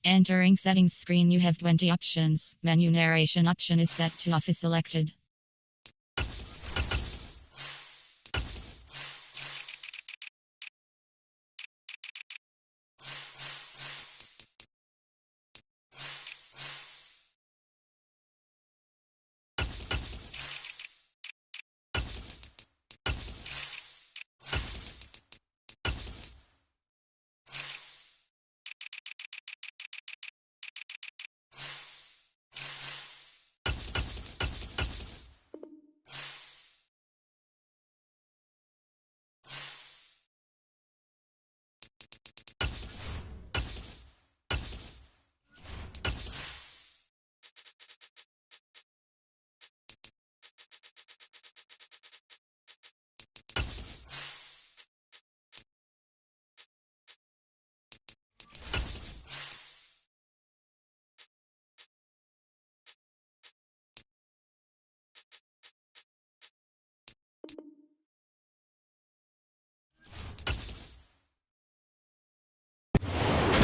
Entering settings screen, you have 20 options. Menu narration option is set to off is selected.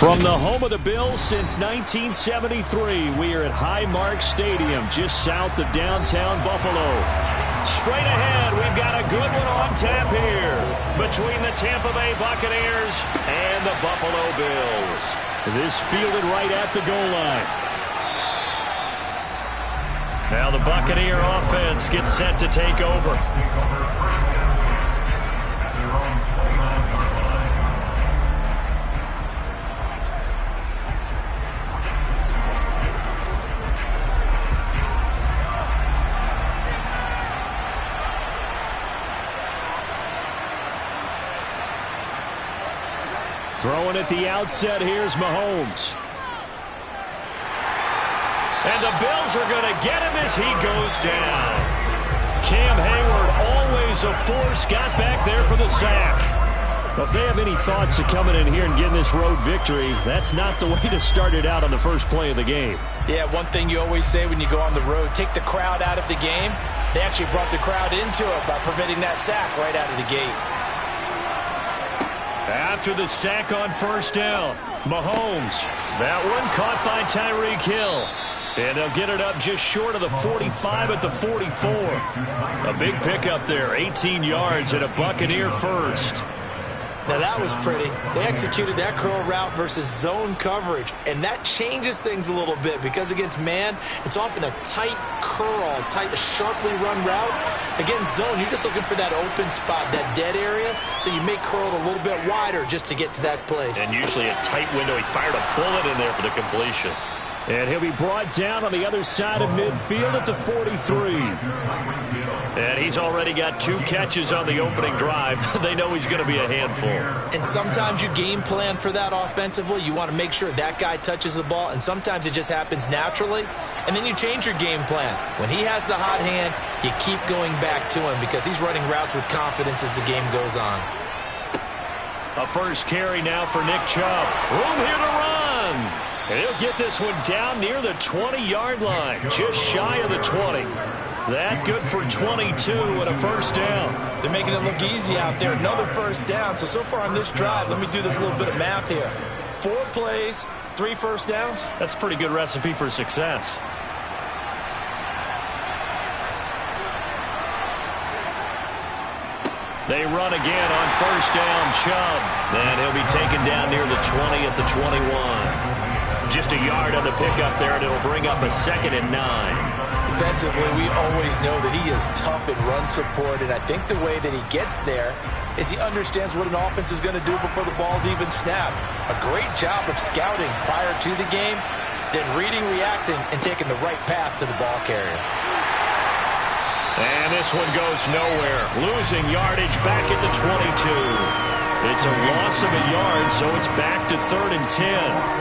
From the home of the Bills since 1973, we are at Highmark Stadium, just south of downtown Buffalo. Straight ahead, we've got a good one on tap here between the Tampa Bay Buccaneers and the Buffalo Bills. This fielded right at the goal line. Now the Buccaneer offense gets set to take over. Throwing at the outset, here's Mahomes. And the Bills are going to get him as he goes down. Cam Hayward, always a force, got back there for the sack. Well, if they have any thoughts of coming in here and getting this road victory, that's not the way to start it out on the first play of the game. Yeah, one thing you always say when you go on the road, take the crowd out of the game. They actually brought the crowd into it by permitting that sack right out of the gate. After the sack on first down, Mahomes. That one caught by Tyreek Hill. And they'll get it up just short of the 45 at the 44. A big pickup there, 18 yards and a Buccaneer first. Now that was pretty. They executed that curl route versus zone coverage, and that changes things a little bit because against man, it's often a tight curl, tight, sharply run route. Against zone, you're just looking for that open spot, that dead area, so you make curl a little bit wider just to get to that place. And usually a tight window. He fired a bullet in there for the completion. And he'll be brought down on the other side of midfield at the 43. And he's already got 2 catches on the opening drive. They know he's going to be a handful. And sometimes you game plan for that offensively. You want to make sure that guy touches the ball, and sometimes it just happens naturally. And then you change your game plan. When he has the hot hand, you keep going back to him because he's running routes with confidence as the game goes on. A first carry now for Nick Chubb. Room here to run. And he'll get this one down near the 20-yard line, just shy of the 20. That good for 22 and a first down. They're making it look easy out there. Another first down. So far on this drive, let me do this little bit of math here. 4 plays, 3 first downs. That's a pretty good recipe for success. They run again on first down, Chubb. And he'll be taken down near the 20 at the 21. Just a yard on the pickup there, and it'll bring up a 2nd and 9. Defensively, we always know that he is tough in run support, and I think the way that he gets there is he understands what an offense is going to do before the ball's even snapped. A great job of scouting prior to the game, then reading, reacting, and taking the right path to the ball carrier. And this one goes nowhere. Losing yardage back at the 22. It's a loss of a yard, so it's back to 3rd and 10.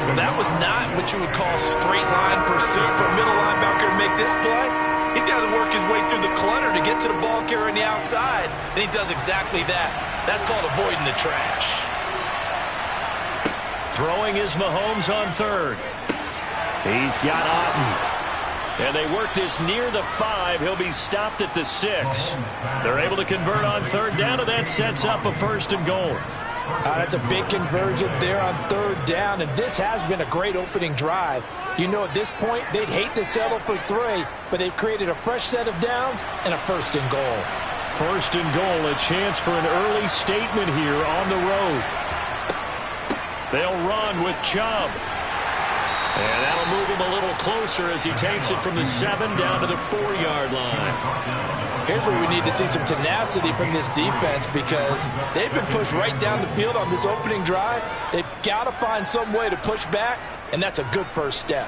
Well, that was not what you would call straight line pursuit for a middle linebacker to make this play. He's got to work his way through the clutter to get to the ball carrier on the outside, and he does exactly that. That's called avoiding the trash. Throwing is Mahomes on 3rd. He's got Otten. And they work this near the 5. He'll be stopped at the 6. They're able to convert on 3rd down, and that sets up a 1st and goal. That's a big conversion there on third down, and this has been a great opening drive. You know, at this point, they'd hate to settle for 3, but they've created a fresh set of downs and a 1st and goal. 1st and goal, a chance for an early statement here on the road. They'll run with Chubb. And that'll move him a little closer as he takes it from the 7 down to the 4-yard line. Here's where we need to see some tenacity from this defense, because they've been pushed right down the field on this opening drive. They've got to find some way to push back, and that's a good first step.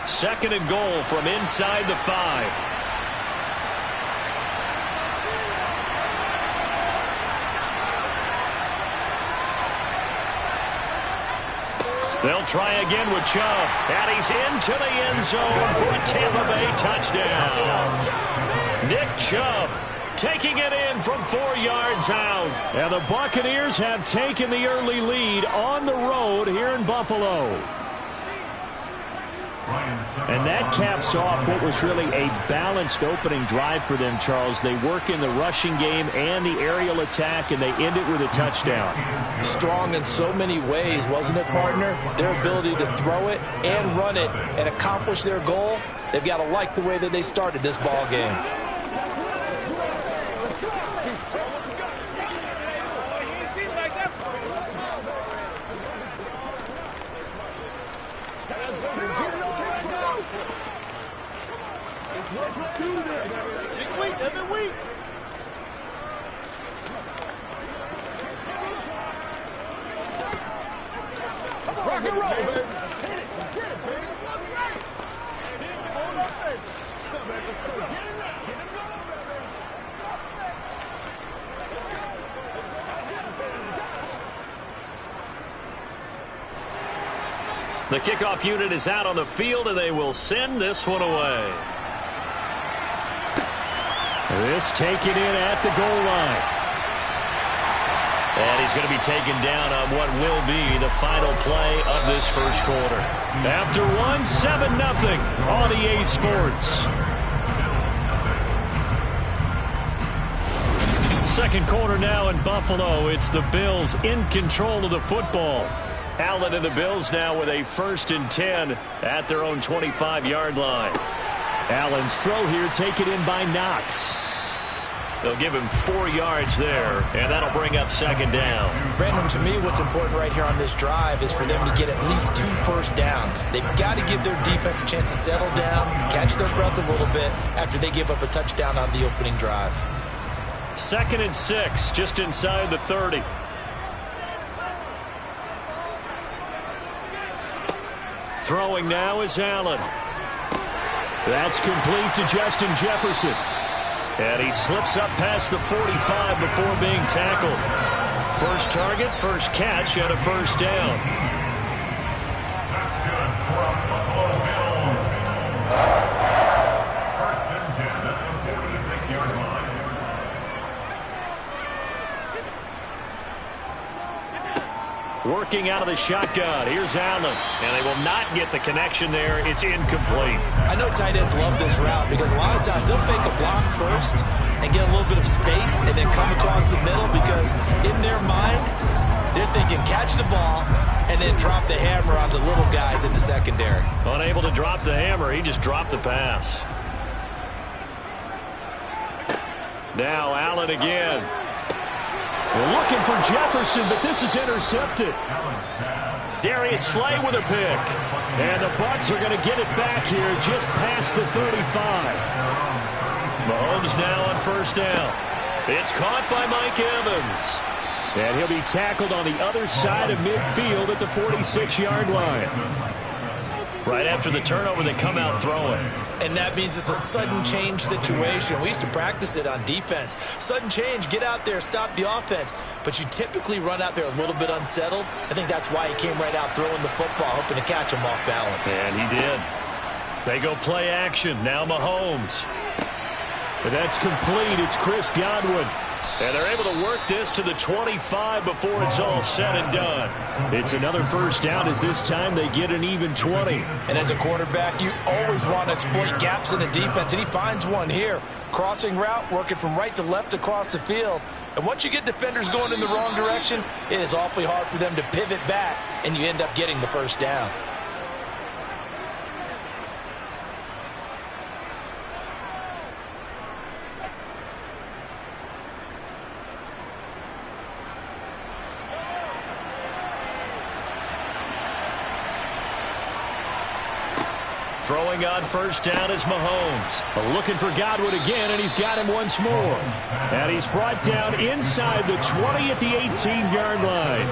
2nd and goal from inside the 5. They'll try again with Chubb. And he's into the end zone for a Tampa Bay touchdown. Nick Chubb taking it in from 4 yards out. And the Buccaneers have taken the early lead on the road here in Buffalo. And that caps off what was really a balanced opening drive for them, Charles. They work in the rushing game and the aerial attack, and they end it with a touchdown. Strong in so many ways, wasn't it, partner? Their ability to throw it and run it and accomplish their goal, they've got to like the way that they started this ball game. The kickoff unit is out on the field, and they will send this one away. This taken in at the goal line. And he's going to be taken down on what will be the final play of this first quarter. After one, 7-0 on EA Sports. Second quarter now in Buffalo. It's the Bills in control of the football. Allen and the Bills now with a 1st and 10 at their own 25-yard line. Allen's throw here taken in by Knox. They'll give him 4 yards there, and that'll bring up 2nd down. Brandon, to me, what's important right here on this drive is for them to get at least 2 first downs. They've got to give their defense a chance to settle down, catch their breath a little bit after they give up a touchdown on the opening drive. 2nd and 6, just inside the 30. Throwing now is Allen. That's complete to Justin Jefferson. And he slips up past the 45 before being tackled. First target, first catch, and a 1st down. Working out of the shotgun. Here's Allen. And they will not get the connection there. It's incomplete. I know tight ends love this route because a lot of times they'll fake a block first and get a little bit of space and then come across the middle, because in their mind, they're thinking catch the ball and then drop the hammer on the little guys in the secondary. Unable to drop the hammer. He just dropped the pass. Now Allen again. We're looking for Jefferson, but this is intercepted. Darius Slay with a pick. And the Bucs are going to get it back here just past the 35. Mahomes now on 1st down. It's caught by Mike Evans. And he'll be tackled on the other side of midfield at the 46-yard line. Right after the turnover, they come out throwing. And that means it's a sudden change situation. We used to practice it on defense. Sudden change, get out there, stop the offense. But you typically run out there a little bit unsettled. I think that's why he came right out throwing the football, hoping to catch him off balance. And he did. They go play action. Now Mahomes. And that's complete. It's Chris Godwin. And they're able to work this to the 25 before it's all said and done. It's another 1st down, as this time they get an even 20. And as a quarterback, you always want to exploit gaps in the defense, and he finds one here. Crossing route, working from right to left across the field. And once you get defenders going in the wrong direction, it is awfully hard for them to pivot back, and you end up getting the first down. Throwing on first down is Mahomes. Looking for Godwin again, and he's got him once more. And he's brought down inside the 20 at the 18-yard line.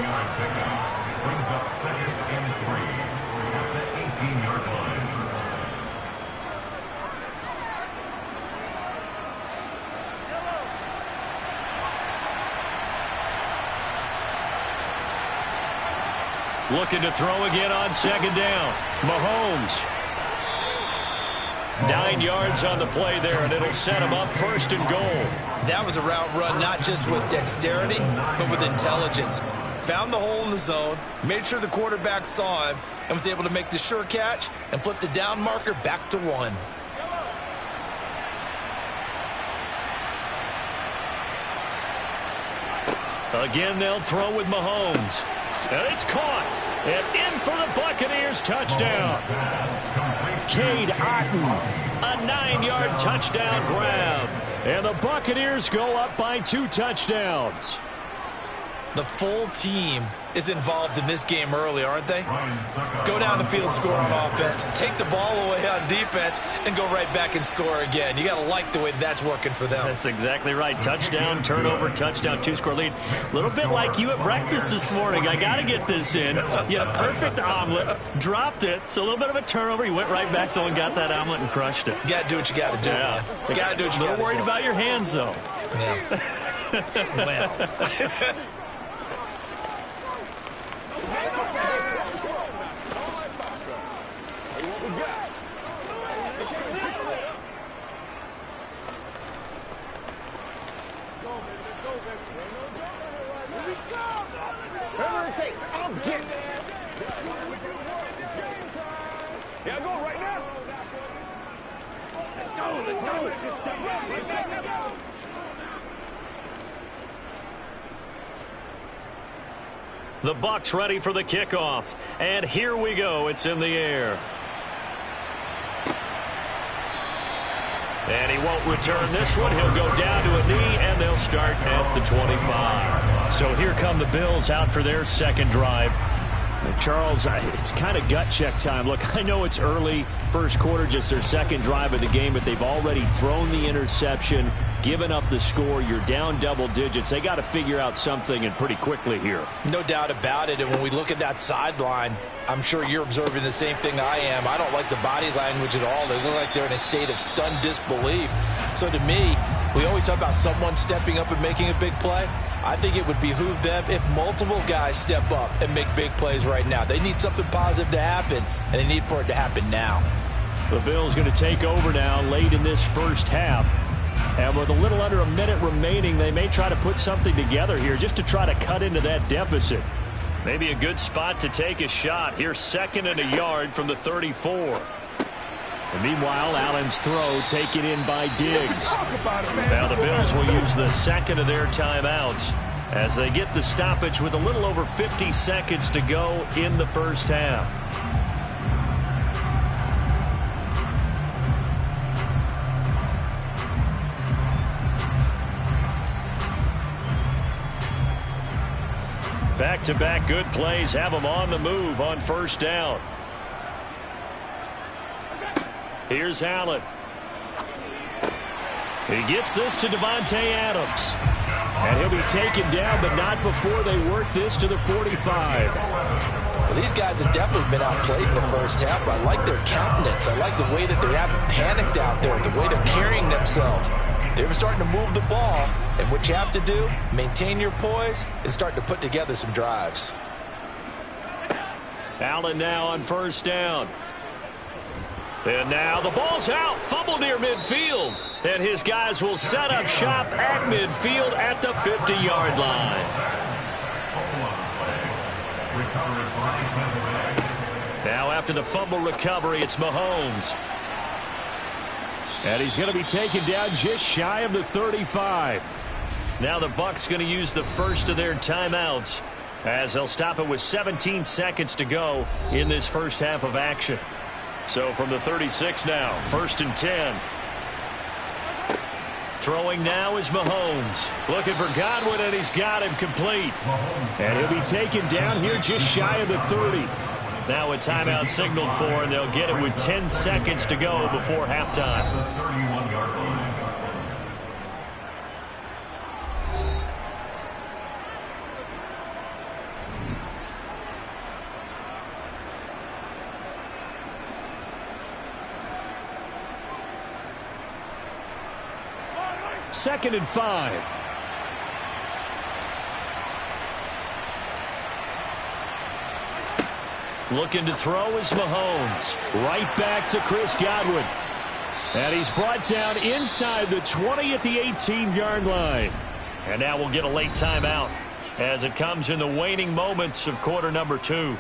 Brings up 2nd and 3 at the 18-yard line. Looking to throw again on second down. Mahomes. 9 yards on the play there, and it'll set him up first and goal. That was a route run not just with dexterity, but with intelligence. Found the hole in the zone, made sure the quarterback saw him, and was able to make the sure catch and flip the down marker back to 1. Again, they'll throw with Mahomes. And it's caught. And in for the Buccaneers touchdown. Cade Otton, a 9-yard touchdown grab. And the Buccaneers go up by 2 touchdowns. The full team is involved in this game early, aren't they? Go down the field, score on offense, take the ball away on defense, and go right back and score again. You got to like the way that's working for them. That's exactly right. Touchdown, turnover, touchdown, 2-score lead. A little bit like you at breakfast this morning. I got to get this in. You had a perfect omelet, dropped it, so a little bit of a turnover. You went right back though and got that omelet and crushed it. You got to do what you got to do, man. You got to do what you got to do. A little worried about your hands, though. Yeah. Well. Whatever it takes, I'll get it. Yeah, go right now. Let's go. The Bucs ready for the kickoff. And here we go. It's in the air. And he won't return this one. He'll go down to a knee, and they'll start at the 25. So here come the Bills out for their second drive. Charles, it's kind of gut check time. Look, I know it's early, first quarter, just their second drive of the game, but they've already thrown the interception, given up the score. You're down double digits. They got to figure out something, and pretty quickly here. No doubt about it. And when we look at that sideline, I'm sure you're observing the same thing I am. I don't like the body language at all. They look like they're in a state of stunned disbelief. So to me, we always talk about someone stepping up and making a big play. I think it would behoove them if multiple guys step up and make big plays right now. They need something positive to happen, and they need for it to happen now. The Bills going to take over now late in this first half. And with a little under a minute remaining, they may try to put something together here just to try to cut into that deficit. Maybe a good spot to take a shot. Here's 2nd and a yard from the 34. And meanwhile, Allen's throw taken in by Diggs. Now the Bills will use the second of their timeouts as they get the stoppage with a little over 50 seconds to go in the first half. Back-to-back good plays have them on the move on first down. Here's Allen. He gets this to Davante Adams. And he'll be taken down, but not before they work this to the 45. Well, these guys have definitely been outplayed in the first half. I like their countenance. I like the way that they haven't panicked out there, the way they're carrying themselves. They're starting to move the ball, and what you have to do, maintain your poise and start to put together some drives. Allen now on first down. And now the ball's out. Fumble near midfield. And his guys will set up shop at midfield at the 50-yard line. Now after the fumble recovery, it's Mahomes. And he's going to be taken down just shy of the 35. Now the Bucs going to use the first of their timeouts as they'll stop it with 17 seconds to go in this first half of action. So from the 36 now, 1st and 10. Throwing now is Mahomes. Looking for Godwin, and he's got him complete. And he'll be taken down here just shy of the 30. Now a timeout signaled for, and they'll get it with 10 seconds to go before halftime. 31-yard line. Second and 5. Looking to throw is Mahomes. Right back to Chris Godwin. And he's brought down inside the 20 at the 18-yard line. And now we'll get a late timeout as it comes in the waning moments of quarter number 2.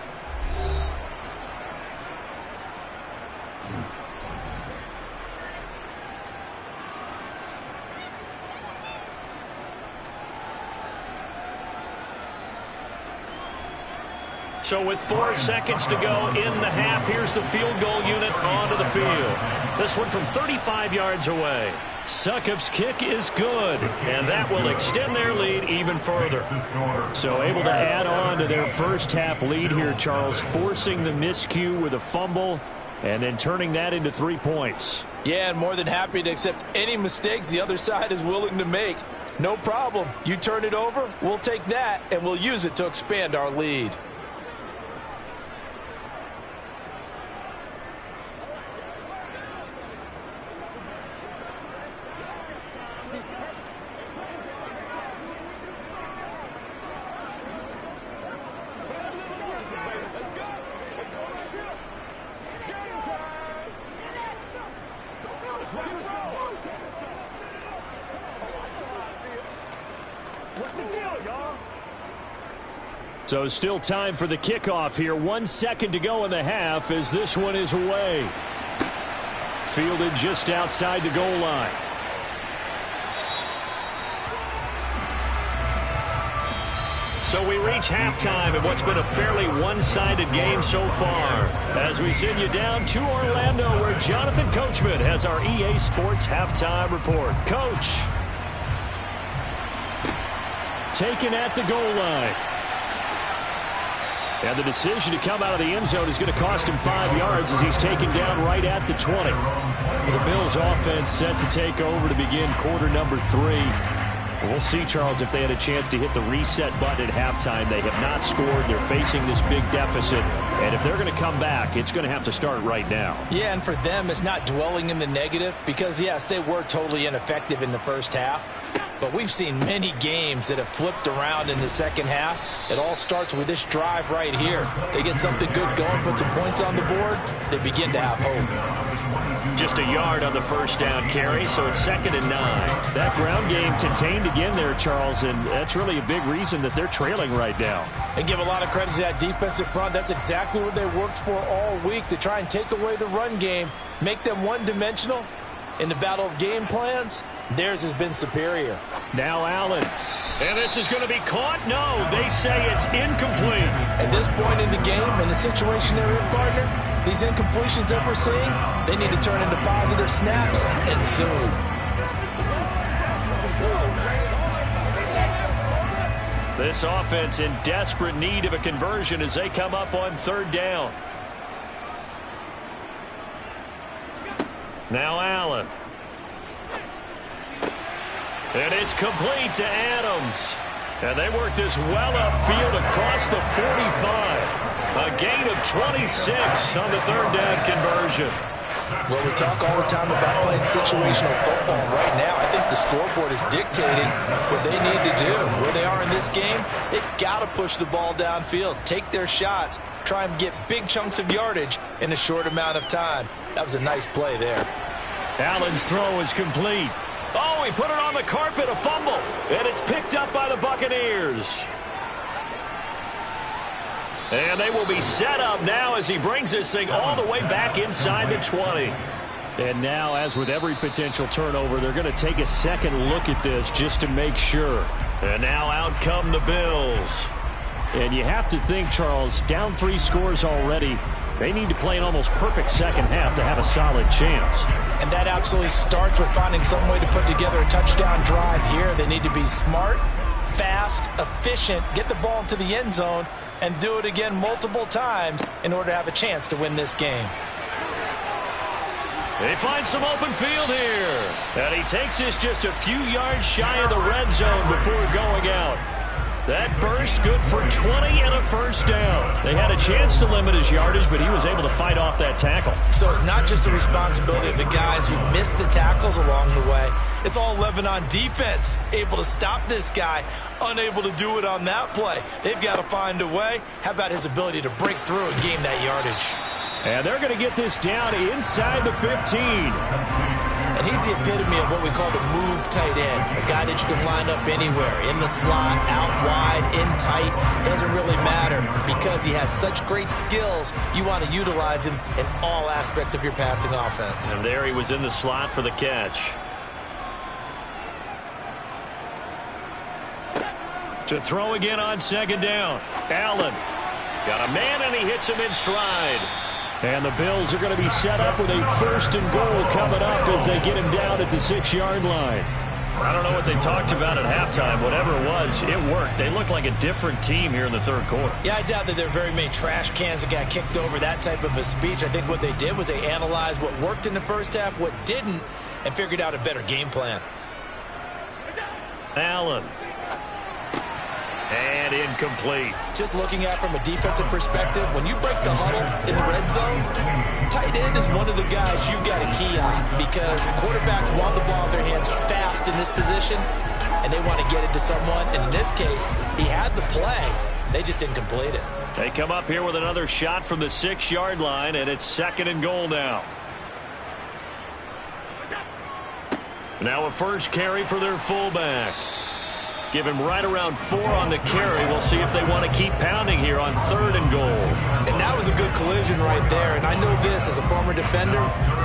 So with 4 seconds to go in the half, here's the field goal unit onto the field. This one from 35 yards away. Succop's kick is good, and that will extend their lead even further. So able to add on to their first half lead here, Charles, forcing the miscue with a fumble and then turning that into 3 points. Yeah, and more than happy to accept any mistakes the other side is willing to make. No problem. You turn it over, we'll take that, and we'll use it to expand our lead. So still time for the kickoff here. 1 second to go in the half as this one is away. Fielded just outside the goal line. So we reach halftime in what's been a fairly one-sided game so far. As we send you down to Orlando, where Jonathan Coachman has our EA Sports halftime report. Coach. Taken at the goal line. And the decision to come out of the end zone is going to cost him 5 yards as he's taken down right at the 20. The Bills offense set to take over to begin quarter number 3. We'll see, Charles, if they had a chance to hit the reset button at halftime. They have not scored. They're facing this big deficit. And if they're going to come back, it's going to have to start right now. Yeah, and for them, it's not dwelling in the negative because, yes, they were totally ineffective in the first half. But we've seen many games that have flipped around in the second half. It all starts with this drive right here. They get something good going, put some points on the board, they begin to have hope. Just a yard on the first down carry, so it's 2nd and 9. That ground game contained again there, Charles, and that's really a big reason that they're trailing right now. And give a lot of credit to that defensive front. That's exactly what they worked for all week, to try and take away the run game, make them one-dimensional. In the battle of game plans, theirs has been superior. Now Allen. And this is going to be caught? No, they say it's incomplete. At this point in the game, in the situation they're in, partner, these incompletions that we're seeing, they need to turn into positive snaps, and soon. This offense in desperate need of a conversion as they come up on 3rd down. Now Allen. And it's complete to Adams. And they work this well upfield across the 45. A gain of 26 on the 3rd down conversion. Well, we talk all the time about playing situational football. Right now, I think the scoreboard is dictating what they need to do. Where they are in this game, they've got to push the ball downfield, take their shots, try and get big chunks of yardage in a short amount of time. That was a nice play there. Allen's throw is complete. Oh, he put it on the carpet, a fumble. And it's picked up by the Buccaneers. And they will be set up now as he brings this thing all the way back inside the 20. And now, as with every potential turnover, they're going to take a second look at this just to make sure. And now out come the Bills. And you have to think, Charles, down 3 scores already. They need to play an almost perfect second half to have a solid chance. And that absolutely starts with finding some way to put together a touchdown drive here. They need to be smart, fast, efficient, get the ball into the end zone, and do it again multiple times in order to have a chance to win this game. They find some open field here. And he takes this just a few yards shy of the red zone before going out. That burst good for 20 and a first down. They had a chance to limit his yardage, but he was able to fight off that tackle. So it's not just the responsibility of the guys who missed the tackles along the way. It's all 11 on defense, able to stop this guy, unable to do it on that play. They've got to find a way. How about his ability to break through and gain that yardage? And they're going to get this down inside the 15. And he's the epitome of what we call the move tight end. A guy that you can line up anywhere, in the slot, out wide, in tight. Doesn't really matter because he has such great skills. You want to utilize him in all aspects of your passing offense. And there he was in the slot for the catch. To throw again on second down. Allen got a man and he hits him in stride. And the Bills are going to be set up with a 1st and goal coming up as they get him down at the 6-yard line. I don't know what they talked about at halftime. Whatever it was, it worked. They look like a different team here in the 3rd quarter. Yeah, I doubt that there are very many trash cans that got kicked over, that type of a speech. I think what they did was they analyzed what worked in the first half, what didn't, and figured out a better game plan. Allen. And incomplete. Just looking at from a defensive perspective, when you break the huddle in the red zone, tight end is one of the guys you've got to key on because quarterbacks want the ball in their hands fast in this position, and they want to get it to someone. And in this case, he had the play. They just didn't complete it. They come up here with another shot from the 6-yard line, and it's 2nd and goal now. Now a first carry for their fullback. Give him right around 4 on the carry. We'll see if they want to keep pounding here on 3rd and goal. And that was a good collision right there. And I know this as a former defender.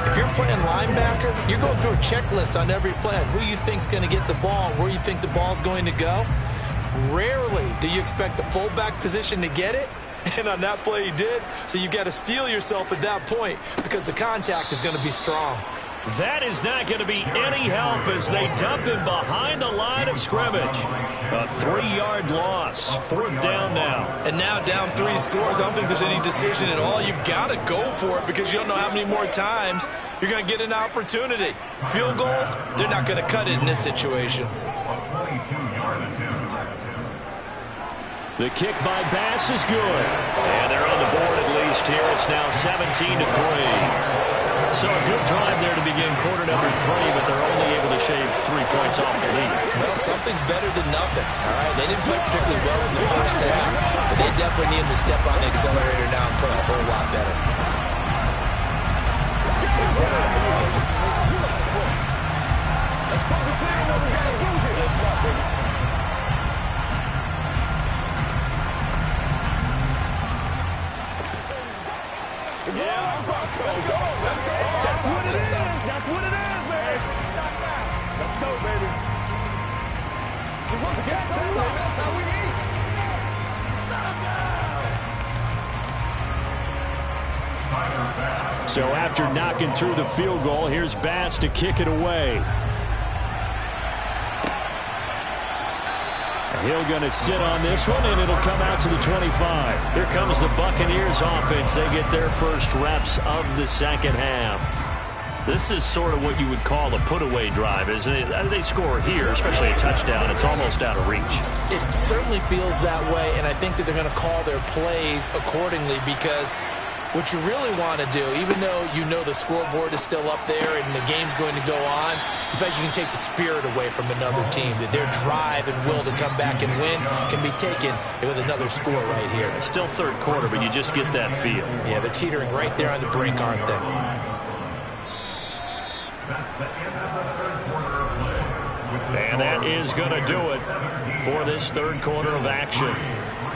If you're playing linebacker, you're going through a checklist on every play. Who you think's going to get the ball, where you think the ball's going to go. Rarely do you expect the fullback position to get it. And on that play he did. So you got to steel yourself at that point because the contact is going to be strong. That is not going to be any help as they dump him behind the line of scrimmage. A 3-yard loss. 4th down now. And now down 3 scores. I don't think there's any decision at all. You've got to go for it because you don't know how many more times you're going to get an opportunity. Field goals, they're not going to cut it in this situation. The kick by Bass is good. And they're on the board at least here. It's now 17-3. So a good drive there to begin quarter number 3, but they're only able to shave 3 points off the lead. Well, something's better than nothing, all right? They didn't play particularly well in the first half, but they definitely need to step on the accelerator now and play a whole lot better. Let's focus in on what we got to do here. Let's go, baby. Yeah, let's go. Let's go. That's what it is. That's what it is, baby. Let's go, baby. We're supposed to get something, baby. That's how we eat. Shut So after knocking through the field goal, here's Bass to kick it away. Hill going to sit on this one, and it'll come out to the 25. Here comes the Buccaneers offense. They get their first reps of the second half. This is sort of what you would call a put-away drive, isn't it? They score here, especially a touchdown. It's almost out of reach. It certainly feels that way, and I think that they're going to call their plays accordingly because what you really want to do, even though you know the scoreboard is still up there and the game's going to go on, in fact, you can take the spirit away from another team, that their drive and will to come back and win can be taken with another score right here. It's still 3rd quarter, but you just get that feel. Yeah, they're teetering right there on the brink, aren't they? And that is going to do it for this 3rd quarter of action.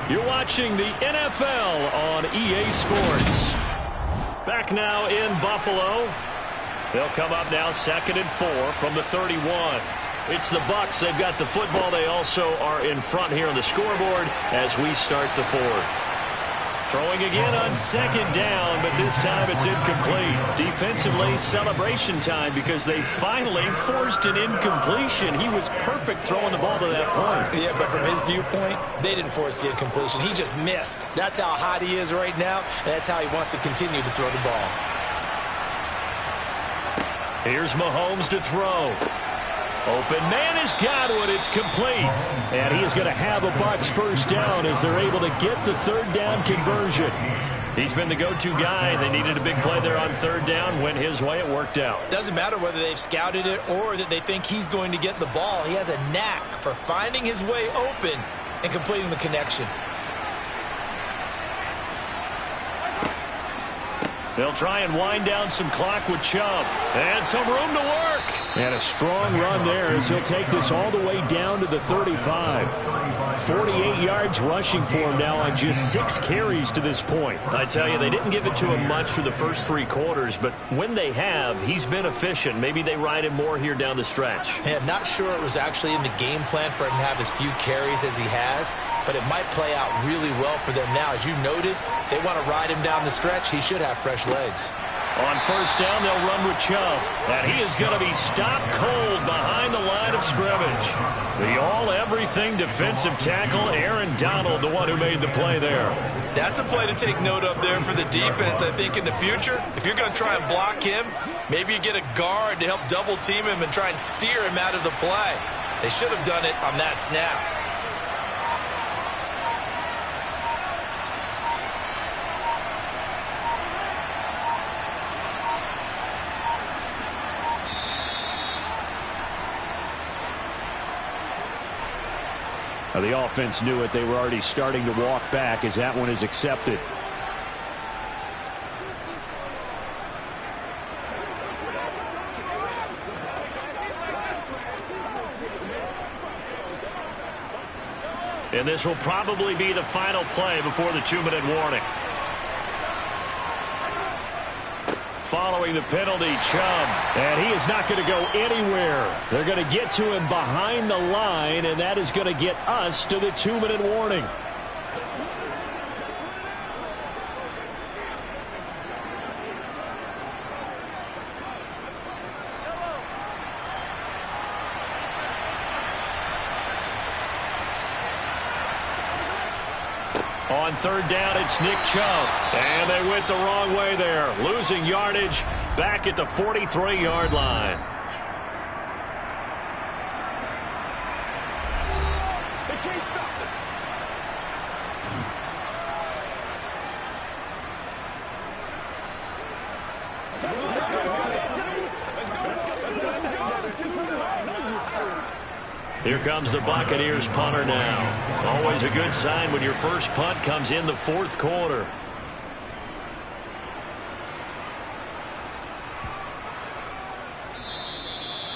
You're watching the NFL on EA Sports. Back now in Buffalo. They'll come up now 2nd and 4 from the 31. It's the Bucs. They've got the football. They also are in front here on the scoreboard as we start the 4th. Throwing again on 2nd down, but this time it's incomplete. Defensively, celebration time because they finally forced an incompletion. He was perfect throwing the ball to that point. Yeah, but from his viewpoint, they didn't force the incompletion. He just missed. That's how hot he is right now, and that's how he wants to continue to throw the ball. Here's Mahomes to throw. Open man is Godwin. It's complete. And he is going to have a Bucs first down as they're able to get the 3rd down conversion. He's been the go-to guy. They needed a big play there on 3rd down. Went his way. It worked out. Doesn't matter whether they've scouted it or that they think he's going to get the ball. He has a knack for finding his way open and completing the connection. They'll try and wind down some clock with Chubb. And some room to work. And a strong run there as he'll take this all the way down to the 35. 48 yards rushing for him now on just 6 carries to this point. I tell you, they didn't give it to him much for the first 3 quarters, but when they have, he's been efficient. Maybe they ride him more here down the stretch. Yeah, not sure it was actually in the game plan for him to have as few carries as he has, but it might play out really well for them now. As you noted, if they want to ride him down the stretch, he should have fresh legs. On 1st down, they'll run with Chubb. And he is going to be stopped cold behind the line of scrimmage. The all-everything defensive tackle, Aaron Donald, the one who made the play there. That's a play to take note of there for the defense, I think, in the future. If you're going to try and block him, maybe you get a guard to help double-team him and try and steer him out of the play. They should have done it on that snap. The offense knew it. They were already starting to walk back as that one is accepted. And this will probably be the final play before the 2-minute warning. Following the penalty, Chubb. And he is not going to go anywhere. They're going to get to him behind the line, and that is going to get us to the 2-minute warning. On 3rd down, it's Nick Chubb. And they went the wrong way there. Losing yardage back at the 43-yard line. They can't stop us. Here comes the Buccaneers punter now. Always a good sign when your first punt comes in the 4th quarter.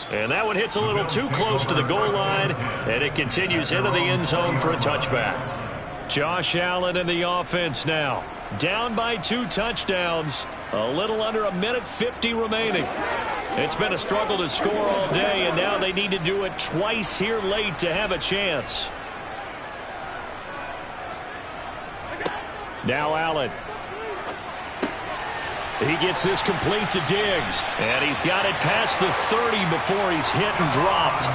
And that one hits a little too close to the goal line, and it continues into the end zone for a touchback. Josh Allen in the offense now. Down by 2 touchdowns. A little under 1:50 remaining. It's been a struggle to score all day, and now they need to do it twice here late to have a chance. Now Allen. He gets this complete to Diggs. And he's got it past the 30 before he's hit and dropped.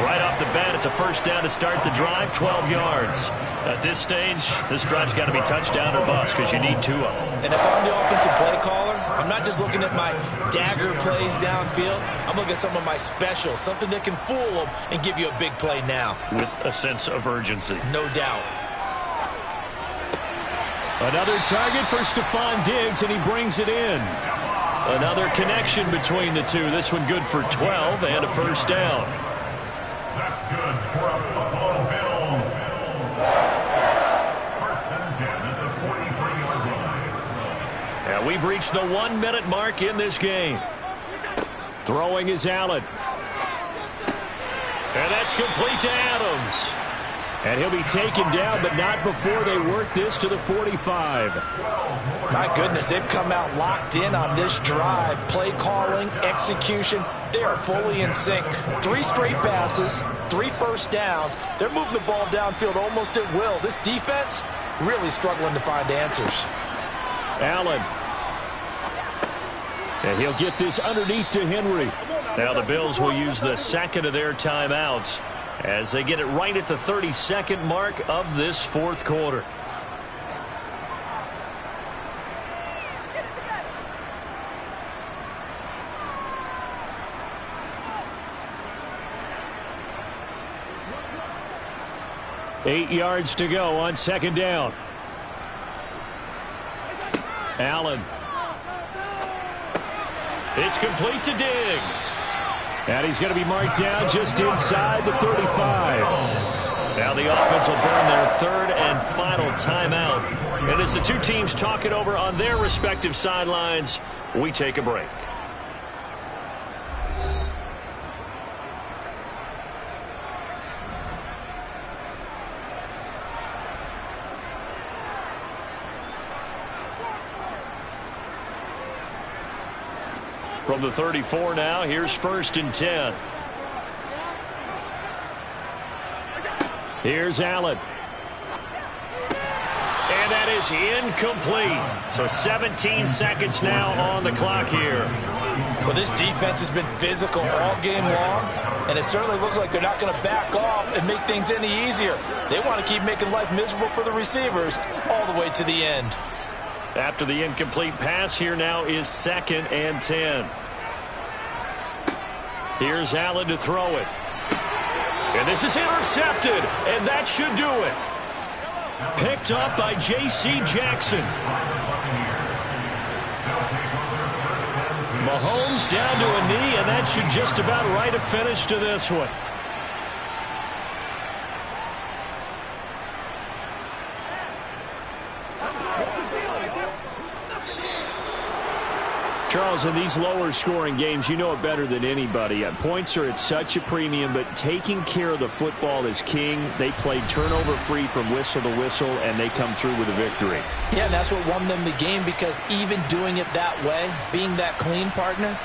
Right off the bat, it's a first down to start the drive, 12 yards. At this stage, this drive's got to be touchdown or bust because you need 2 of them. And if I'm the offensive play caller, I'm not just looking at my dagger plays downfield. I'm looking at some of my specials, something that can fool them and give you a big play now. With a sense of urgency. No doubt. Another target for Stephon Diggs, and he brings it in. Another connection between the two. This one good for 12 and a first down. That's good for a Buffalo Bills. First and 10 at the 43-yard line. And we've reached the 1-minute mark in this game. Throwing is Allen. And that's complete to Adams. And he'll be taken down, but not before they work this to the 45. My goodness, they've come out locked in on this drive. Play calling, execution, they are fully in sync. 3 straight passes, 3 first downs. They're moving the ball downfield almost at will. This defense really struggling to find answers. Allen. And he'll get this underneath to Henry. Now the Bills will use the second of their timeouts as they get it right at the 32nd mark of this fourth quarter. Eight yards to go on second down. Allen. It's complete to Diggs. And he's going to be marked down just inside the 35. Now the offense will burn their third and final timeout. And as the two teams talk it over on their respective sidelines, we take a break. From the 34 now, here's 1st and 10. Here's Allen. And that is incomplete. So 17 seconds now on the clock here. Well, this defense has been physical all game long, and it certainly looks like they're not going to back off and make things any easier. They want to keep making life miserable for the receivers all the way to the end. After the incomplete pass, here now is 2nd and 10. Here's Allen to throw it. And this is intercepted, and that should do it. Picked up by J.C. Jackson. Mahomes down to a knee, and that should just about write a finish to this one. Charles, in these lower scoring games, you know it better than anybody. Points are at such a premium, but taking care of the football is king. They played turnover free from whistle to whistle, and they come through with a victory. Yeah, and that's what won them the game, because even doing it that way, being that clean partner,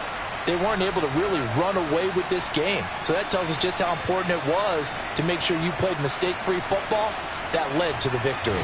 they weren't able to really run away with this game. So that tells us just how important it was to make sure you played mistake-free football. That led to the victory.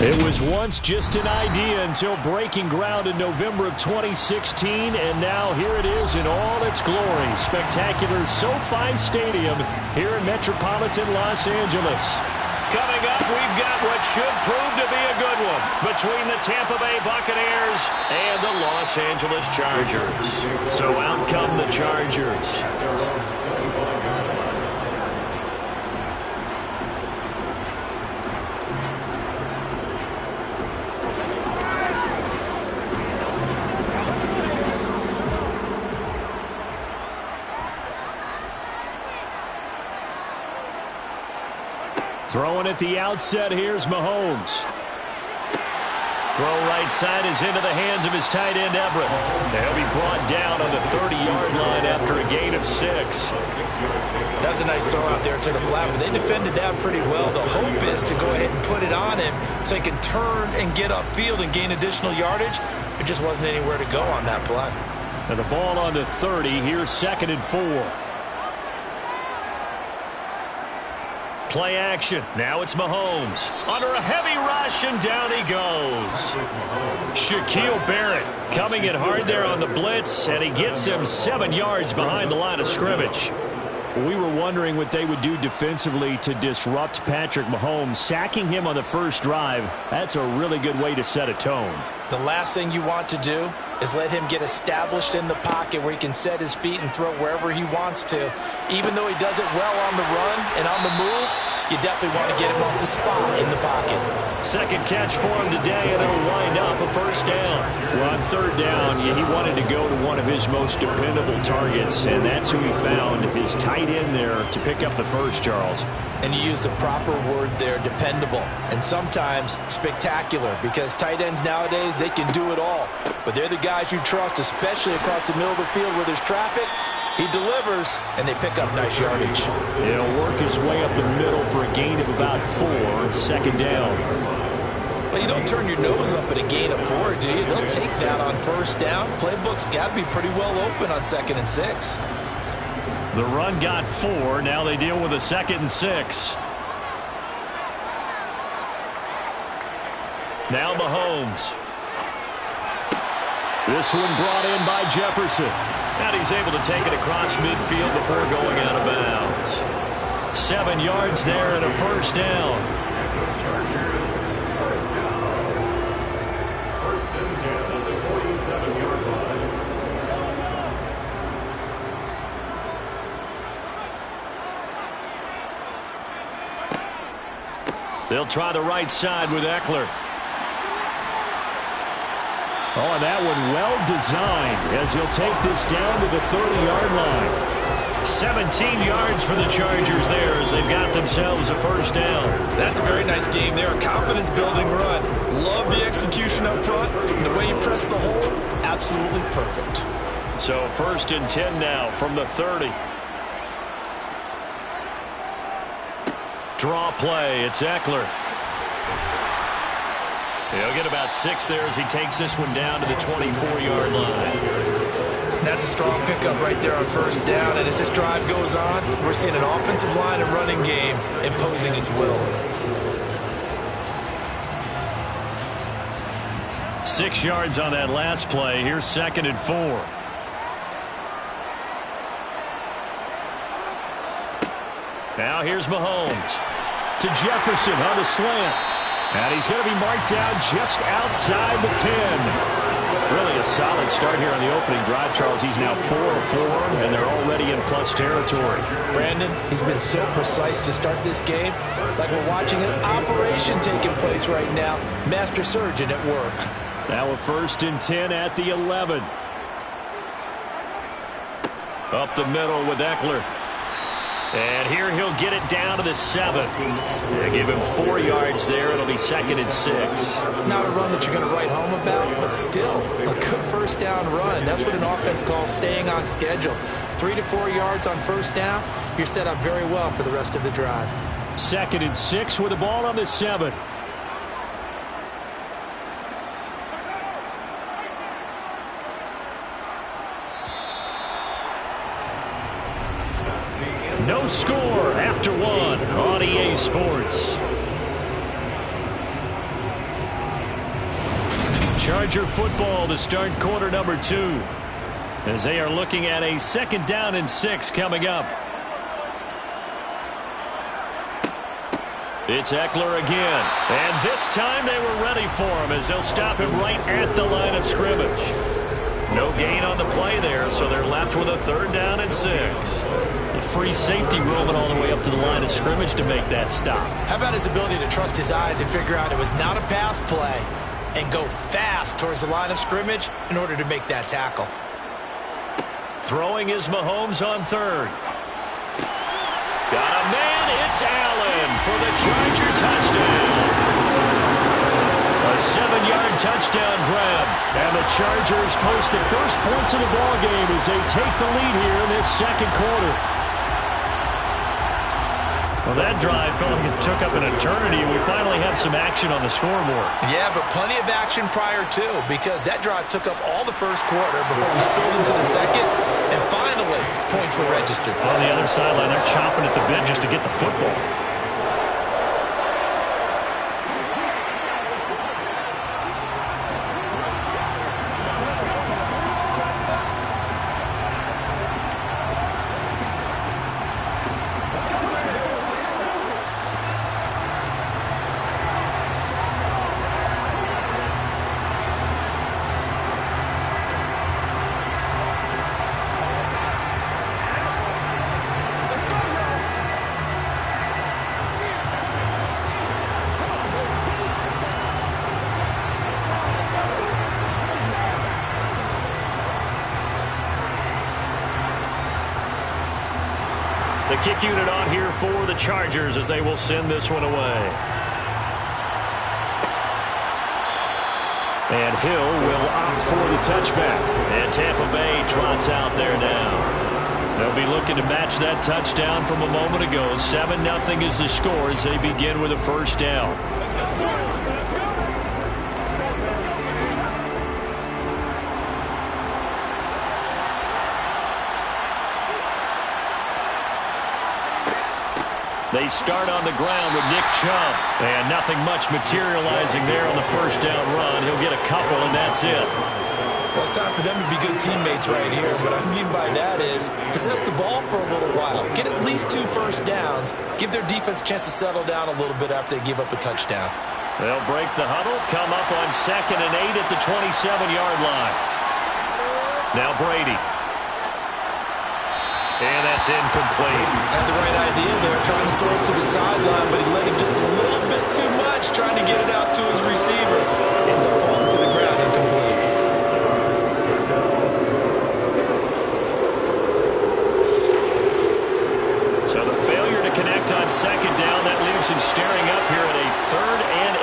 It was once just an idea until breaking ground in November of 2016, and now here it is in all its glory. Spectacular SoFi Stadium here in metropolitan Los Angeles. Coming up, we've got what should prove to be a good one between the Tampa Bay Buccaneers and the Los Angeles Chargers. So out come the Chargers. Throwing at the outset, here's Mahomes. Throw right side is into the hands of his tight end, Everett. They'll be brought down on the 30-yard line after a gain of 6. That's a nice throw out there to the flat, but they defended that pretty well. The hope is to go ahead and put it on him so he can turn and get upfield and gain additional yardage. There just wasn't anywhere to go on that play. And the ball on the 30, here's 2nd and 4. Play action. Now it's Mahomes. Under a heavy rush, and down he goes. Shaquille Barrett coming in hard there on the blitz, and he gets him 7 yards behind the line of scrimmage. We were wondering what they would do defensively to disrupt Patrick Mahomes. Sacking him on the first drive, that's a really good way to set a tone. The last thing you want to do is let him get established in the pocket where he can set his feet and throw wherever he wants to. Even though he does it well on the run and on the move, you definitely want to get him off the spot in the pocket. Second catch for him today, and it'll wind up a first down. Well, on 3rd down, he wanted to go to one of his most dependable targets, and that's who he found, his tight end there, to pick up the first, Charles. And you use the proper word there, dependable, and sometimes spectacular, because tight ends nowadays, they can do it all. But they're the guys you trust, especially across the middle of the field where there's traffic. He delivers, and they pick up nice yardage. He'll work his way up the middle for a gain of about 4, 2nd down. Well, you don't turn your nose up at a gain of 4, do you? They'll take that on 1st down. Playbook's got to be pretty well open on 2nd and 6. The run got 4. Now they deal with a 2nd and 6. Now Mahomes. This one brought in by Jefferson. And he's able to take it across midfield before going out of bounds. 7 yards there and a first down. Chargers, first down. 1st and 10 at the 47-yard line. They'll try the right side with Eckler. Oh, and that one well designed as he'll take this down to the 30-yard line. 17 yards for the Chargers there as they've got themselves a first down. That's a very nice game there. A confidence-building run. Love the execution up front. And the way you press the hole, absolutely perfect. So 1st and 10 now from the 30. Draw play. It's Eckler. He'll get about 6 there as he takes this one down to the 24-yard line. That's a strong pickup right there on 1st down. And as this drive goes on, we're seeing an offensive line and running game imposing its will. 6 yards on that last play. Here's 2nd and 4. Now here's Mahomes to Jefferson on the slant. And he's going to be marked down just outside the 10. Really a solid start here on the opening drive, Charles. He's now 4 of 4, and they're already in plus territory. Brandon, he's been so precise to start this game. Like we're watching an operation taking place right now. Master surgeon at work. Now a 1st and 10 at the 11. Up the middle with Eckler. And here he'll get it down to the 7. They give him 4 yards there. It'll be 2nd and 6. Not a run that you're going to write home about, but still a good first down run. That's what an offense calls staying on schedule. 3 to 4 yards on 1st down. You're set up very well for the rest of the drive. 2nd and 6 with the ball on the 7. No score after 1 on EA Sports. Charger football to start quarter number 2. As they are looking at a 2nd down and 6 coming up. It's Eckler again. And this time they were ready for him as they'll stop him right at the line of scrimmage. No gain on the play there, so they're left with a 3rd down and 6. The free safety roaming all the way up to the line of scrimmage to make that stop. How about his ability to trust his eyes and figure out it was not a pass play and go fast towards the line of scrimmage in order to make that tackle. Throwing is Mahomes on 3rd. Got a man, it's Allen for the Charger touchdown. A 7-yard touchdown grab. And the Chargers post the first points of the ballgame as they take the lead here in this 2nd quarter. Well, that drive felt like it took up an eternity, and we finally have some action on the scoreboard. Yeah, but plenty of action prior to, because that drive took up all the 1st quarter before we spilled into the 2nd, and finally, points were registered. On the other sideline, they're chomping at the bit just to get the football. The kick unit on here for the Chargers as they will send this one away. And Hill will opt for the touchback. And Tampa Bay trots out there now. They'll be looking to match that touchdown from a moment ago. 7-0 is the score as they begin with a 1st down. They start on the ground with Nick Chubb. And nothing much materializing there on the 1st down run. He'll get a couple, and that's it. Well, it's time for them to be good teammates right here. What I mean by that is possess the ball for a little while. Get at least 2 1st downs. Give their defense a chance to settle down a little bit after they give up a touchdown. They'll break the huddle, come up on 2nd and 8 at the 27-yard line. Now Brady. And that's incomplete. Had the right idea there, trying to throw it to the sideline, but he let him just a little bit too much, trying to get it out to his receiver. Ends up falling to the ground incomplete. So the failure to connect on 2nd down, that leaves him staring up here at a 3rd and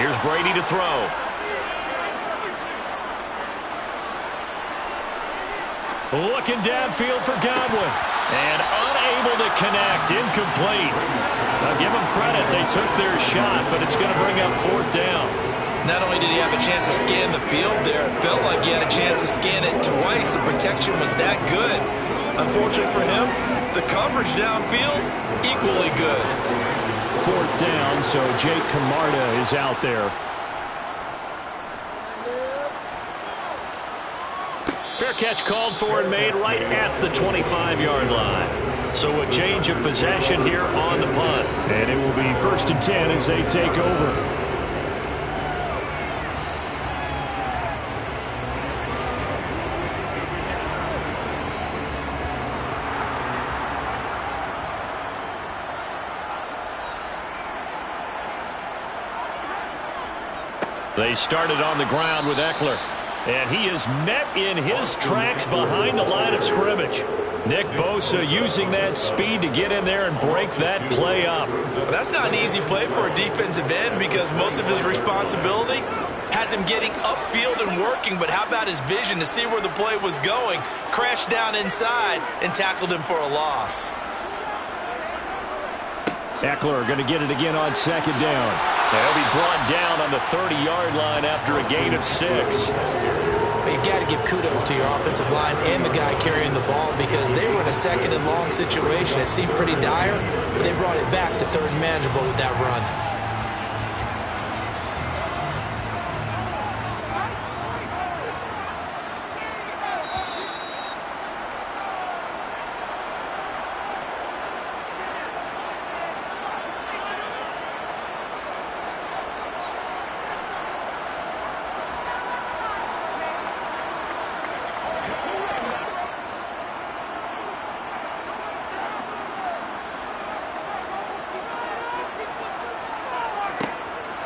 8. Here's Brady to throw. Looking downfield for Godwin. And unable to connect. Incomplete. Now give them credit. They took their shot, but it's going to bring up 4th down. Not only did he have a chance to scan the field there, it felt like he had a chance to scan it twice. The protection was that good. Unfortunately for him, the coverage downfield, equally good. 4th down, so Jake Camarda is out there. Fair catch called for and made right at the 25-yard line. So a change of possession here on the punt. And it will be 1st and 10 as they take over. They started on the ground with Eckler. And he is met in his tracks behind the line of scrimmage. Nick Bosa using that speed to get in there and break that play up. Well, that's not an easy play for a defensive end because most of his responsibility has him getting upfield and working. But how about his vision to see where the play was going? Crashed down inside and tackled him for a loss. Eckler going to get it again on 2nd down. They'll be brought down on the 30-yard line after a gain of 6. You've got to give kudos to your offensive line and the guy carrying the ball because they were in a 2nd and long situation. It seemed pretty dire, but they brought it back to 3rd and manageable with that run.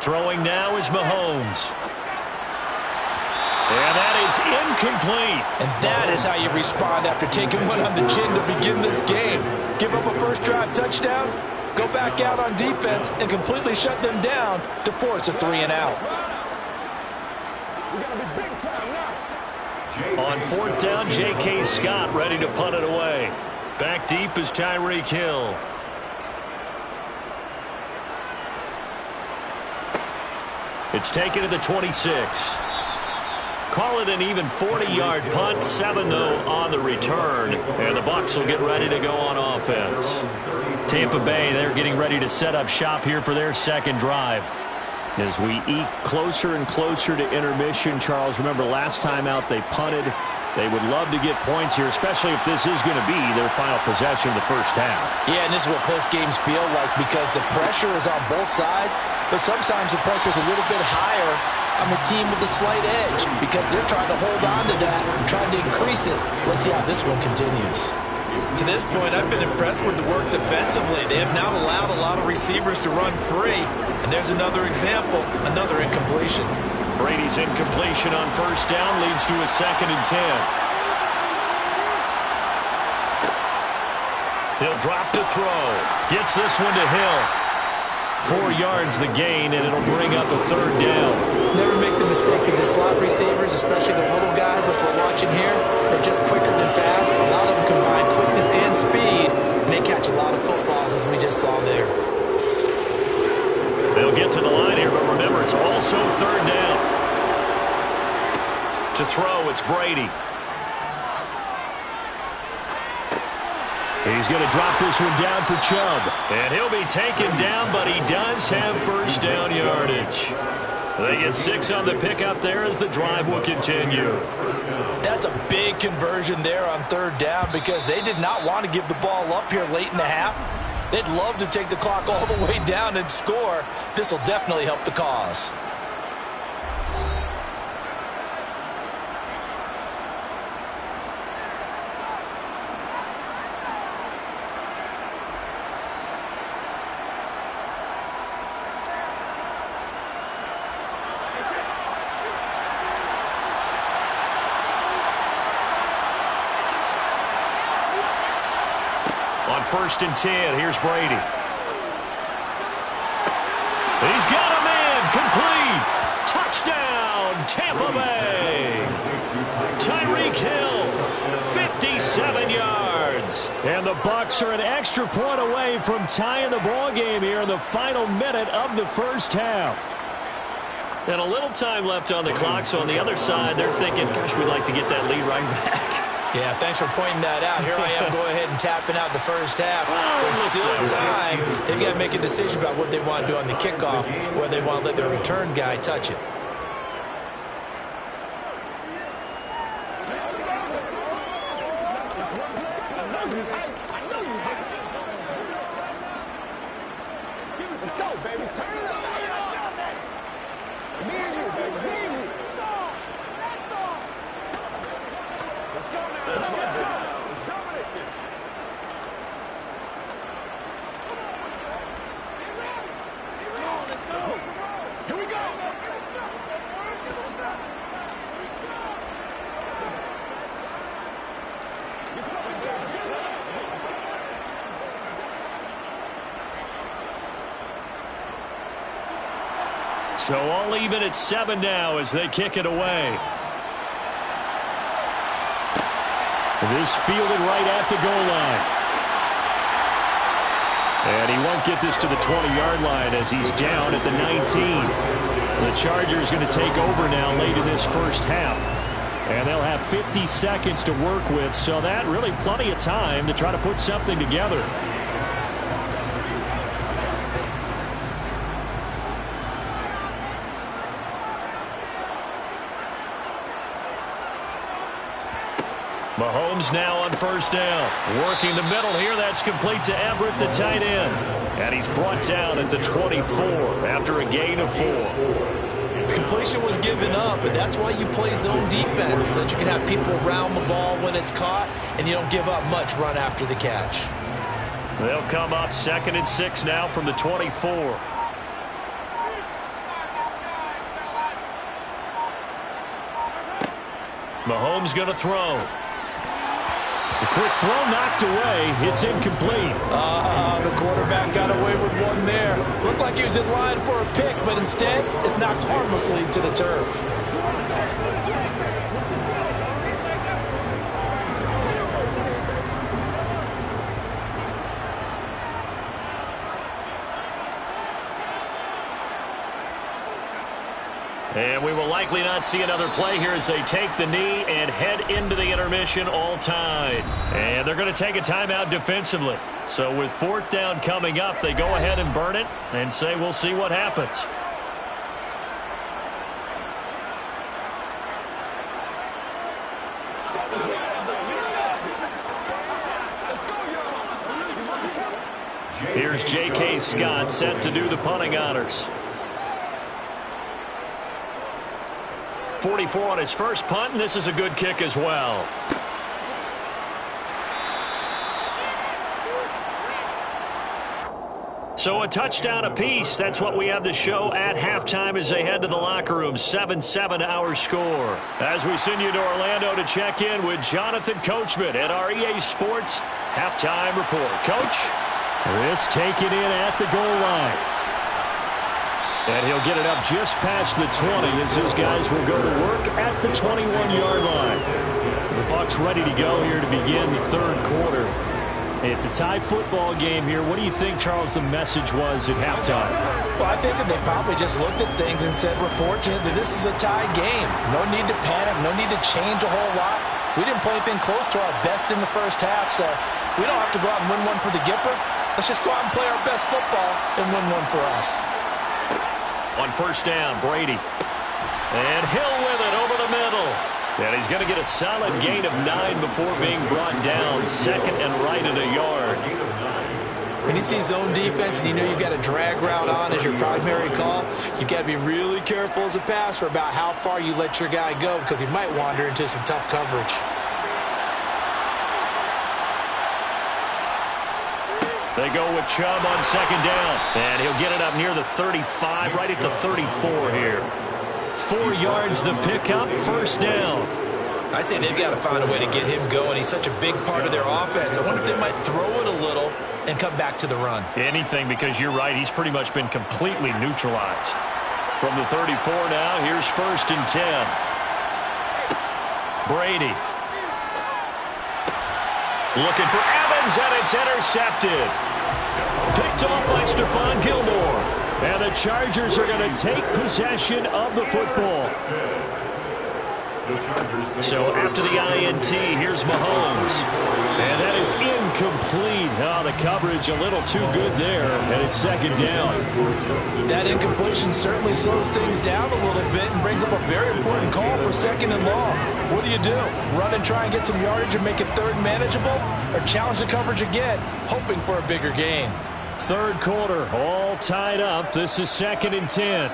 Throwing now is Mahomes. And that is incomplete. And that is how you respond after taking one on the chin to begin this game. Give up a first drive touchdown, go back out on defense, and completely shut them down to force a 3 and out. On 4th down, J.K. Scott ready to punt it away. Back deep is Tyreek Hill. It's taken to the 26. Call it an even 40-yard punt, 7-0 on the return, and the Bucs will get ready to go on offense. Tampa Bay, they're getting ready to set up shop here for their second drive. As we eke closer and closer to intermission, Charles, remember last time out they punted. They would love to get points here, especially if this is going to be their final possession of the first half. Yeah, and this is what close games feel like because the pressure is on both sides, but sometimes the pressure is a little bit higher on the team with the slight edge because they're trying to hold on to that, trying to increase it. Let's see how this one continues. To this point, I've been impressed with the work defensively. They have not allowed a lot of receivers to run free. And there's another example, another incompletion. Brady's incompletion on 1st down leads to a 2nd and 10. He'll drop to throw. Gets this one to Hill. 4 yards the gain, and it'll bring up a 3rd down. Never make the mistake that the slot receivers, especially the little guys that we're watching here, are just quicker than fast. A lot of them combine quickness and speed, and they catch a lot of footballs, as we just saw there. They'll get to the line here, but remember, it's also 3rd down. To throw, it's Brady. He's going to drop this one down for Chubb. And he'll be taken down, but he does have 1st down yardage. They get 6 on the pickup there as the drive will continue. That's a big conversion there on 3rd down because they did not want to give the ball up here late in the half. They'd love to take the clock all the way down and score. This will definitely help the cause. On 1st and 10, here's Brady. He's got a man, complete. Touchdown, Tampa Bay. Tyreek Hill, 57 yards. And the Bucs are an extra point away from tying the ball game here in the final minute of the first half. And a little time left on the clock, so on the other side, they're thinking, gosh, we'd like to get that lead right back. Yeah, thanks for pointing that out. Here I am going ahead and tapping out the first half. There's still time. They've got to make a decision about what they want to do on the kickoff, whether they want to let their return guy touch it. Let's go, baby. Turn it up. Me and you, baby. Me and you. Let's go now. Let's go. Let's dominate this. Come on, let's go. Here we go. Get something done. So all even at 7 now as they kick it away. This fielded right at the goal line. And he won't get this to the 20-yard line as he's down at the 19. The Chargers going to take over now late in this first half. And they'll have 50 seconds to work with, so that really plenty of time to try to put something together. Mahomes now on 1st down. Working the middle here. That's complete to Everett, the tight end. And he's brought down at the 24 after a gain of 4. Completion was given up, but that's why you play zone defense, so that you can have people around the ball when it's caught, and you don't give up much run after the catch. They'll come up 2nd and 6 now from the 24. Mahomes going to throw. The quick throw knocked away. It's incomplete. The quarterback got away with one there. Looked like he was in line for a pick, but instead it's knocked harmlessly to the turf. And we will likely not see another play here as they take the knee and head into the intermission all tied. And they're going to take a timeout defensively. So with 4th down coming up, they go ahead and burn it and say we'll see what happens. Here's J.K. Scott set to do the punting honors. 44 on his first punt, and this is a good kick as well. So a touchdown apiece. That's what we have to show at halftime as they head to the locker room. 7-7 our score. As we send you to Orlando to check in with Jonathan Coachman at our EA Sports Halftime Report. Coach, this taken in at the goal line. And he'll get it up just past the 20 as his guys will go to work at the 21-yard line. The Bucs ready to go here to begin the 3rd quarter. It's a tie football game here. What do you think, Charles, the message was at halftime? Well, I think that they probably just looked at things and said, we're fortunate that this is a tie game. No need to panic. No need to change a whole lot. We didn't play anything close to our best in the first half, so we don't have to go out and win one for the Gipper. Let's just go out and play our best football and win one for us. On 1st down, Brady. And Hill with it over the middle. And he's going to get a solid gain of 9 before being brought down. 2nd and right at a yard. When you see zone defense and you know you've got a drag route on as your primary call, you've got to be really careful as a passer about how far you let your guy go because he might wander into some tough coverage. They go with Chubb on 2nd down. And he'll get it up near the 35, right at the 34 here. 4 yards the pickup, 1st down. I'd say they've got to find a way to get him going. He's such a big part of their offense. I wonder if they might throw it a little and come back to the run. Anything, because you're right. He's pretty much been completely neutralized. From the 34 now, here's 1st and 10. Brady. Looking for Evans, and it's intercepted. Picked off by Stephon Gilmore. And the Chargers are going to take possession of the football. So after the INT, here's Mahomes. And that is incomplete. Oh, the coverage a little too good there, and it's 2nd down. That incompletion certainly slows things down a little bit and brings up a very important call for 2nd and long. What do? Run and try and get some yardage and make it 3rd manageable, or challenge the coverage again, hoping for a bigger gain? 3rd quarter, all tied up. This is 2nd and 10.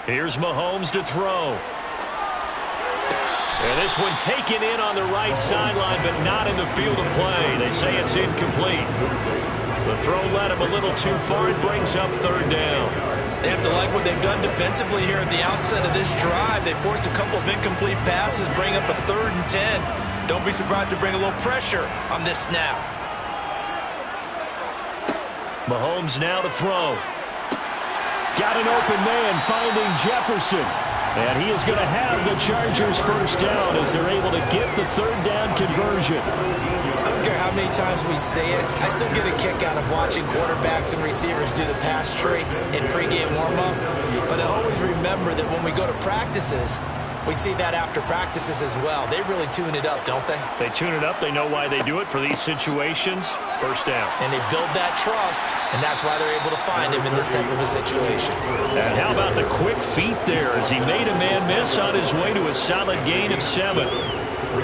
Here's Mahomes to throw. And this one taken in on the right sideline, but not in the field of play. They say it's incomplete. The throw led him a little too far. It brings up 3rd down. They have to like what they've done defensively here at the outset of this drive. They forced a couple of incomplete passes, bring up a 3rd and 10. Don't be surprised to bring a little pressure on this snap. Mahomes now to throw. Got an open man finding Jefferson. And he is going to have the Chargers 1st down as they're able to get the 3rd down conversion. I don't care how many times we say it, I still get a kick out of watching quarterbacks and receivers do the pass tree in pregame warm-up. But I always remember that when we go to practices, we see that after practices as well. They really tune it up, don't they? They tune it up. They know why they do it for these situations. 1st down. And they build that trust, and that's why they're able to find him in this type of a situation. And how about the quick feet there as he made a man miss on his way to a solid gain of 7.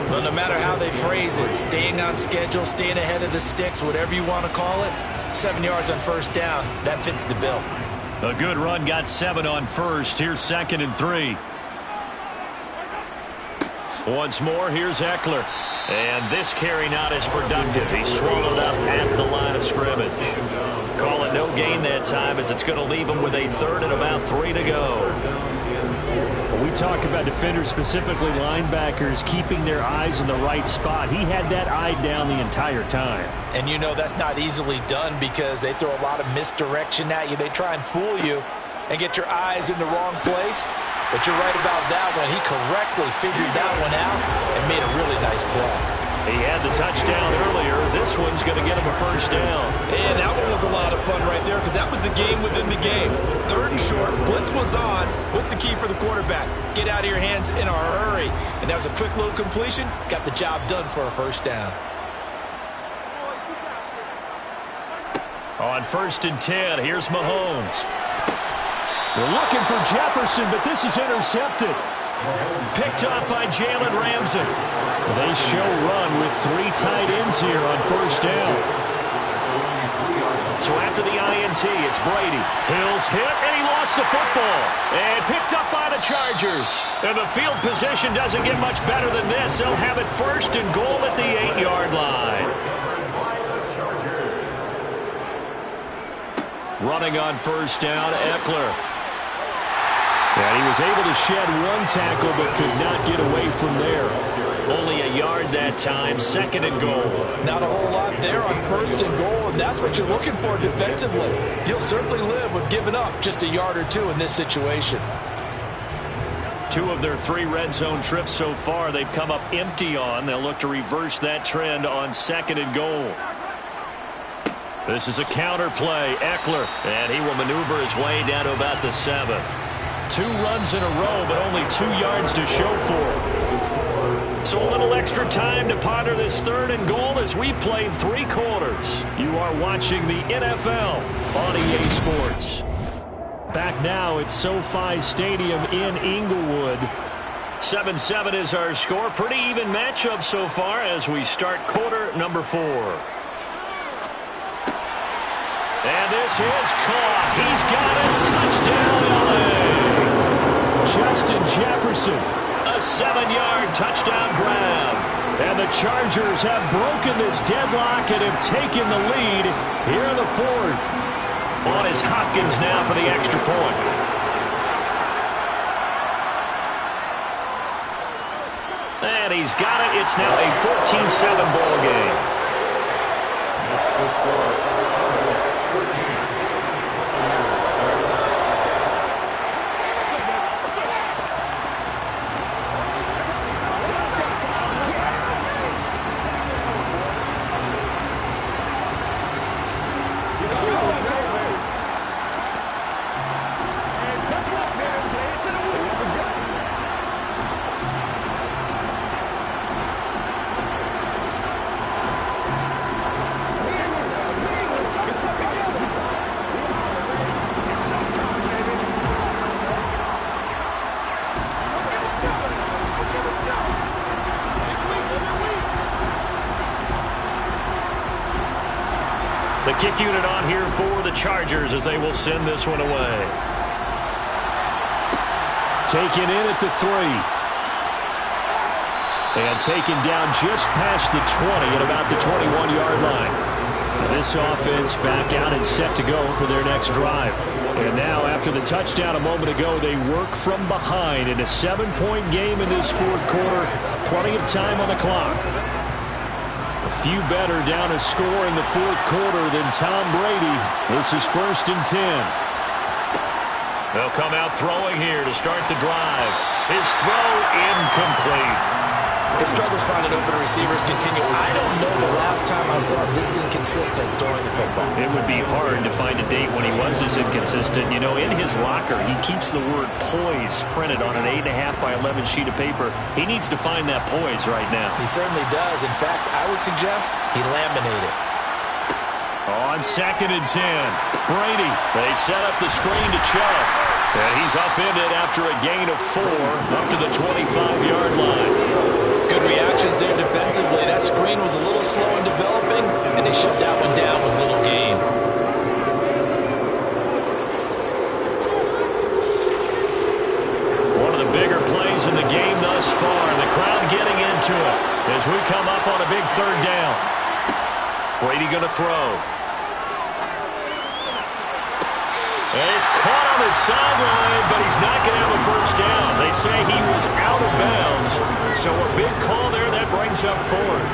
Well, no matter how they phrase it, staying on schedule, staying ahead of the sticks, whatever you want to call it, 7 yards on 1st down, that fits the bill. A good run got 7 on 1st. Here's 2nd and 3. Once more, here's Eckler. And this carry not as productive. He swallowed up at the line of scrimmage. Call it no gain that time as it's going to leave him with a 3rd and about 3 to go. We talk about defenders, specifically linebackers, keeping their eyes in the right spot. He had that eye down the entire time. And you know that's not easily done because they throw a lot of misdirection at you. They try and fool you and get your eyes in the wrong place. But you're right about that one. He correctly figured that one out and made a really nice play. He had the touchdown earlier. This one's going to get him a first down. And that one was a lot of fun right there because that was the game within the game. 3rd and short, blitz was on. What's the key for the quarterback? Get out of your hands in a hurry. And that was a quick little completion. Got the job done for a first down. On 1st and 10, here's Mahomes. They're looking for Jefferson, but this is intercepted. Picked off by Jalen Ramsey. They show run with 3 tight ends here on 1st down. So after the INT, it's Brady. Hill's hit, and he lost the football. And picked up by the Chargers. And the field position doesn't get much better than this. They'll have it 1st and goal at the 8-yard line. Running on 1st down, Eckler. And he was able to shed 1 tackle, but could not get away from there. Only a yard that time, 2nd and goal. Not a whole lot there on 1st and goal, and that's what you're looking for defensively. You'll certainly live with giving up just a yard or 2 in this situation. 2 of their 3 red zone trips so far, they've come up empty on. They'll look to reverse that trend on 2nd and goal. This is a counter play, Eckler, and he will maneuver his way down to about the 7. 2 runs in a row, but only 2 yards to show for it. So a little extra time to ponder this 3rd and goal as we played 3 quarters. You are watching the NFL on EA Sports. Back now at SoFi Stadium in Inglewood. 7-7 is our score. Pretty even matchup so far as we start quarter number 4. And this is caught. He's got it. Touchdown, LA. Justin Jefferson, a 7-yard touchdown grab. And the Chargers have broken this deadlock and have taken the lead here in the 4th. On is Hopkins now for the extra point. And he's got it. It's now a 14-7 ball game. The kick unit on here for the Chargers as they will send this one away. Taken in at the 3. And taken down just past the 20 at about the 21-yard line. This offense back out and set to go for their next drive. And now after the touchdown a moment ago, they work from behind in a 7-point game in this 4th quarter. Plenty of time on the clock. Few better down a score in the 4th quarter than Tom Brady. This is 1st and 10. They'll come out throwing here to start the drive. His throw incomplete. His struggles finding open receivers continue. I don't know the last time I saw this inconsistent throwing the football. It would be hard to find a date when he was this inconsistent. You know, in his locker, he keeps the word poise printed on an 8.5 by 11 sheet of paper. He needs to find that poise right now. He certainly does. In fact, I would suggest he laminated. On 2nd and 10, Brady. They set up the screen to Chubb. And he's upended after a gain of 4 up to the 25-yard line. Good reactions there defensively. That screen was a little slow in developing, and they shut that one down with little gain. One of the bigger plays in the game thus far, and the crowd getting into it as we come up on a big 3rd down. Brady going to throw. And he's caught on the sideline, but he's not going to have a first down. They say he was out of bounds. So a big call there that brings up fourth.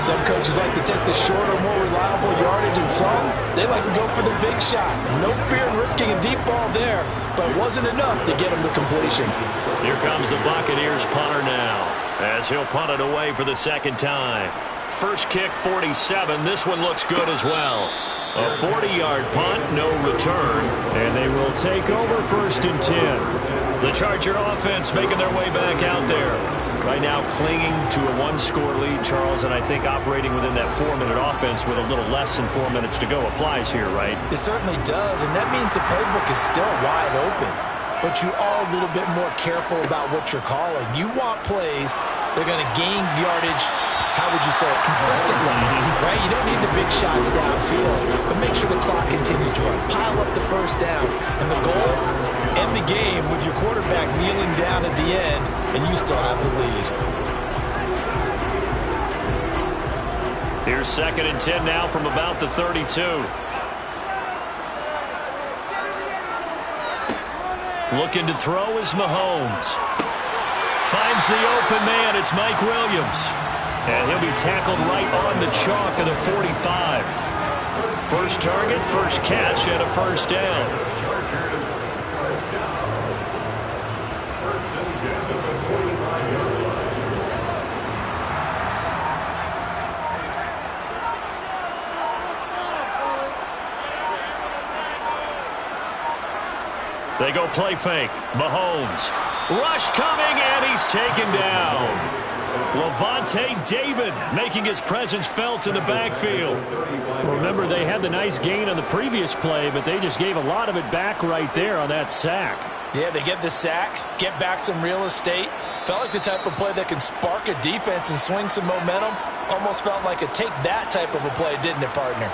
Some coaches like to take the shorter, more reliable yardage, and some, they like to go for the big shot. No fear in risking a deep ball there, but it wasn't enough to get him to completion. Here comes the Buccaneers punter now, as he'll punt it away for the second time. First kick, 47. This one looks good as well. A 40-yard punt, no return, and they will take over first and 10. The Charger offense making their way back out there. Right now clinging to a one-score lead, Charles, and I think operating within that 4-minute offense with a little less than 4 minutes to go applies here, right? It certainly does, and that means the playbook is still wide open. But you are a little bit more careful about what you're calling. You want plays that are going to gain yardage, how would you say it, consistently, right? You don't need the big shots downfield, but make sure the clock continues to run. Pile up the first downs, and the goal, end the game with your quarterback kneeling down at the end, and you still have the lead. Here's second and 10 now from about the 32. Looking to throw is Mahomes. Finds the open man. It's Mike Williams. And he'll be tackled right on the chalk of the 45. First target, first catch, and a first down. First and 10 at the 45-yard line. They go play fake. Mahomes. Rush coming, and he's taken down. Lavonte David making his presence felt in the backfield. Well, remember, they had the nice gain on the previous play, but they just gave a lot of it back right there on that sack. Yeah, they get the sack, get back some real estate. Felt like the type of play that can spark a defense and swing some momentum. Almost felt like a take that type of a play, didn't it, partner?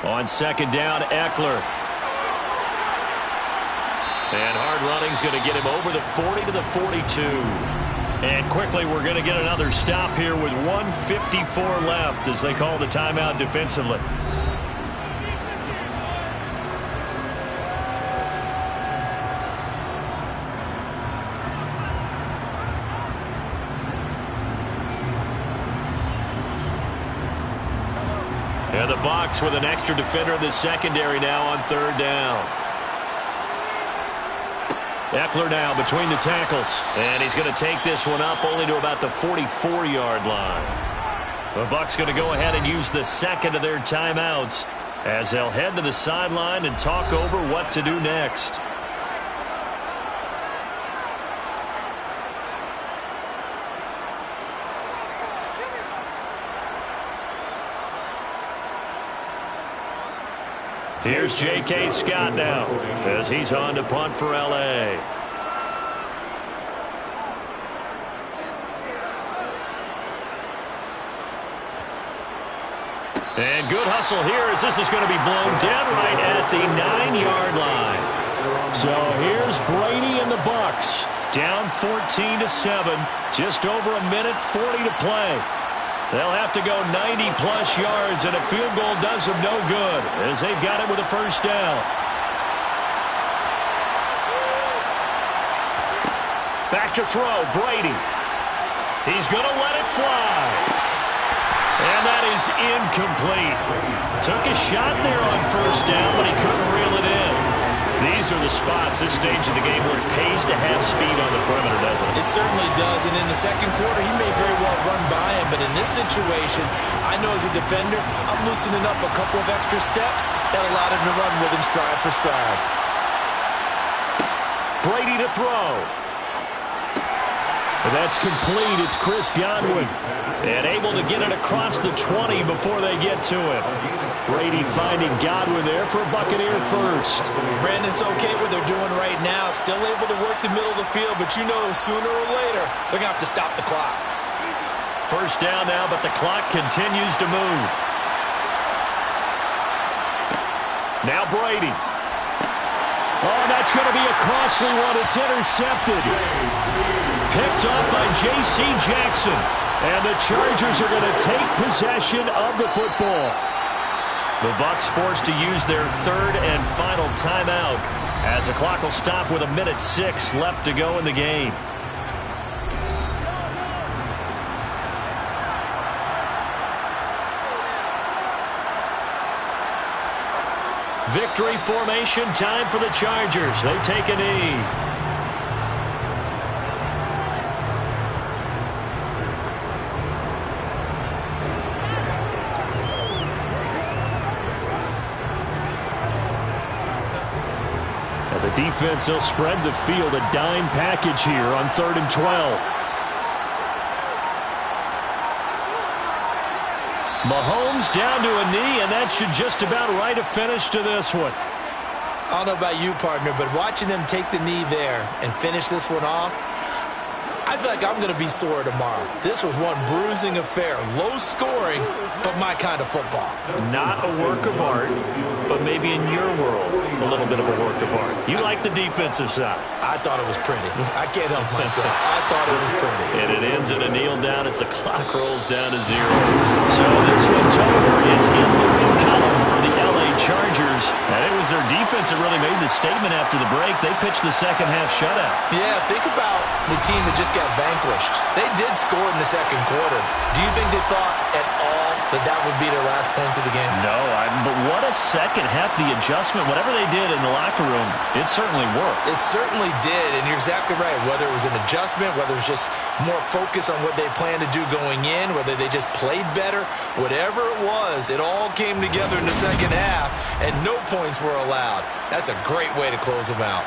On second down, Eckler. And hard running's going to get him over the 40 to the 42. And quickly we're going to get another stop here with 1:54 left as they call the timeout defensively. And the Bucs with an extra defender in the secondary now on third down. Eckler now between the tackles. And he's going to take this one up only to about the 44-yard line. The Bucs going to go ahead and use the second of their timeouts as they'll head to the sideline and talk over what to do next. Here's J.K. Scott now as he's on to punt for L.A. And good hustle here as this is going to be blown dead right at the 9-yard line. So here's Brady and the Bucs. Down 14-7, just over a minute 40 to play. They'll have to go 90-plus yards, and a field goal does them no good as they've got it with a first down. Back to throw, Brady. He's going to let it fly. And that is incomplete. Took a shot there on first down, but he couldn't reel it in. These are the spots, this stage of the game, where it pays to have speed on the perimeter, doesn't it? It certainly does, and in the second quarter, he may very well run by him, but in this situation, I know as a defender, I'm loosening up a couple of extra steps that allowed him to run with him stride for stride. Brady to throw. That's complete. It's Chris Godwin. And able to get it across the 20 before they get to it. Brady finding Godwin there for Buccaneer first. Brandon's okay what they're doing right now. Still able to work the middle of the field, but you know sooner or later they're going to have to stop the clock. First down now, but the clock continues to move. Now Brady. Oh, that's going to be a costly one. It's intercepted. Picked up by J.C. Jackson. And the Chargers are going to take possession of the football. The Bucs forced to use their third and final timeout as the clock will stop with 1:06 left to go in the game. Victory formation time for the Chargers. They take a knee. And the defense will spread the field, a dime package here on 3rd and 12. Mahomes down to a knee, and that should just about write a finish to this one. I don't know about you, partner, but watching them take the knee there and finish this one off, I feel like I'm going to be sore tomorrow. This was one bruising affair. Low scoring, but my kind of football. Not a work of art, but maybe in your world, a little bit of a work of art. You like the defensive side. I thought it was pretty. I can't help myself. I thought it was pretty. And it ends in a kneel down as the clock rolls down to 0. So this one's over. It's in the win column for the LA Chargers. And it was their defense that really made the statement after the break. They pitched the second half shutout. Yeah, think about the team that just got vanquished. They did score in the second quarter. Do you think they thought at all that that would be their last points of the game? No, but what a second half. The adjustment, whatever they did in the locker room, it certainly worked. It certainly did, and you're exactly right. Whether it was an adjustment, whether it was just more focus on what they planned to do going in, whether they just played better, whatever it was, it all came together in the second half, and no points were allowed. That's a great way to close them out.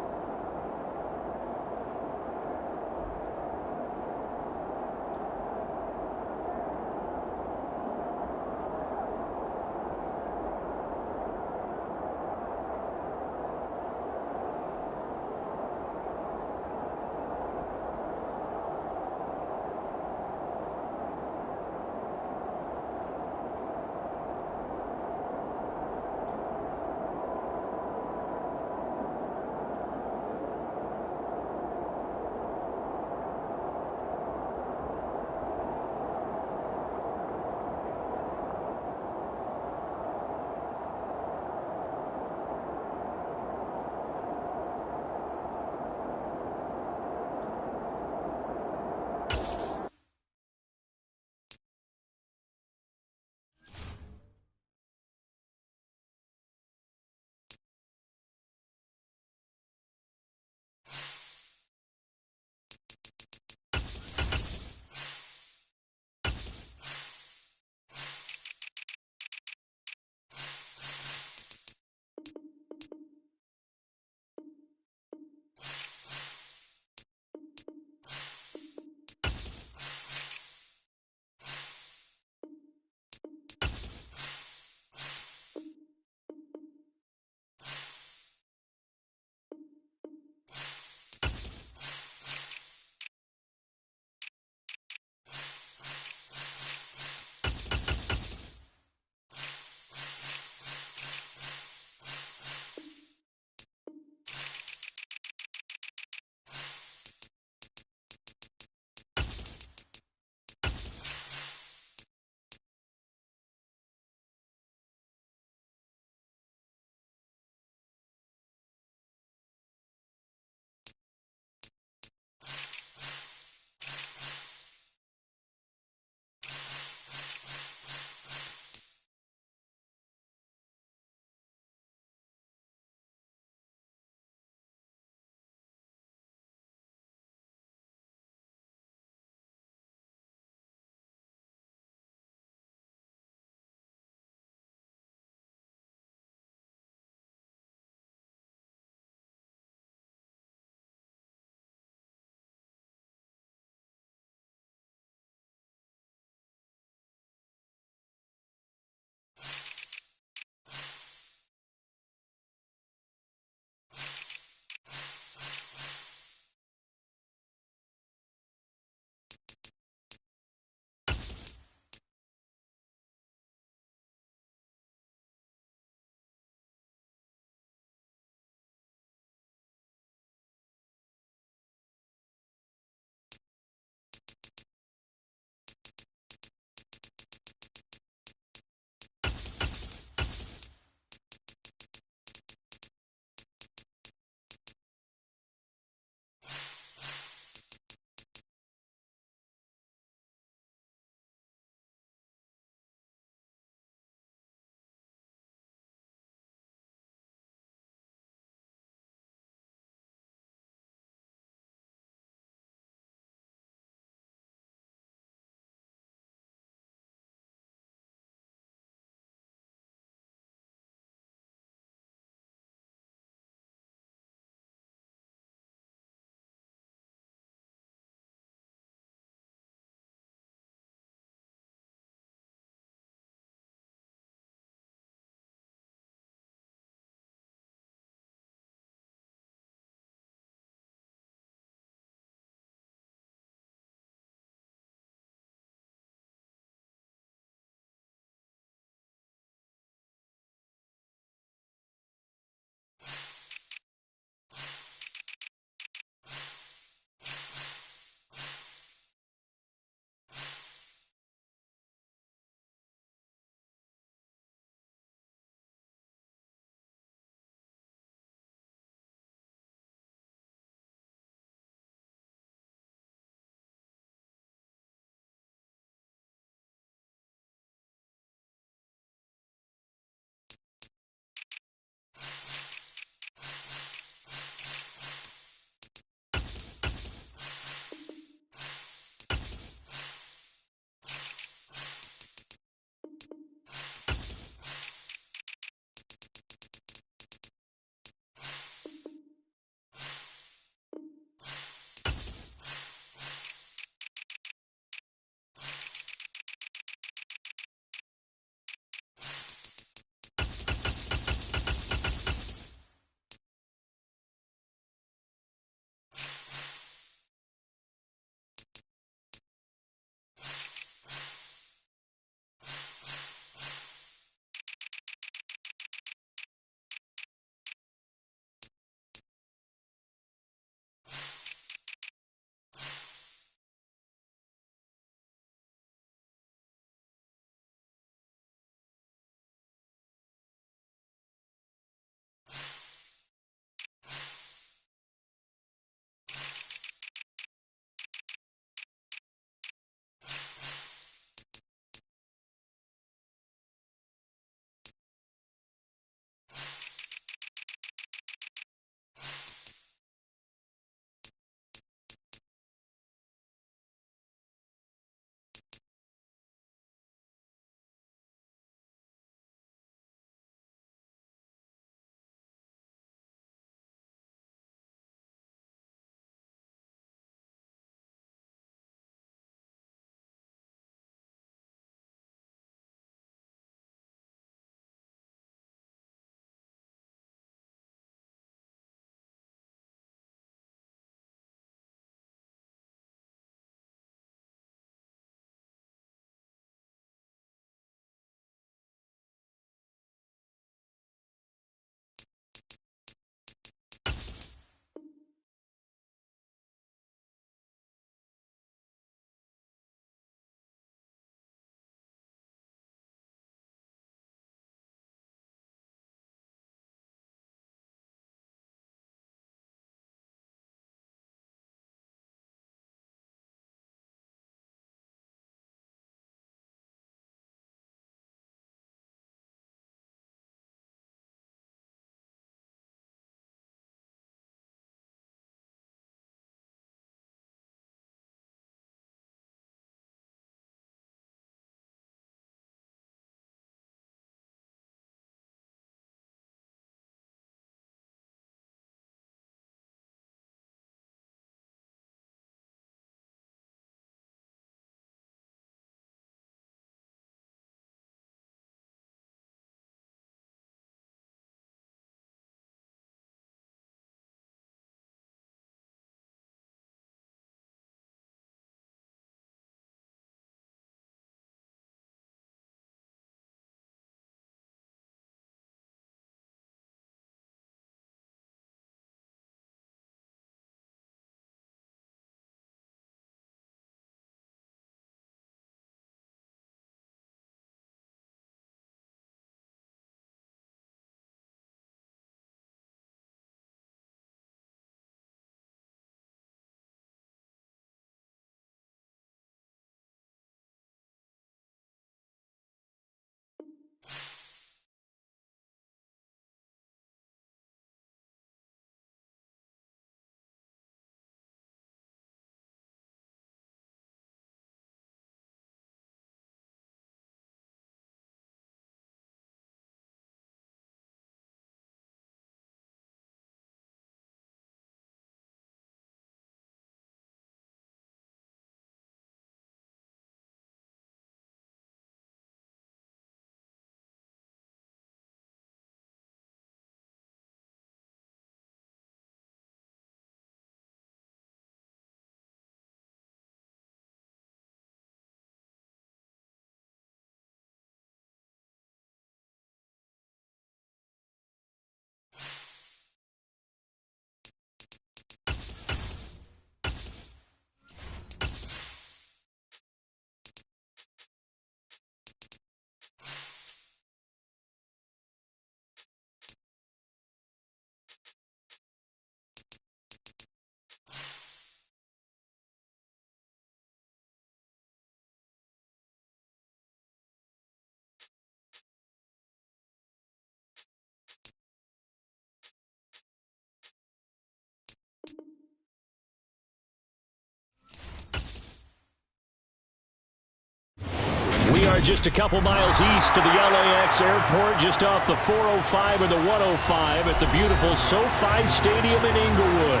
are just a couple miles east of the LAX airport, just off the 405 and the 105 at the beautiful SoFi Stadium in Inglewood.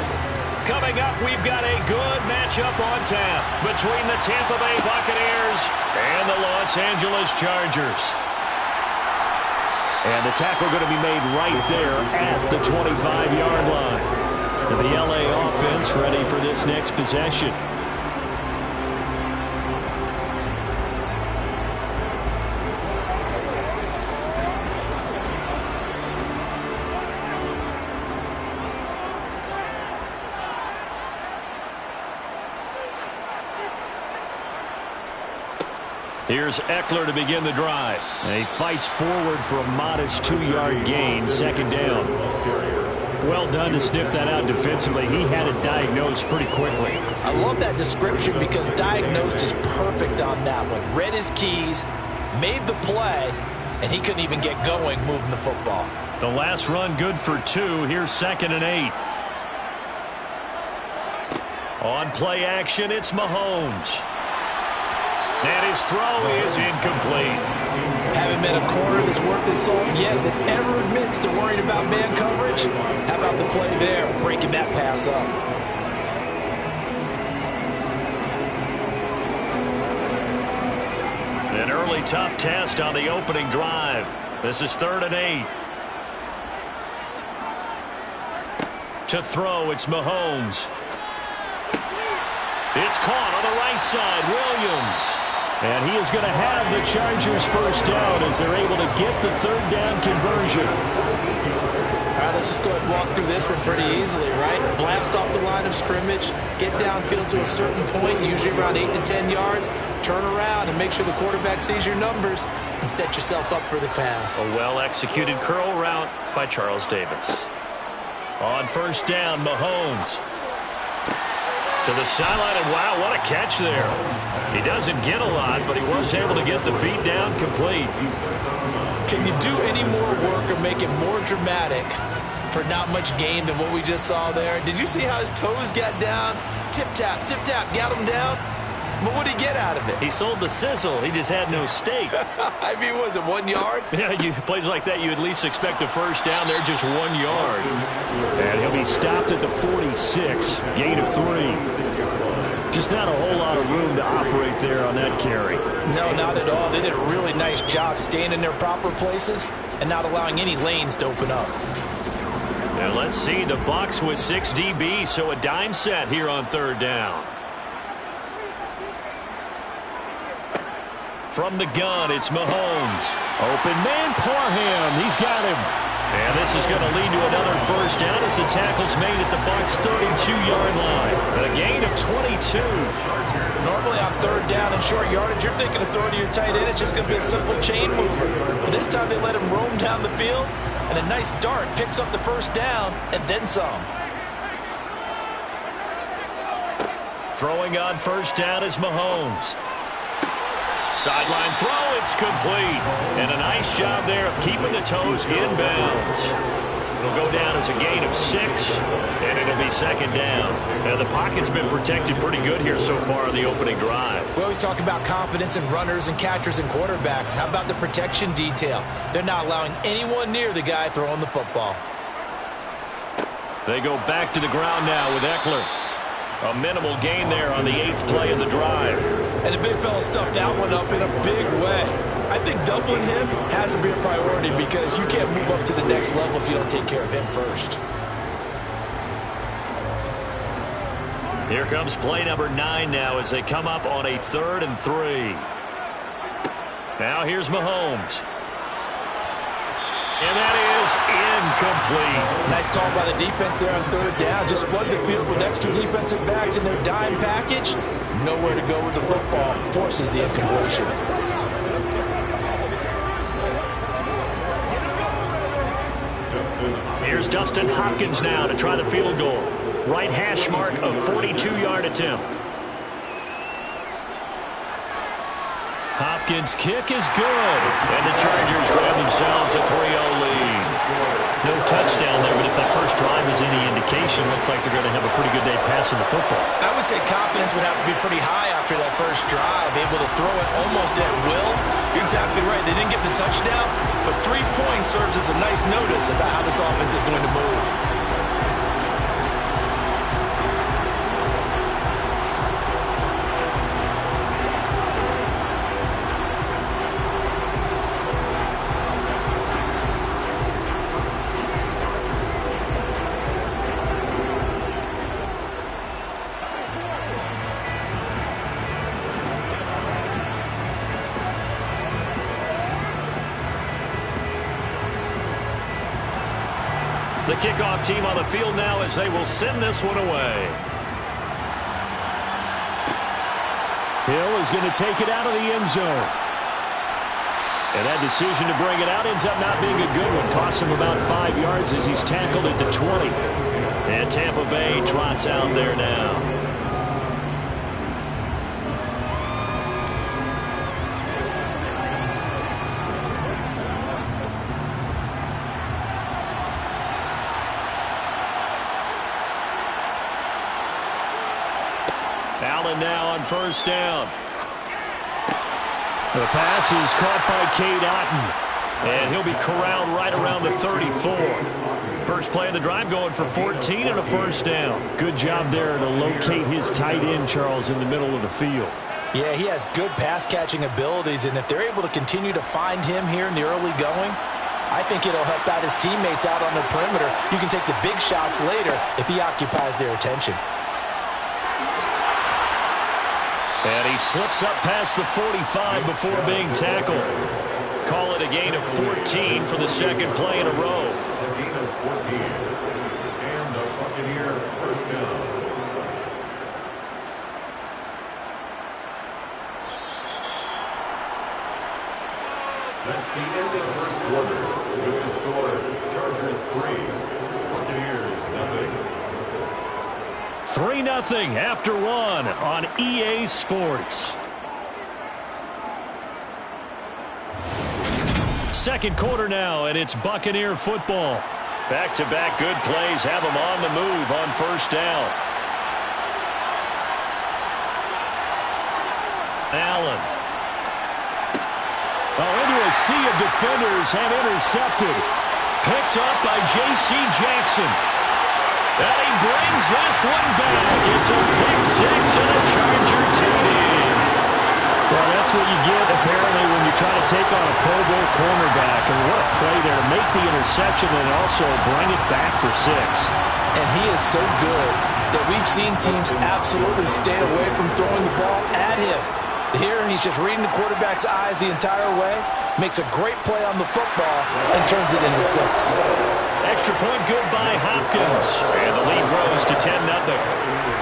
Coming up, we've got a good matchup on tap between the Tampa Bay Buccaneers and the Los Angeles Chargers. And the tackle going to be made right there at the 25-yard line. And the LA offense ready for this next possession. Here's Eckler to begin the drive. And he fights forward for a modest 2-yard gain, second down. Well done to sniff that out defensively. He had it diagnosed pretty quickly. I love that description because diagnosed is perfect on that one. Read his keys, made the play, and he couldn't even get going moving the football. The last run good for 2. Here's 2nd and 8. On play action, it's Mahomes. And his throw is incomplete. Haven't met a corner that's worth his salt yet that ever admits to worrying about man coverage. How about the play there, breaking that pass up? An early tough test on the opening drive. This is 3rd and 8. To throw, it's Mahomes. It's caught on the right side, Williams. And he is going to have the Chargers first down as they're able to get the 3rd down conversion. All right, let's just go ahead and walk through this one pretty easily, right? Blast off the line of scrimmage, get downfield to a certain point, usually around 8 to 10 yards, turn around and make sure the quarterback sees your numbers and set yourself up for the pass. A well-executed curl route by Charles Davis. On first down, Mahomes. To the sideline, and wow, what a catch there. He doesn't get a lot, but he was able to get the feet down complete. Can you do any more work or make it more dramatic for not much gain than what we just saw there? Did you see how his toes got down? Tip-tap, got him down. But what did he get out of it? He sold the sizzle. He just had no steak. I mean, was it 1 yard? Yeah, plays like that, you at least expect a first down there, just 1 yard. And he'll be stopped at the 46, gain of 3. Just not a whole lot of room to operate there on that carry. No, not at all. They did a really nice job staying in their proper places and not allowing any lanes to open up. Now let's see, the Bucs with 6 DBs, so a dime set here on 3rd down. From the gun, it's Mahomes. Open man, Parham. He's got him. And this is going to lead to another first down as the tackle's made at the Bucs' 32-yard line. A gain of 22. Normally on 3rd down and short yardage, you're thinking of throwing to your tight end. It's just going to be a simple chain mover. But this time they let him roam down the field, and a nice dart picks up the first down and then some. Throwing on first down is Mahomes. Sideline throw, it's complete. And a nice job there of keeping the toes inbounds. It'll go down as a gain of 6, and it'll be 2nd down. Now, the pocket's been protected pretty good here so far on the opening drive. We always talk about confidence in runners and catchers and quarterbacks. How about the protection detail? They're not allowing anyone near the guy throwing the football. They go back to the ground now with Eckler. A minimal gain there on the 8th play of the drive. And the big fella stuffed that one up in a big way. I think doubling him has to be a priority because you can't move up to the next level if you don't take care of him first. Here comes play number 9 now as they come up on a 3rd and 3. Now here's Mahomes. And that is incomplete. Nice call by the defense there on 3rd down. Just flood the field with extra defensive backs in their dime package. Nowhere to go with the football. Forces the incompletion. Here's Dustin Hopkins now to try the field goal. Right hash mark, a 42-yard attempt. Hopkins' kick is good. And the Chargers grab themselves a 3-0 lead. No touchdown there, but if that first drive is any indication, looks like they're going to have a pretty good day passing the football. I would say confidence would have to be pretty high after that first drive, able to throw it almost at will. You're exactly right. They didn't get the touchdown, but 3 points serves as a nice notice about how this offense is going to move. The kickoff team on the field now as they will send this one away. Hill is going to take it out of the end zone. And that decision to bring it out ends up not being a good one. Costs him about 5 yards as he's tackled at the 20. And Tampa Bay trots out there now. Allen now on first down. The pass is caught by Cade Otton. And he'll be corralled right around the 34. First play of the drive going for 14 and a first down. Good job there to locate his tight end, Charles, in the middle of the field. Yeah, he has good pass-catching abilities, and if they're able to continue to find him here in the early going, I think it'll help out his teammates out on the perimeter. You can take the big shots later if he occupies their attention. And he slips up past the 45 before being tackled. Call it a gain of 14 for the second play in a row. A gain of 14. And the Buccaneer first down. That's the end of the first quarter. With the score, Chargers 3, Buccaneers nothing. 3-0 after one on EA Sports. Second quarter now, and it's Buccaneer football. Back-to-back good plays have them on the move on first down. Allen. Oh, into a sea of defenders and intercepted. Picked up by J.C. Jackson. And he brings this one back. It's a pick six and a Charger TD. Well, that's what you get, apparently, when you try to take on a Pro Bowl cornerback. And what a play there to make the interception and also bring it back for 6. And he is so good that we've seen teams absolutely stay away from throwing the ball at him. Here, he's just reading the quarterback's eyes the entire way, makes a great play on the football, and turns it into 6. Extra point good by Hopkins. And the lead grows to 10-0.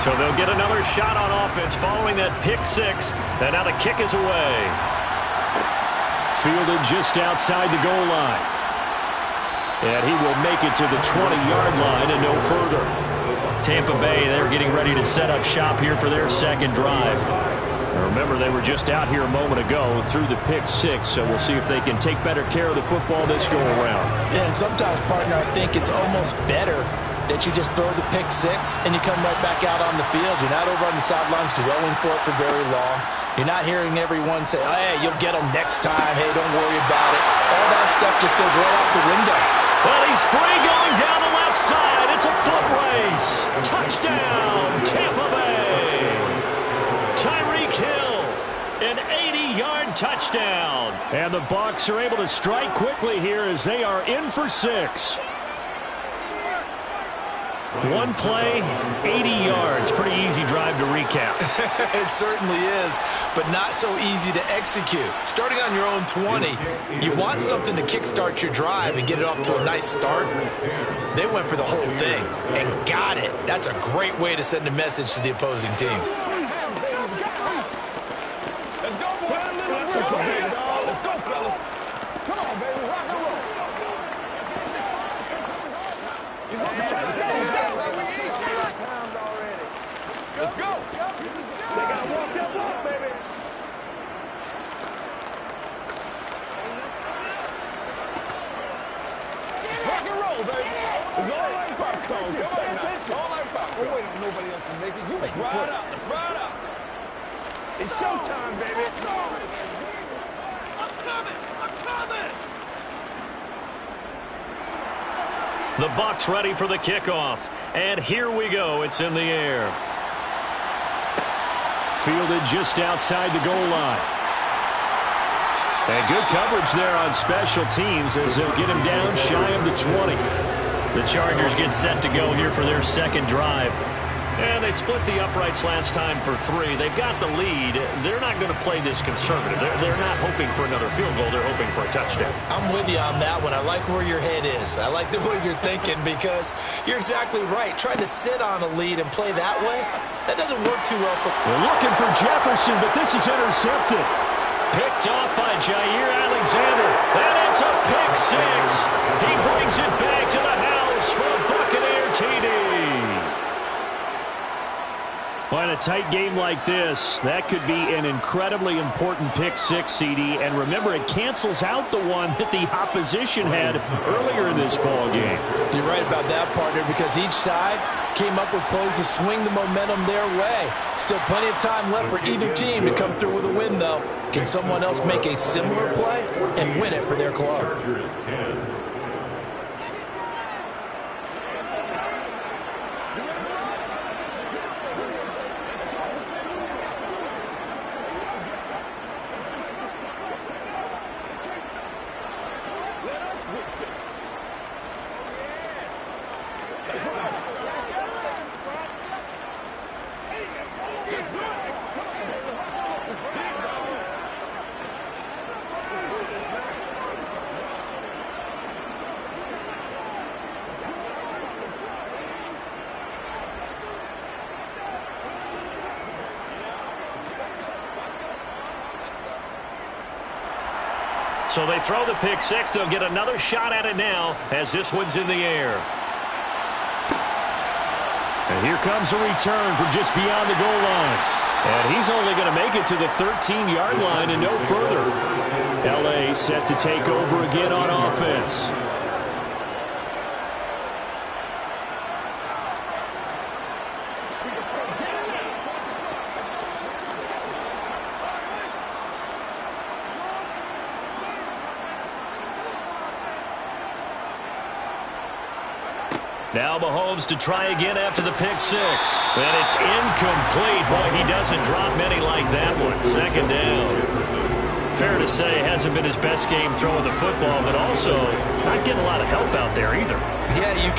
So they'll get another shot on offense following that pick six. And now the kick is away. Fielded just outside the goal line. And he will make it to the 20-yard line and no further. Tampa Bay, they're getting ready to set up shop here for their second drive. Remember, they were just out here a moment ago through the pick six, so we'll see if they can take better care of the football this go-around. Yeah, and sometimes, partner, I think it's almost better that you just throw the pick six and you come right back out on the field. You're not over on the sidelines dwelling for it for very long. You're not hearing everyone say, oh, hey, you'll get them next time. Hey, don't worry about it. All that stuff just goes right out the window. Well, he's free going down the left side. It's a foot race. Touchdown, Tampa Bay. Tyreek Hill, an 80-yard touchdown. And the Bucs are able to strike quickly here as they are in for 6. One play, 80 yards. Pretty easy drive to recap. It certainly is, but not so easy to execute. Starting on your own 20, you want something to kickstart your drive and get it off to a nice start. They went for the whole thing and got it. That's a great way to send a message to the opposing team. Let's go, boy. Let's go, fellas. Come on, baby. Rock and roll. Let's go. They got to walk that walk, baby. It's rock and roll, baby. It's all like popcorn. Come on now. It's all like popcorn. Don't wait on nobody else to make it. You make it quick. Let's ride out. It's showtime, baby. I'm coming. The Bucs ready for the kickoff. And here we go. It's in the air. Fielded just outside the goal line. And good coverage there on special teams as they'll get him down shy of the 20. The Chargers get set to go here for their second drive. And they split the uprights last time for 3. They've got the lead. They're not going to play this conservative. They're not hoping for another field goal. They're hoping for a touchdown. I'm with you on that one. I like where your head is. I like the way you're thinking because you're exactly right. Trying to sit on a lead and play that way, that doesn't work too well. They're looking for Jefferson, but this is intercepted. Picked off by Jair Alexander. And it's a pick 6. He brings it back to the house for a Buccaneer TD. Well, in a tight game like this, that could be an incredibly important pick 6, CD. And remember, it cancels out the one that the opposition had earlier in this ball game. You're right about that, partner, because each side came up with plays to swing the momentum their way. Still plenty of time left for either team to come through with a win, though. Can someone else make a similar play and win it for their club? So they throw the pick 6. They'll get another shot at it now as this one's in the air. And here comes a return from just beyond the goal line. And he's only going to make it to the 13-yard line and no further. L.A. set to take over again on offense. Now Mahomes to try again after the pick 6. And it's incomplete. Boy, he doesn't drop many like that one. Second down. Fair to say, hasn't been his best game throwing the football, but also not getting a lot of help out there either. Yeah, you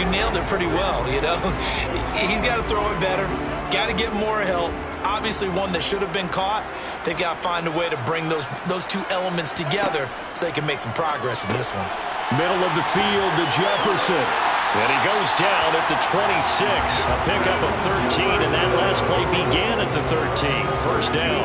nailed it pretty well, you know. He's got to throw it better. Got to get more help. Obviously one that should have been caught. They've got to find a way to bring those two elements together so they can make some progress in this one. Middle of the field to Jefferson. And he goes down at the 26. A pickup of 13, and that last play began at the 13. First down.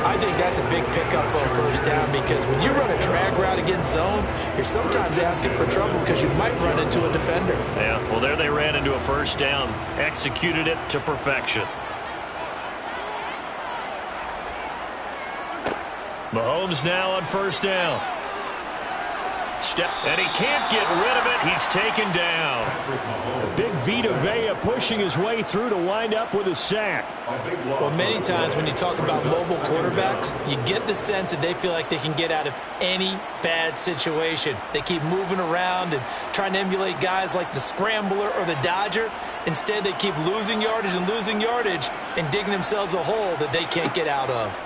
I think that's a big pickup for a first down because when you run a drag route against zone, you're sometimes asking for trouble because you might run into a defender. Yeah, well, there they ran into a first down. Executed it to perfection. Mahomes now on first down. And he can't get rid of it. He's taken down. Big Vita Vea pushing his way through to wind up with a sack. Well, many times when you talk about mobile quarterbacks, you get the sense that they feel like they can get out of any bad situation. They keep moving around and trying to emulate guys like the Scrambler or the Dodger. Instead, they keep losing yardage and digging themselves a hole that they can't get out of.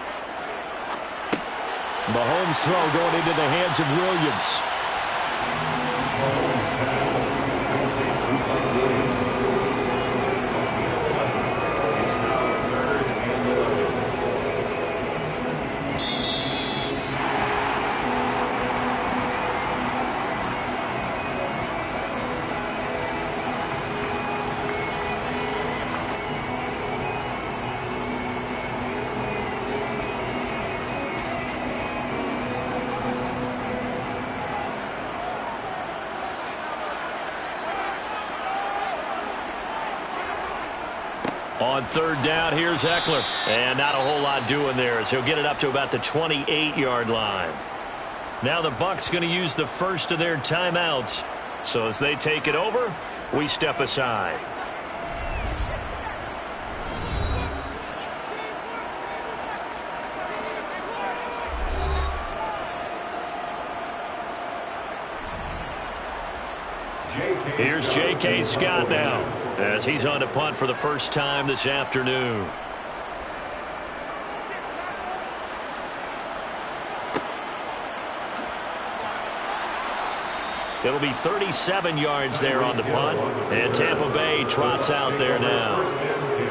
Mahomes' throw going into the hands of Williams. On third down, here's Eckler. And not a whole lot doing there as he'll get it up to about the 28-yard line. Now the Bucs going to use the first of their timeouts. So as they take it over, we step aside. Here's J.K. Scott now as he's on to punt for the first time this afternoon. It'll be 37 yards there on the punt, and Tampa Bay trots out there now.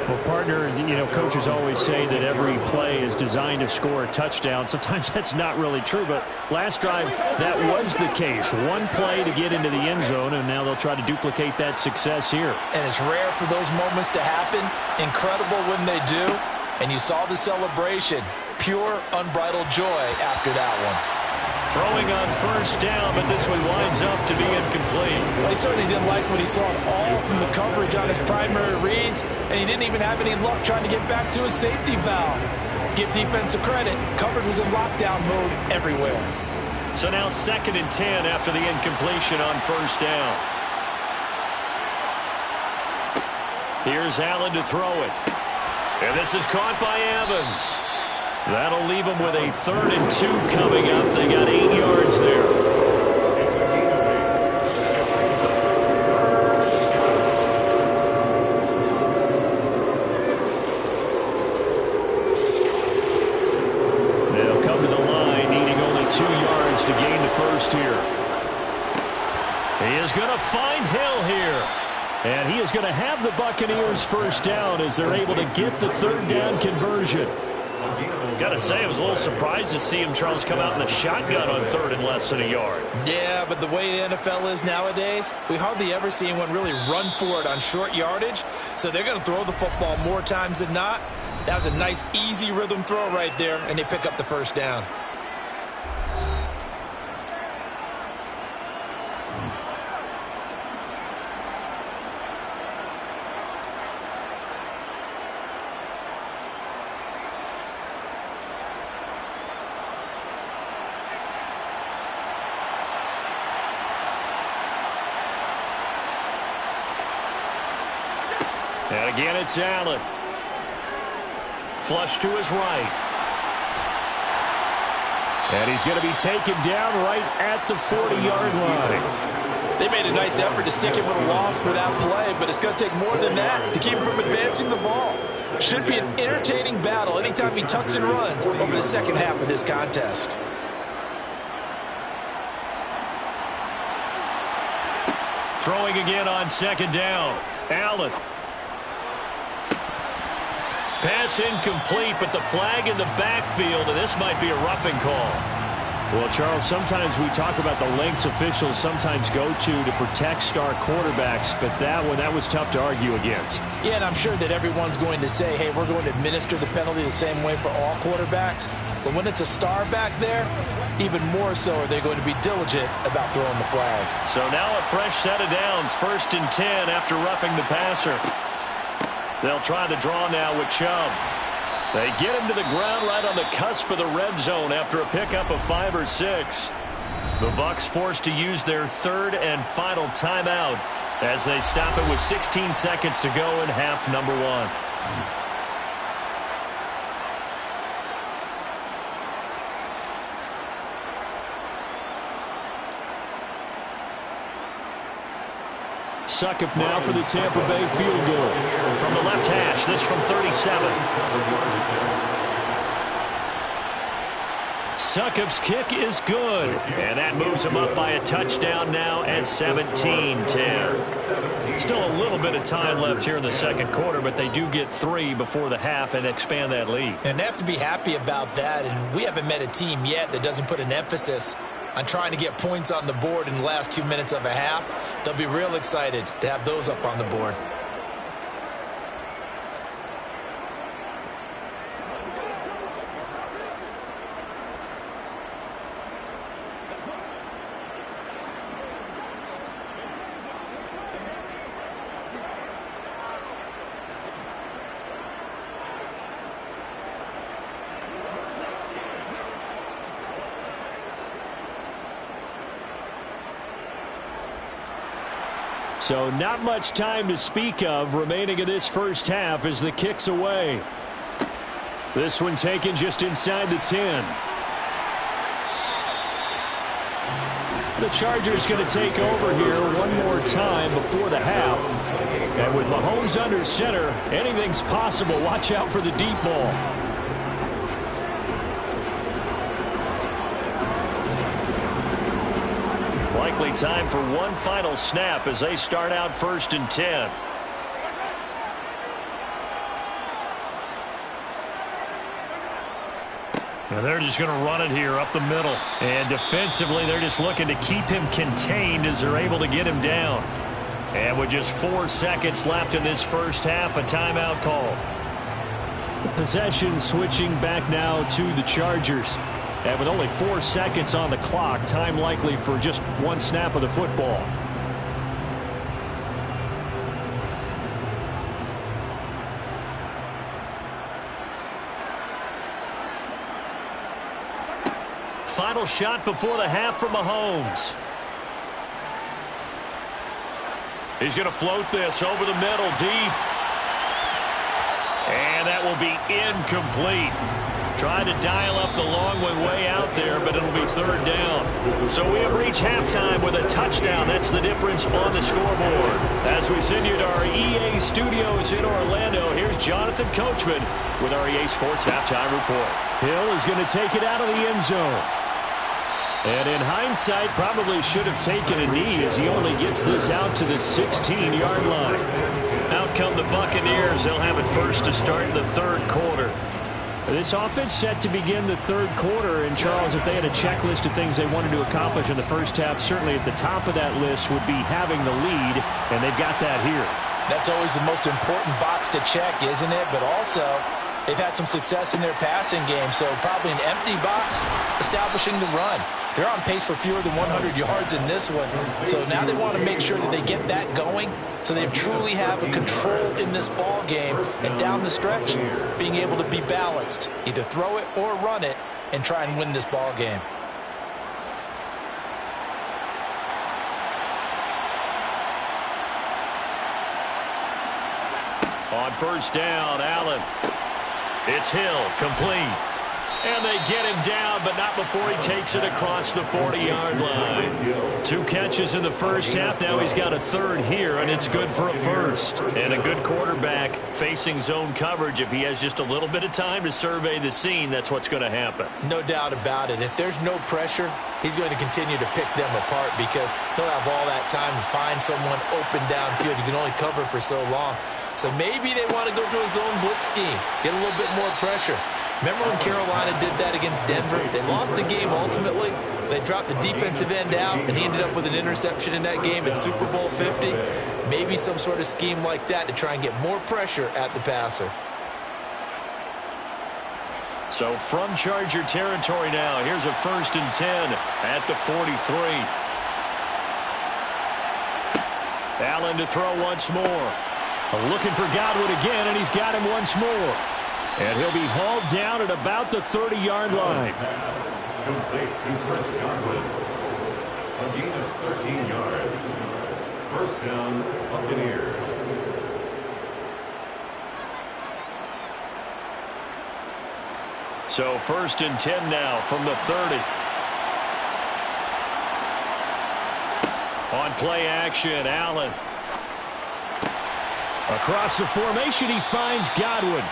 Well, partner, coaches always say that every play is designed to score a touchdown. Sometimes that's not really true, but last drive, that was the case. One play to get into the end zone, and now they'll try to duplicate that success here. And it's rare for those moments to happen. Incredible when they do. And you saw the celebration. Pure, unbridled joy after that one. Throwing on first down, but this one winds up to be incomplete. Well, he certainly didn't like what he saw at all from the coverage on his primary reads, and he didn't even have any luck trying to get back to his safety valve. Give defensive credit. Coverage was in lockdown mode everywhere. So now 2nd and 10 after the incompletion on first down. Here's Allen to throw it. And this is caught by Evans. That'll leave them with a 3rd and 2 coming up. They got 8 yards there. They'll come to the line, needing only 2 yards to gain the first here. He is going to find Hill here. And he is going to have the Buccaneers first down as they're able to get the 3rd down conversion. Got to say, I was a little surprised to see him, Charles, come out in the shotgun on 3rd and less than a yard. Yeah, but the way the NFL is nowadays, we hardly ever see anyone really run for it on short yardage. So they're going to throw the football more times than not. That was a nice, easy rhythm throw right there, and they pick up the first down. And again, it's Allen. Flush to his right. And he's going to be taken down right at the 40-yard line. They made a nice effort to stick him with a loss for that play, but it's going to take more than that to keep him from advancing the ball. Should be an entertaining battle anytime he tucks and runs over the second half of this contest. Throwing again on 2nd down. Allen. Pass incomplete, but the flag in the backfield, and this might be a roughing call. Well, Charles, sometimes we talk about the lengths officials sometimes go to protect star quarterbacks, but that was tough to argue against. Yeah, and I'm sure that everyone's going to say, hey, we're going to administer the penalty the same way for all quarterbacks. But when it's a star back there, even more so are they going to be diligent about throwing the flag. So now a fresh set of downs, 1st and 10 after roughing the passer. They'll try the draw now with Chubb. They get him to the ground right on the cusp of the red zone after a pickup of 5 or 6. The Bucs forced to use their 3rd and final timeout as they stop it with 16 seconds to go in half number 1. Succop now for the Tampa Bay field goal. From the left hash, this from 37. Succop's kick is good. And that moves him up by a touchdown now at 17-10. Still a little bit of time left here in the second quarter, but they do get 3 before the half and expand that lead. And they have to be happy about that. And we haven't met a team yet that doesn't put an emphasis on trying to get points on the board in the last 2 minutes of a half. They'll be real excited to have those up on the board. So not much time to speak of remaining in this first half as the kick's away. This one taken just inside the 10. The Chargers going to take over here one more time before the half. And with Mahomes under center, anything's possible. Watch out for the deep ball. Likely time for one final snap as they start out 1st and 10. And they're just going to run it here up the middle. And defensively, they're just looking to keep him contained as they're able to get him down. And with just 4 seconds left in this first half, a timeout call. Possession switching back now to the Chargers. And with only 4 seconds on the clock, time likely for just one snap of the football. Final shot before the half from Mahomes. He's going to float this over the middle deep. And that will be incomplete. Tried to dial up the long way out there, but it'll be 3rd down. So we have reached halftime with a touchdown. That's the difference on the scoreboard. As we send you to our EA studios in Orlando, here's Jonathan Coachman with our EA Sports Halftime Report. Hill is going to take it out of the end zone. And in hindsight, probably should have taken a knee as he only gets this out to the 16-yard line. Out come the Buccaneers. They'll have it first to start the 3rd quarter. This offense set to begin the 3rd quarter. And, Charles, if they had a checklist of things they wanted to accomplish in the first half, certainly at the top of that list would be having the lead, and they've got that here. That's always the most important box to check, isn't it? But also, they've had some success in their passing game, so probably an empty box establishing the run. They're on pace for fewer than 100 yards in this one, so now they want to make sure that they get that going so they truly have a control in this ball game and down the stretch, being able to be balanced, either throw it or run it and try and win this ball game. On 1st down, Allen. It's Hill, complete. And they get him down, but not before he takes it across the 40-yard line. 2 catches in the first half. Now he's got a 3rd here, and it's good for a 1st. And a good quarterback facing zone coverage. If he has just a little bit of time to survey the scene, that's what's going to happen. No doubt about it. If there's no pressure, he's going to continue to pick them apart because he'll have all that time to find someone open downfield. You can only cover for so long. So maybe they want to go to a zone blitz scheme, get a little bit more pressure. Remember when Carolina did that against Denver? They lost the game ultimately. They dropped the defensive end out, and he ended up with an interception in that game in Super Bowl 50. Maybe some sort of scheme like that to try and get more pressure at the passer. So from Charger territory now, here's a 1st and 10 at the 43. Allen to throw once more. Looking for Godwin again, and he's got him once more. And he'll be hauled down at about the 30-yard line. Pass complete to Chris Godwin. A gain of 13 yards. 1st down, Buccaneers. So 1st and 10 now from the 30. On play action, Allen. Across the formation, he finds Godwin.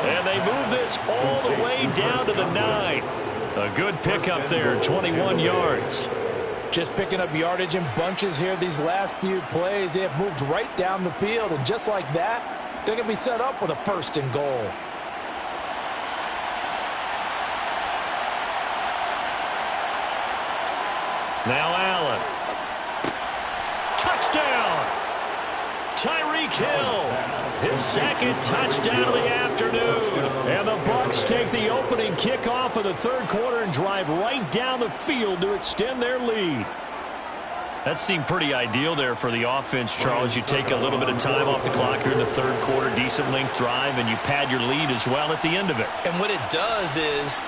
And they move this all the way down to the 9. A good pickup there, 21 yards. Just picking up yardage in bunches here these last few plays. They have moved right down the field, and just like that, they're going to be set up with a 1st and goal. Now Allen. Touchdown! Tyreek Hill, his 2nd touchdown of the afternoon. And the Bucs take the opening kickoff of the 3rd quarter and drive right down the field to extend their lead. That seemed pretty ideal there for the offense, Charles. You take a little bit of time off the clock here in the 3rd quarter, decent length drive, and you pad your lead as well at the end of it. And what it does is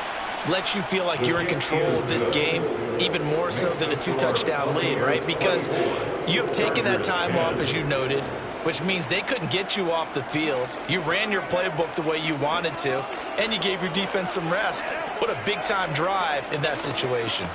lets you feel like you're in control of this game, even more so than a 2-touchdown lead, right? Because you have taken that time off, as you noted, which means they couldn't get you off the field. You ran your playbook the way you wanted to, and you gave your defense some rest. What a big-time drive in that situation.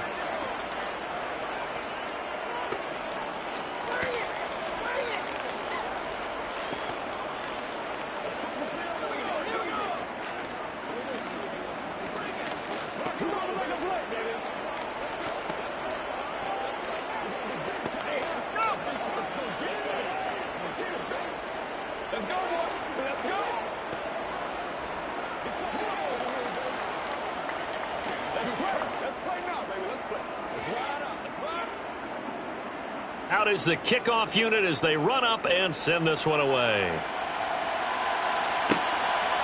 Out is the kickoff unit as they run up and send this one away.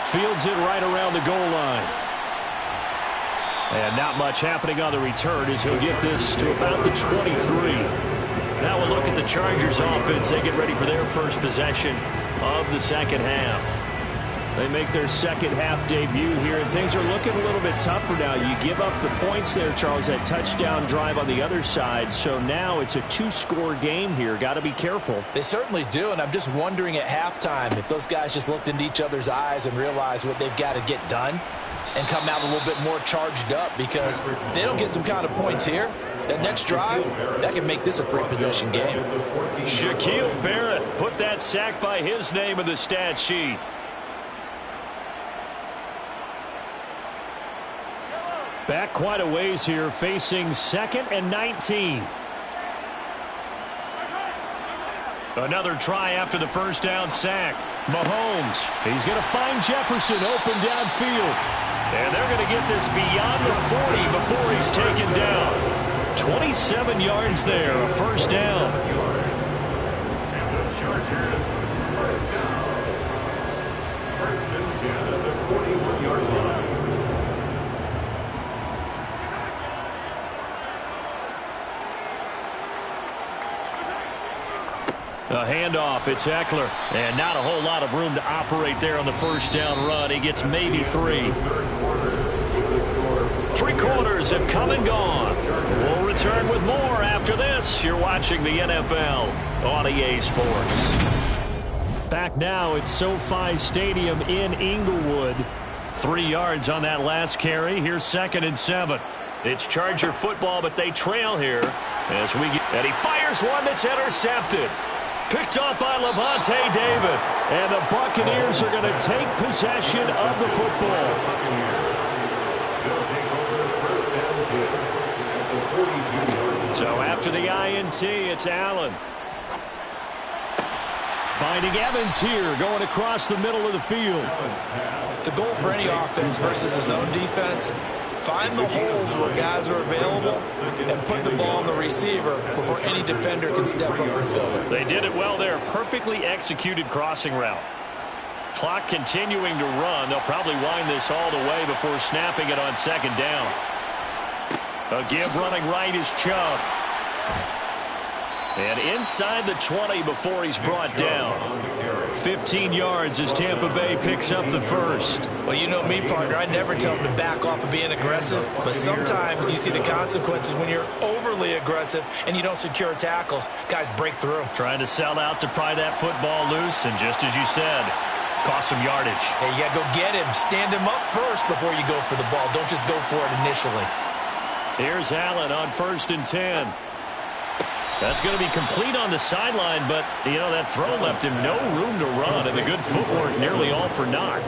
Fields it right around the goal line. And not much happening on the return as he'll get this to about the 23. Now we'll look at the Chargers offense. They get ready for their first possession of the second half. They make their second half debut here, and things are looking a little bit tougher now. You give up the points there, Charles, that touchdown drive on the other side. So now it's a 2-score game here. Got to be careful. They certainly do, and I'm just wondering at halftime if those guys just looked into each other's eyes and realized what they've got to get done and come out a little bit more charged up, because if they don't get some kind of points here, that next drive, that can make this a 3-possession game. Shaquille Barrett put that sack by his name in the stat sheet. Back quite a ways here, facing 2nd and 19. Another try after the first down sack. Mahomes, he's going to find Jefferson open downfield. And they're going to get this beyond the 40 before he's taken down. 27 yards there, a first down. And the Chargers, first down. 1st and 10 at the 41-yard line. A handoff, it's Eckler. And not a whole lot of room to operate there on the first down run. He gets maybe 3. 3 quarters have come and gone. We'll return with more after this. You're watching the NFL on EA Sports. Back now at SoFi Stadium in Inglewood. 3 yards on that last carry. Here's 2nd and 7. It's Charger football, but they trail here as we get. And he fires one that's intercepted. Picked up by Levante David. And the Buccaneers are going to take possession of the football. So after the INT, it's Allen. Finding Evans here, going across the middle of the field. The goal for any offense versus his own defense, find the holes where guys are available and put the ball on the receiver before any defender can step up and fill it. They did it well there. Perfectly executed crossing route. Clock continuing to run. They'll probably wind this all the way before snapping it on 2nd down. A give running right is Chubb. And inside the 20 before he's brought down. 15 yards as Tampa Bay picks up the first. Well, you know me, partner. I never tell them to back off of being aggressive, but sometimes you see the consequences when you're overly aggressive and you don't secure tackles. Guys break through. Trying to sell out to pry that football loose, and just as you said, cost some yardage. Hey, you got to go get him. Stand him up first before you go for the ball. Don't just go for it initially. Here's Allen on 1st and 10. That's going to be complete on the sideline, but, you know, that throw left him no room to run, and the good footwork nearly all for naught.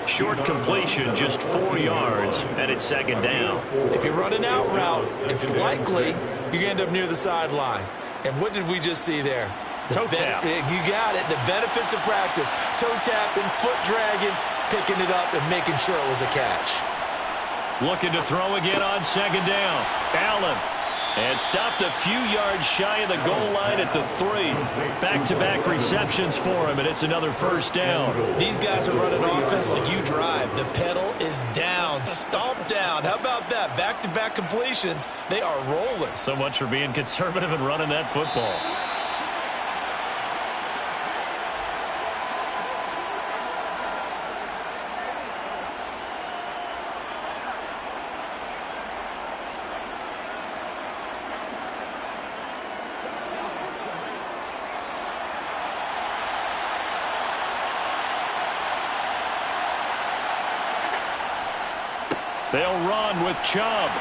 Short completion, just 4 yards, and it's 2nd down. If you run an out route, it's likely you're going to end up near the sideline. And what did we just see there? Toe tap. You got it. The benefits of practice. Toe tapping, foot dragging, picking it up, and making sure it was a catch. Looking to throw again on 2nd down. Allen. And stopped a few yards shy of the goal line at the 3. Back-to-back receptions for him, and it's another first down. These guys are running offense like you drive. The pedal is down, stomp down. How about that? Back-to-back completions. They are rolling. So much for being conservative and running that football. They'll run with Chubb.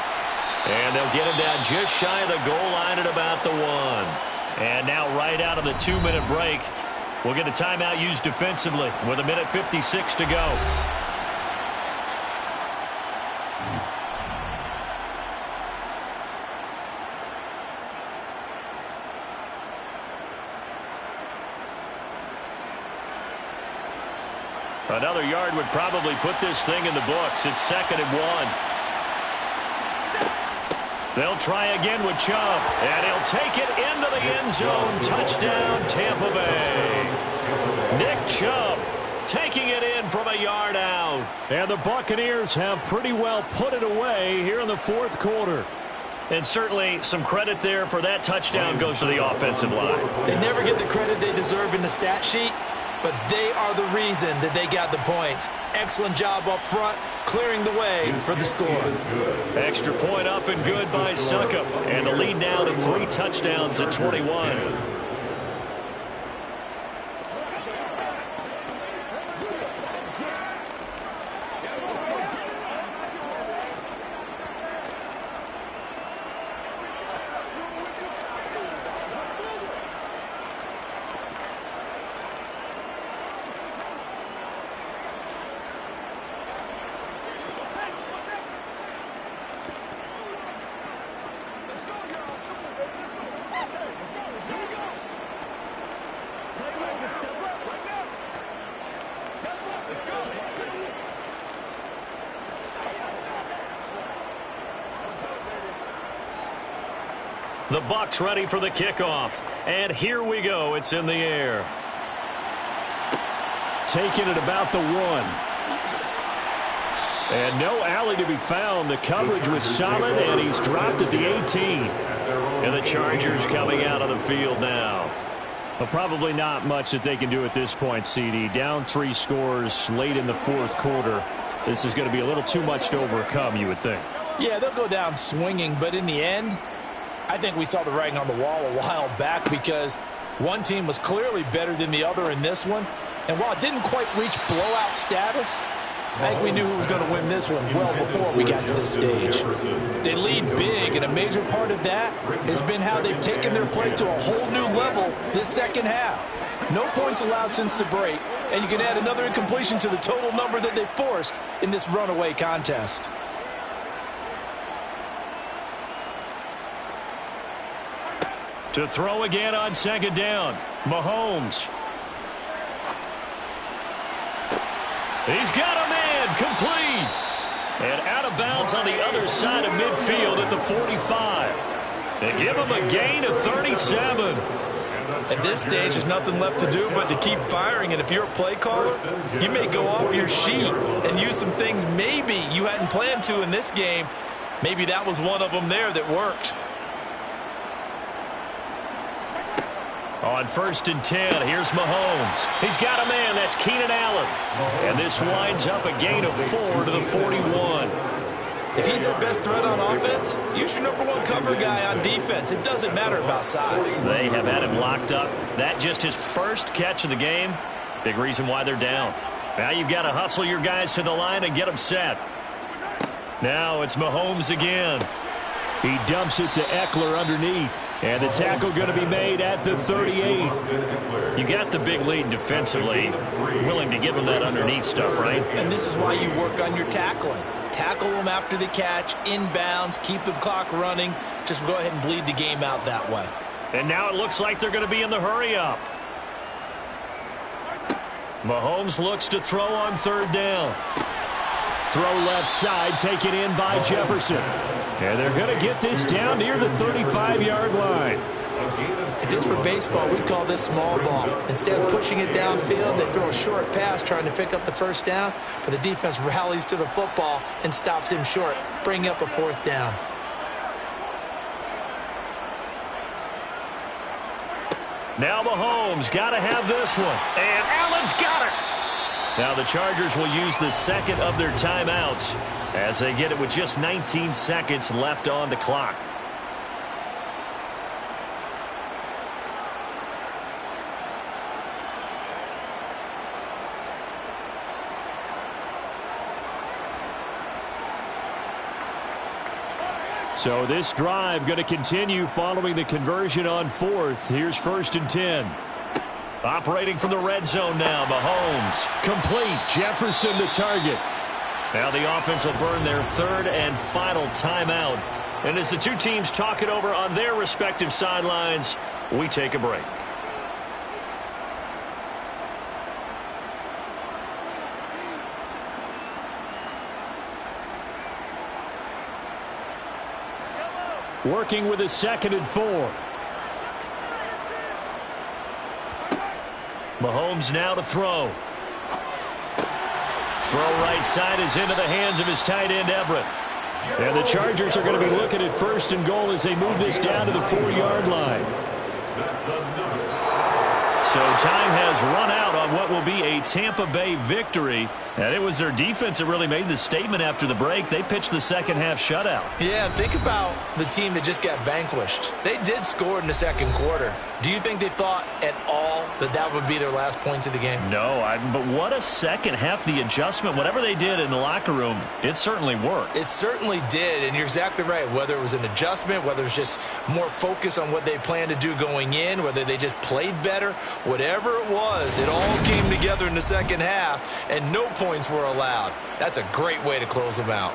And they'll get him down just shy of the goal line at about the 1. And now right out of the 2-minute break, we'll get a timeout used defensively with 1:56 to go. Another yard would probably put this thing in the books. It's 2nd and 1. They'll try again with Chubb, and he'll take it into the end zone. Touchdown, Tampa Bay. Nick Chubb taking it in from a yard out. And the Buccaneers have pretty well put it away here in the 4th quarter. And certainly some credit there for that touchdown goes to the offensive line. They never get the credit they deserve in the stat sheet, but they are the reason that they got the points. Excellent job up front, clearing the way for the score. Extra point up and good by Succop. And the lead now to 3 touchdowns at 21. The Bucs ready for the kickoff. And here we go. It's in the air. Taking it about the 1. And no alley to be found. The coverage was solid, and he's dropped at the 18. And the Chargers coming out of the field now. Well, probably not much that they can do at this point, CD. Down 3 scores late in the 4th quarter. This is going to be a little too much to overcome, you would think. Yeah, they'll go down swinging, but in the end, I think we saw the writing on the wall a while back because one team was clearly better than the other in this one. And while it didn't quite reach blowout status, I think we knew who was going to win this one well before we got to this stage. They lead big, and a major part of that has been how they've taken their play to a whole new level this second half. No points allowed since the break, and you can add another incompletion to the total number that they forced in this runaway contest. To throw again on 2nd down. Mahomes. He's got a man complete. And out of bounds on the other side of midfield at the 45. They give him a gain of 37. At this stage, there's nothing left to do but to keep firing. And if you're a play caller, you may go off your sheet and use some things maybe you hadn't planned to in this game. Maybe that was one of them there that worked. On 1st and 10, here's Mahomes. He's got a man. That's Keenan Allen. And this winds up a gain of 4 to the 41. If he's their best threat on offense, use your #1 cover guy on defense. It doesn't matter about size. They have had him locked up. That just his first catch of the game. Big reason why they're down. Now you've got to hustle your guys to the line and get them set. Now it's Mahomes again. He dumps it to Eckler underneath. And the tackle going to be made at the 38. You got the big lead defensively. Willing to give him that underneath stuff, right? And this is why you work on your tackling. Tackle them after the catch, inbounds, keep the clock running. Just go ahead and bleed the game out that way. And now it looks like they're going to be in the hurry-up. Mahomes looks to throw on 3rd down. Throw left side, taken in by Jefferson. And they're going to get this down near the 35-yard line. If this were baseball, we'd call this small ball. Instead of pushing it downfield, they throw a short pass trying to pick up the 1st down, but the defense rallies to the football and stops him short, bringing up a 4th down. Now Mahomes got to have this one. And Allen's got it. Now the Chargers will use the 2nd of their timeouts as they get it with just 19 seconds left on the clock. So this drive going to continue following the conversion on 4th. Here's 1st and 10. Operating from the red zone now, Mahomes. Complete. Jefferson the target. Now the offense will burn their 3rd and final timeout. And as the two teams talk it over on their respective sidelines, we take a break. Working with a 2nd and 4. Mahomes now to throw. Throw right side is into the hands of his tight end, Everett. And the Chargers are going to be looking at 1st and goal as they move this down to the 4-yard line. So time has run out on what will be a Tampa Bay victory. And it was their defense that really made the statement after the break. They pitched the second-half shutout. Yeah, think about the team that just got vanquished. They did score in the second quarter. Do you think they thought at all that that would be their last points of the game? No, but what a second half. The adjustment, whatever they did in the locker room, it certainly worked. It certainly did, and you're exactly right. Whether it was an adjustment, whether it was just more focus on what they planned to do going in, whether they just played better, whatever it was, it all came together in the second half, and no points were allowed. That's a great way to close them out.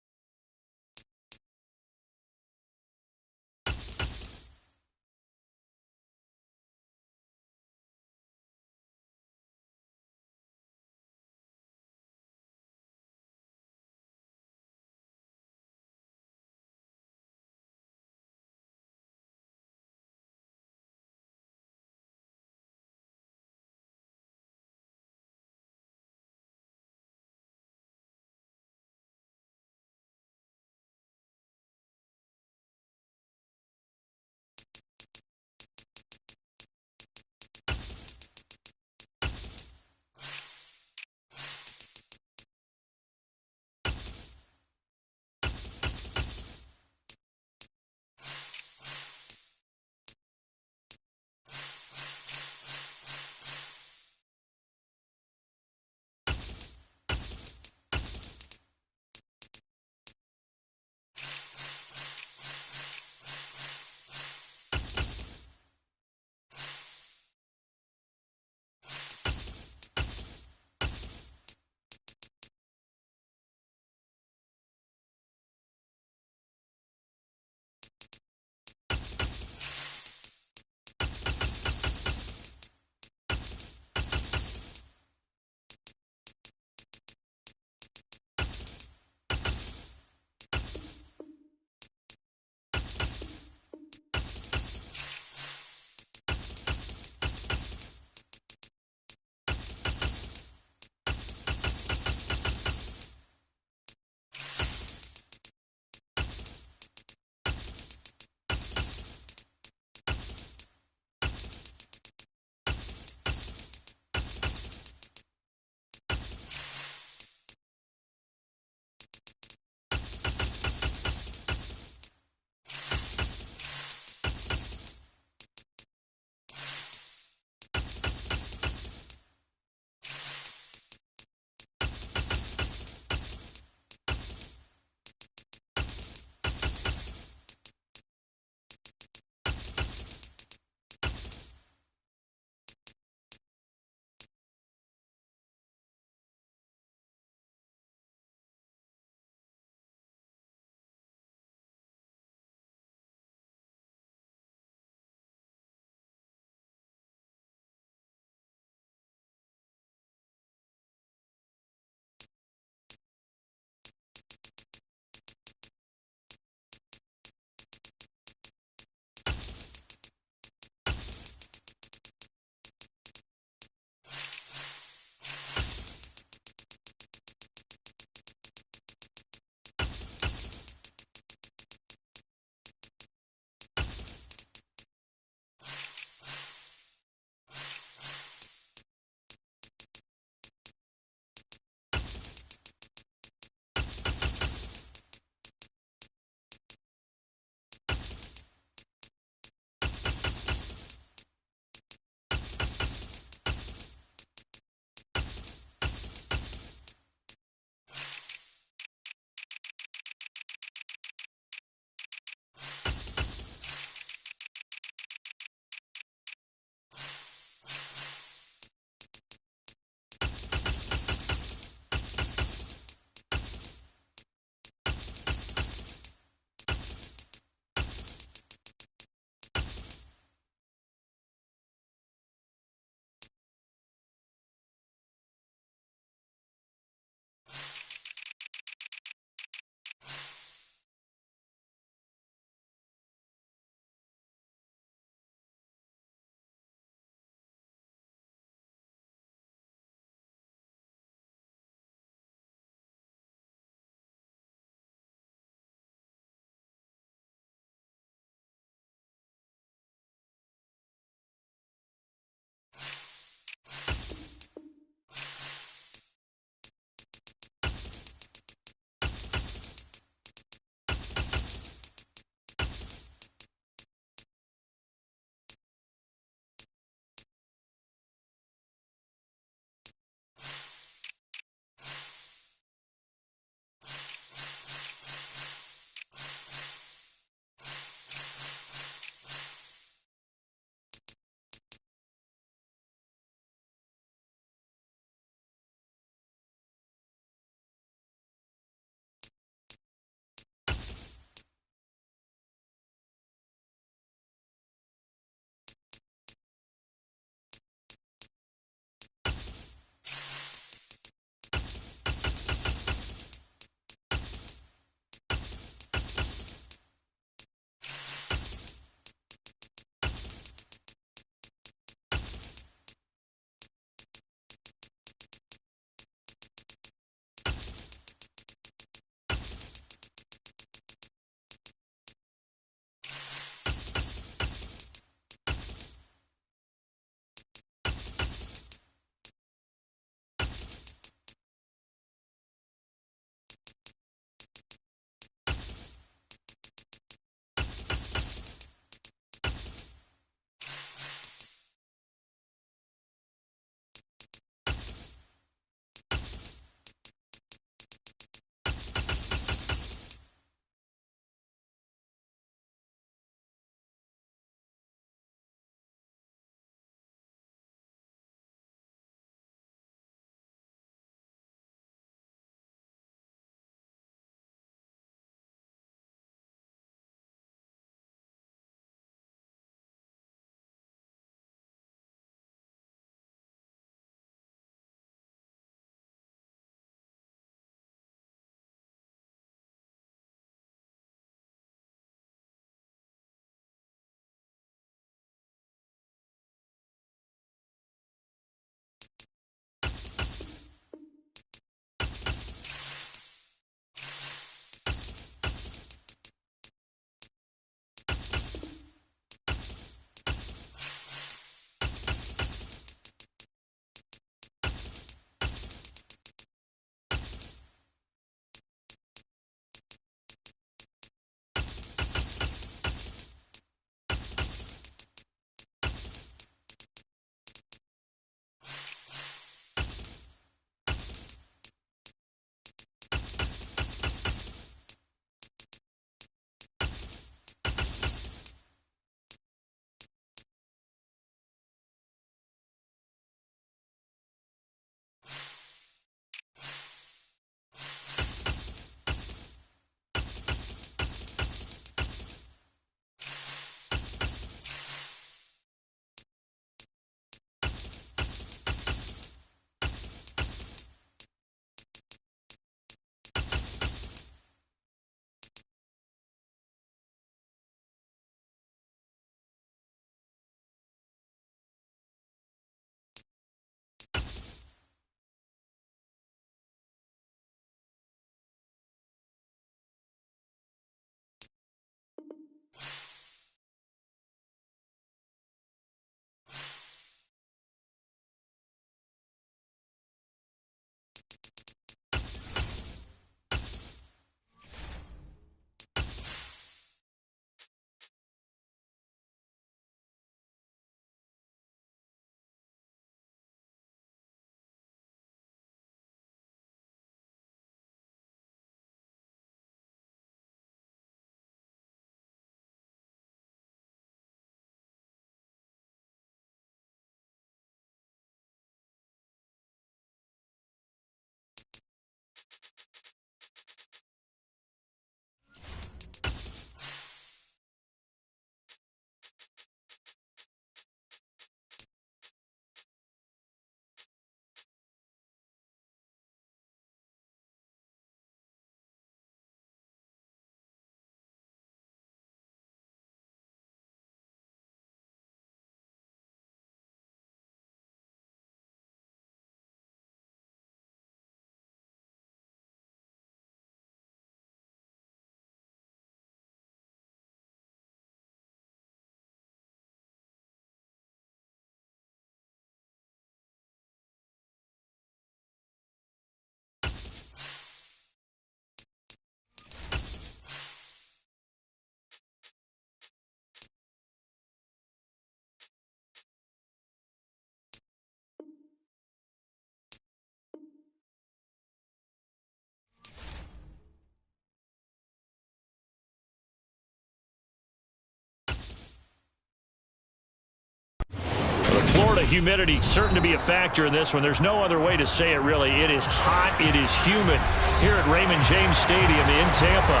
the humidity certain to be a factor in this one. There's no other way to say it, really. It is hot. It is humid here at Raymond James Stadium in Tampa.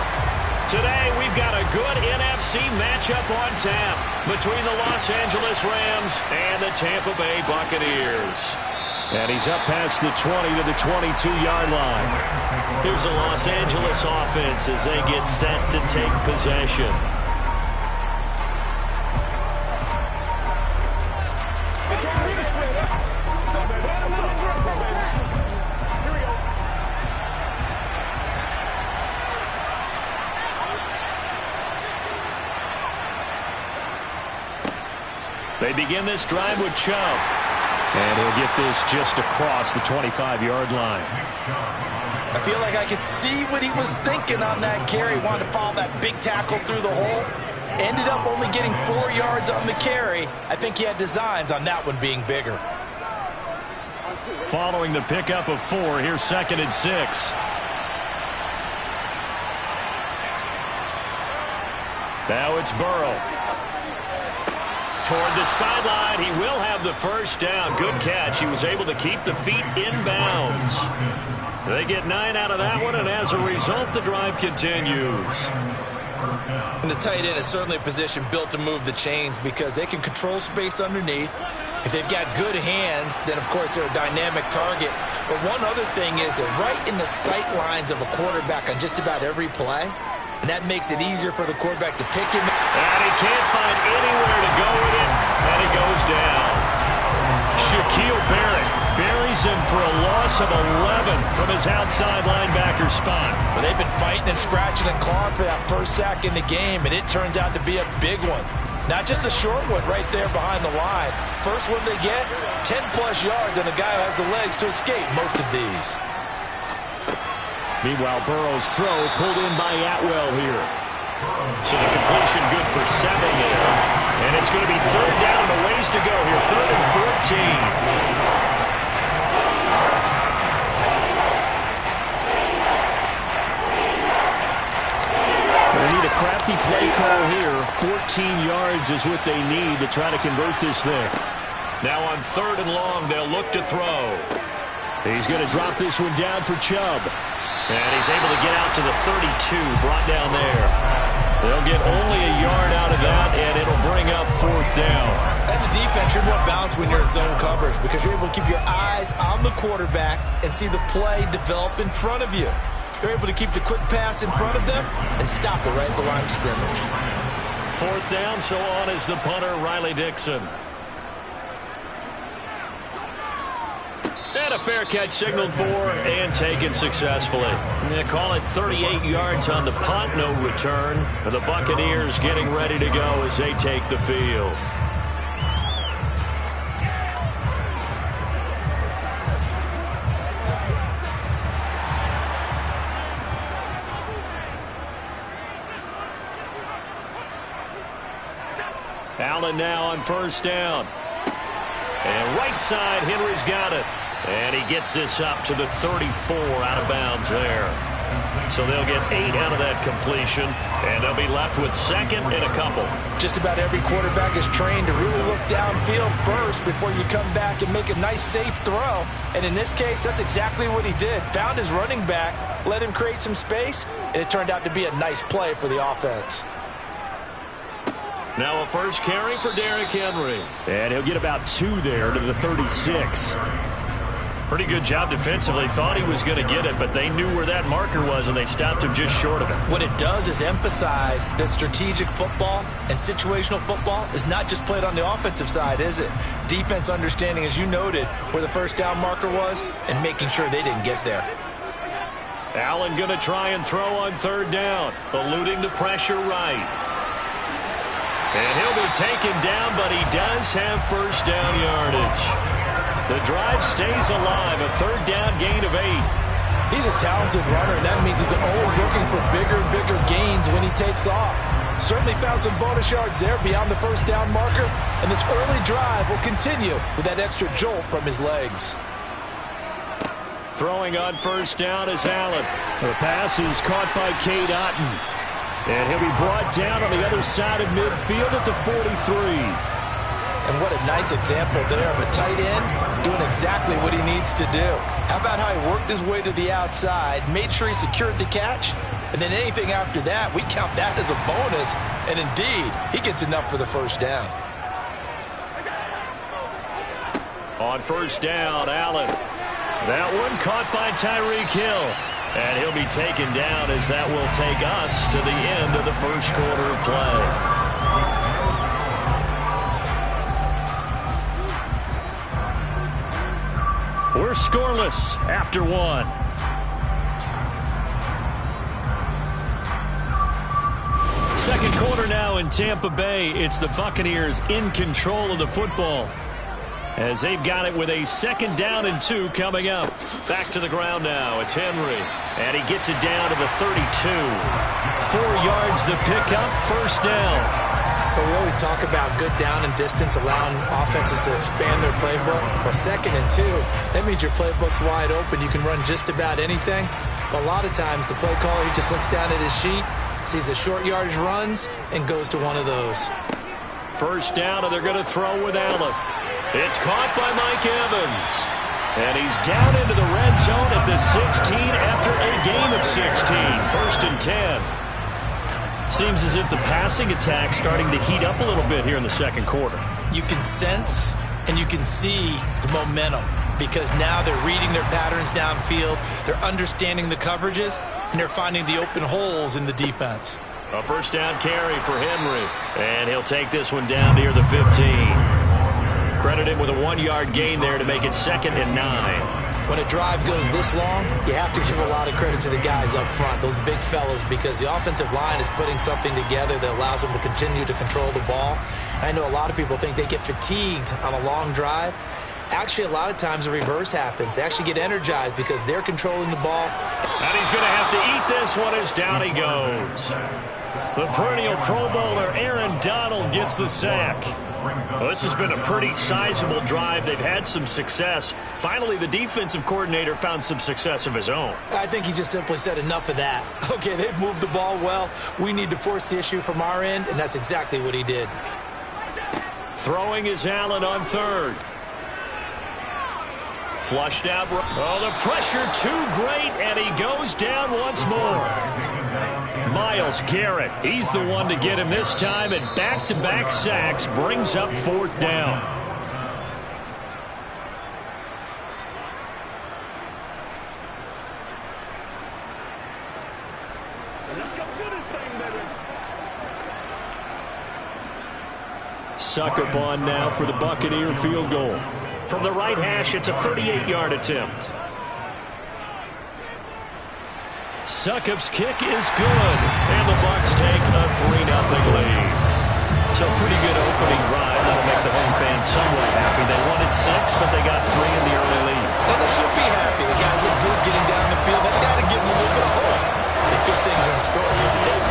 Today, we've got a good NFC matchup on tap between the Los Angeles Rams and the Tampa Bay Buccaneers. And he's up past the 20 to the 22-yard line. Here's the Los Angeles offense as they get set to take possession. They begin this drive with Chubb. And he'll get this just across the 25-yard line. I feel like I could see what he was thinking on that carry. Wanted to follow that big tackle through the hole. Ended up only getting 4 yards on the carry. I think he had designs on that one being bigger. Following the pickup of 4, here's 2nd and 6. Now it's Burrow. Toward the sideline, he will have the first down. Good catch. He was able to keep the feet in bounds. They get 9 out of that one, and as a result, the drive continues. And the tight end is certainly a position built to move the chains because they can control space underneath. If they've got good hands, then, of course, they're a dynamic target. But one other thing is they're right in the sight lines of a quarterback on just about every play. And that makes it easier for the quarterback to pick him. And he can't find anywhere to go with it, and he goes down. Shaquille Barrett buries him for a loss of 11 from his outside linebacker spot. But they've been fighting and scratching and clawing for that first sack in the game, and it turns out to be a big one. Not just a short one right there behind the line. First one they get, 10-plus yards, and a guy who has the legs to escape most of these. Meanwhile, Burrow's throw pulled in by Atwell here. So the completion good for 7 there. And it's going to be 3rd down and a ways to go here. 3rd and 14. They need a crafty play call here. 14 yards is what they need to try to convert this thing. Now on 3rd and long, they'll look to throw. He's going to drop this one down for Chubb. And he's able to get out to the 32, brought down there. They'll get only a yard out of that, and it'll bring up 4th down. As a defense, you're more balanced when you're in zone coverage because you're able to keep your eyes on the quarterback and see the play develop in front of you. They're able to keep the quick pass in front of them and stop it right at the line of scrimmage. 4th down, so on is the punter, Riley Dixon. And a fair catch signaled for and taken successfully. They call it 38 yards on the punt, no return. And the Buccaneers getting ready to go as they take the field. Allen now on 1st down. And right side, Henry's got it. And he gets this up to the 34 out of bounds there. So they'll get 8 out of that completion, and they'll be left with 2nd and a couple. Just about every quarterback is trained to really look downfield first before you come back and make a nice, safe throw. And in this case, that's exactly what he did. Found his running back, let him create some space, and it turned out to be a nice play for the offense. Now a first carry for Derrick Henry. And he'll get about 2 there to the 36. Pretty good job defensively. Thought he was going to get it, but they knew where that marker was, and they stopped him just short of it. What it does is emphasize that strategic football and situational football is not just played on the offensive side, is it? Defense understanding, as you noted, where the first down marker was and making sure they didn't get there. Allen going to try and throw on 3rd down, eluding the pressure right. And he'll be taken down, but he does have first down yardage. The drive stays alive, a 3rd down gain of 8. He's a talented runner, and that means he's always looking for bigger and bigger gains when he takes off. Certainly found some bonus yards there beyond the first down marker, and this early drive will continue with that extra jolt from his legs. Throwing on 1st down is Allen. The pass is caught by Cade Otton. And he'll be brought down on the other side of midfield at the 43. And what a nice example there of a tight end doing exactly what he needs to do. How about how he worked his way to the outside, made sure he secured the catch, and then anything after that, we count that as a bonus, and indeed, he gets enough for the first down. On first down, Allen. That one caught by Tyreek Hill. And he'll be taken down as that will take us to the end of the first quarter of play. We're scoreless after one. Second quarter now in Tampa Bay. It's the Buccaneers in control of the football, as they've got it with a 2nd down and 2 coming up. Back to the ground now. It's Henry. And he gets it down to the 32. 4 yards the pickup. First down. But we always talk about good down and distance, allowing offenses to expand their playbook. Well, 2nd and 2, that means your playbook's wide open. You can run just about anything. But a lot of times the play caller, he just looks down at his sheet, sees the short yardage runs, and goes to one of those. First down, and they're going to throw with Allen. It's caught by Mike Evans. And he's down into the red zone at the 16 after a gain of 16. 1st and 10. Seems as if the passing attack's starting to heat up a little bit here in the second quarter. You can sense and you can see the momentum, because now they're reading their patterns downfield, they're understanding the coverages, and they're finding the open holes in the defense. A first down carry for Henry. And he'll take this one down near the 15. Credit him with a 1-yard gain there to make it 2nd and 9. When a drive goes this long, you have to give a lot of credit to the guys up front, those big fellas, because the offensive line is putting something together that allows them to continue to control the ball. I know a lot of people think they get fatigued on a long drive. Actually, a lot of times the reverse happens. They actually get energized because they're controlling the ball. And he's going to have to eat this one as down he goes. The perennial Pro Bowler Aaron Donald gets the sack. Well, this has been a pretty sizable drive. They've had some success. Finally, the defensive coordinator found some success of his own. I think he just simply said enough of that. Okay, they've moved the ball well. We need to force the issue from our end, and that's exactly what he did. Throwing is Allen on 3rd. Flushed out. Oh, the pressure too great, and he goes down once more. Myles Garrett, he's the one to get him this time, and back-to-back sacks brings up 4th down. Let's go do this thing, baby. Succop on now for the Buccaneer field goal. From the right hash, it's a 38-yard attempt. Succop's kick is good, and the Bucs take a 3-0 lead. So pretty good opening drive. That'll make the home fans somewhat happy. They wanted 6, but they got 3 in the early lead. And they should be happy. The guys look good getting down the field. That's got to give them a little bit of hope. The good things are in store here today.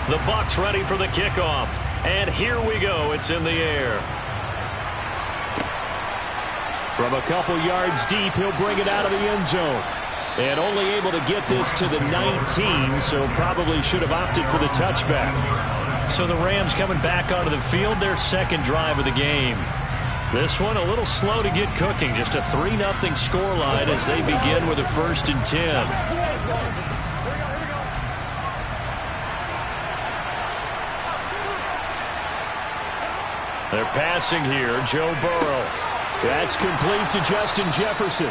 The Bucs ready for the kickoff. And here we go. It's in the air. From a couple yards deep, he'll bring it out of the end zone. And only able to get this to the 19, so probably should have opted for the touchback. So the Rams coming back onto the field, their 2nd drive of the game. This one a little slow to get cooking. Just a 3-0 scoreline as they begin with a 1st and 10. They're passing here. Joe Burrow. That's complete to Justin Jefferson.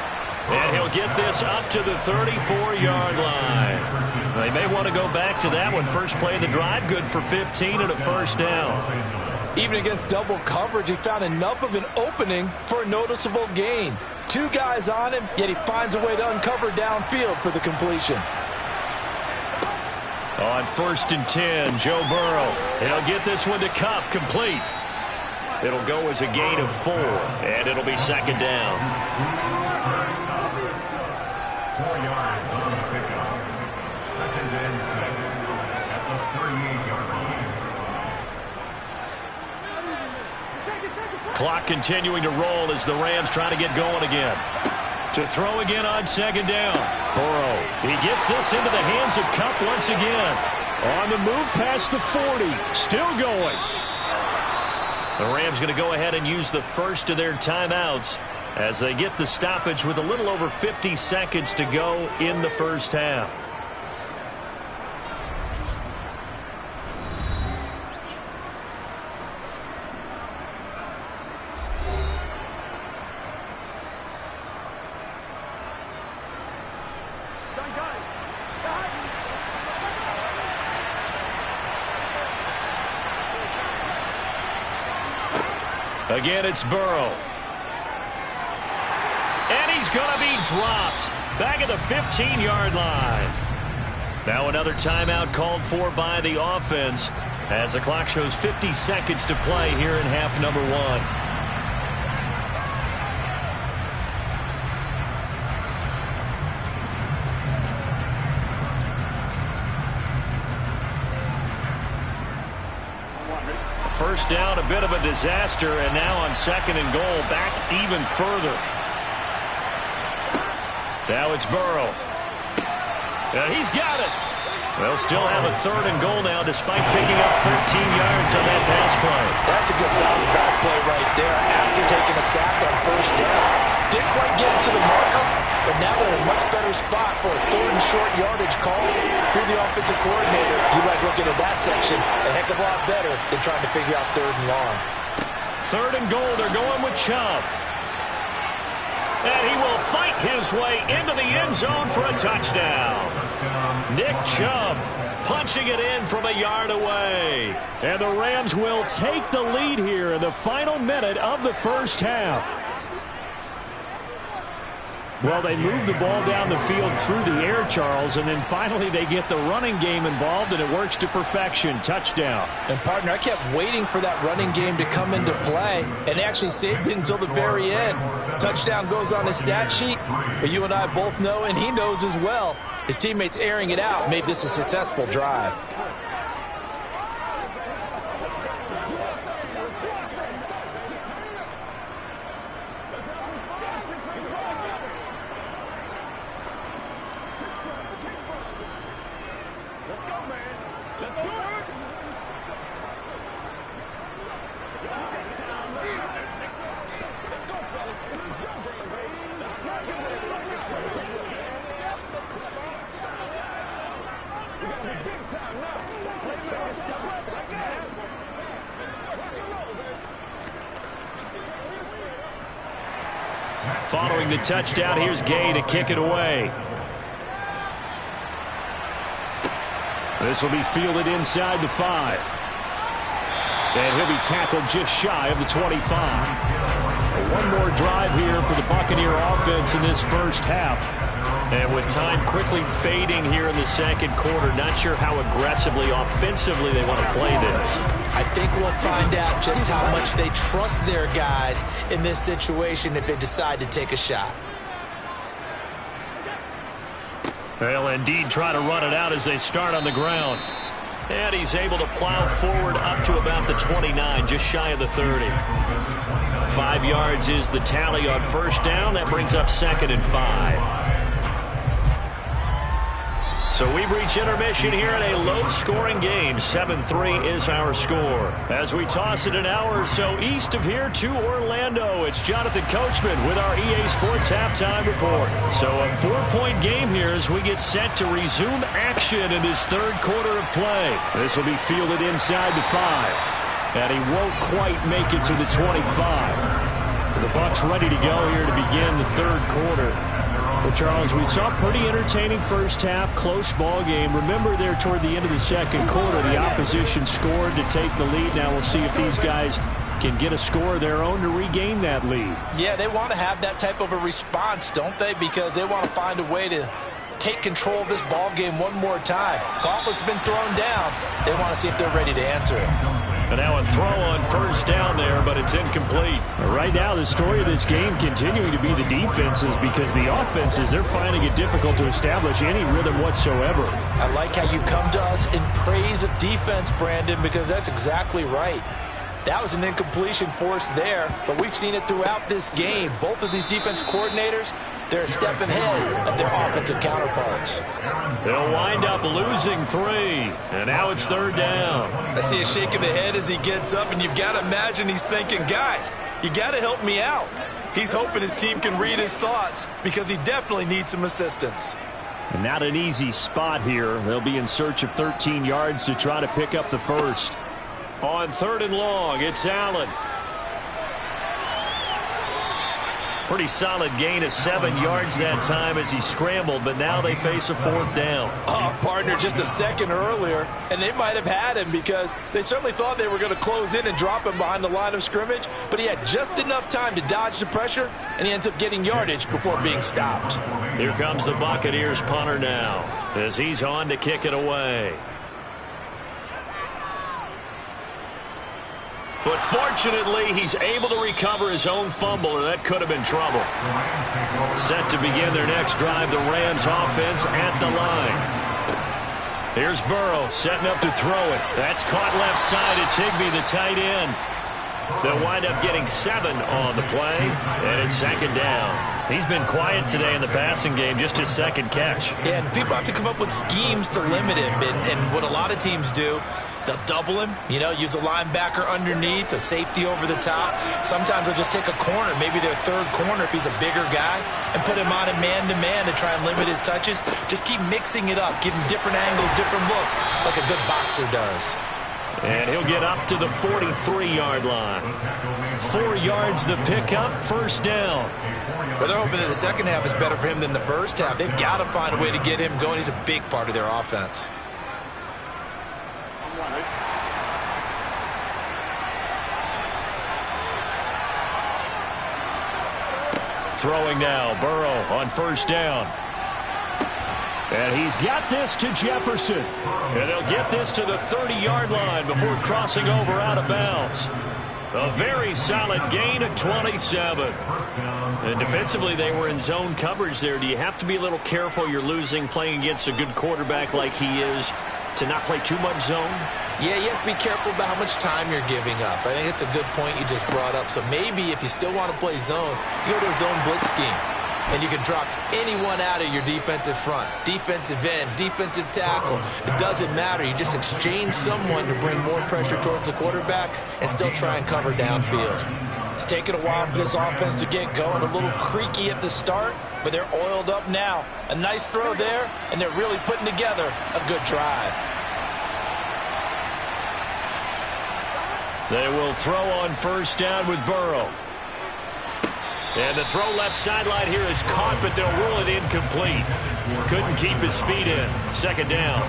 And he'll get this up to the 34-yard line. They may want to go back to that one. First play of the drive, good for 15 and a 1st down. Even against double coverage, he found enough of an opening for a noticeable gain. 2 guys on him, yet he finds a way to uncover downfield for the completion. On 1st and 10, Joe Burrow. He'll get this one to Kupp, complete. It'll go as a gain of 4, and it'll be 2nd down. 4 yards on the pickup. 2nd and 6 at the 38-yard line. Clock continuing to roll as the Rams try to get going again. To throw again on 2nd down. Burrow, he gets this into the hands of Kupp once again. On the move past the 40. Still going. The Rams going to go ahead and use the first of their timeouts as they get the stoppage with a little over 50 seconds to go in the first half. Again, it's Burrow. And he's going to be dropped. Back at the 15-yard line. Now another timeout called for by the offense as the clock shows 50 seconds to play here in half number 1. First down, a bit of a disaster, and now on 2nd and goal, back even further. Now it's Burrow. And he's got it. They'll still have a 3rd and goal now despite picking up 13 yards on that pass play. That's a good bounce back play right there after taking a sack on 1st down. Didn't quite get it to the marker, but now they're in a much better spot for a 3rd and short yardage call through the offensive coordinator. You like looking at that section a heck of a lot better than trying to figure out 3rd and long. 3rd and goal, they're going with Chubb. And he will fight his way into the end zone for a touchdown. Nick Chubb punching it in from a yard away. And the Rams will take the lead here in the final minute of the first half. Well, they move the ball down the field through the air, Charles, and then finally they get the running game involved, and it works to perfection. Touchdown. And, partner, I kept waiting for that running game to come into play, and actually saved it until the very end. Touchdown goes on his stat sheet, but you and I both know, and he knows as well, his teammates airing it out made this a successful drive. Following the touchdown, here's Gay to kick it away. This will be fielded inside the 5. And he'll be tackled just shy of the 25. One more drive here for the Buccaneer offense in this first half. And with time quickly fading here in the second quarter, not sure how aggressively, offensively they want to play this. I think we'll find out just how much they trust their guys in this situation if they decide to take a shot. They'll indeed try to run it out as they start on the ground. And he's able to plow forward up to about the 29, just shy of the 30. 5 yards is the tally on first down. That brings up 2nd and 5. So we've reached intermission here in a low-scoring game. 7-3 is our score. As we toss it an hour or so east of here to Orlando, it's Jonathan Coachman with our EA Sports Halftime Report. So a 4-point game here as we get set to resume action in this third quarter of play. This will be fielded inside the 5. And he won't quite make it to the 25. The Bucs ready to go here to begin the third quarter. Well, Charles, we saw a pretty entertaining first half, close ball game. Remember there toward the end of the second quarter, the opposition scored to take the lead. Now we'll see if these guys can get a score of their own to regain that lead. Yeah, they want to have that type of a response, don't they? Because they want to find a way to take control of this ball game one more time. Gauntlet's been thrown down. They want to see if they're ready to answer it. And now a throw on first down there, but it's incomplete. Right now, the story of this game continuing to be the defenses, because the offenses, they're finding it difficult to establish any rhythm whatsoever. I like how you come to us in praise of defense, Brandon, because that's exactly right. That was an incompletion force there, but we've seen it throughout this game. Both of these defense coordinators, they're a step ahead of their offensive counterparts. They'll wind up losing 3, and now it's third down. I see a shake of the head as he gets up, and you've got to imagine he's thinking, guys, you got to help me out. He's hoping his team can read his thoughts because he definitely needs some assistance. And not an easy spot here. They'll be in search of 13 yards to try to pick up the first. On 3rd and long, it's Allen. Pretty solid gain of 7 yards that time as he scrambled, but now they face a 4th down. Oh, partner, just a second earlier, and they might have had him because they certainly thought they were going to close in and drop him behind the line of scrimmage, but he had just enough time to dodge the pressure, and he ends up getting yardage before being stopped. Here comes the Buccaneers punter now as he's on to kick it away. But fortunately, he's able to recover his own fumble, or that could have been trouble. Set to begin their next drive, the Rams offense at the line. Here's Burrow setting up to throw it. That's caught left side. It's Higbee, the tight end. They'll wind up getting 7 on the play, and it's 2nd down. He's been quiet today in the passing game, just his 2nd catch. Yeah, and people have to come up with schemes to limit him, and what a lot of teams do, they'll double him, use a linebacker underneath, a safety over the top. Sometimes they'll just take a corner, maybe their 3rd corner if he's a bigger guy, and put him on a man-to-man to try and limit his touches. Just keep mixing it up, give him different angles, different looks, like a good boxer does. And he'll get up to the 43-yard line. 4 yards the pickup, 1st down. Well, they're hoping that the second half is better for him than the first half. They've got to find a way to get him going. He's a big part of their offense. Throwing now, Burrow on 1st down. And he's got this to Jefferson. And they'll get this to the 30-yard line before crossing over out of bounds. A very solid gain of 27. And defensively, they were in zone coverage there. Do you have to be a little careful? You're losing playing against a good quarterback like he is to not play too much zone? Yeah, you have to be careful about how much time you're giving up. I think it's a good point you just brought up. So maybe if you still want to play zone, you go to a zone blitz scheme. And you can drop anyone out of your defensive front. Defensive end, defensive tackle. It doesn't matter. You just exchange someone to bring more pressure towards the quarterback and still try and cover downfield. It's taken a while for this offense to get going. A little creaky at the start, but they're oiled up now. A nice throw there, and they're really putting together a good drive. They will throw on 1st down with Burrow. And the throw left sideline here is caught, but they'll rule it incomplete. Couldn't keep his feet in. 2nd down.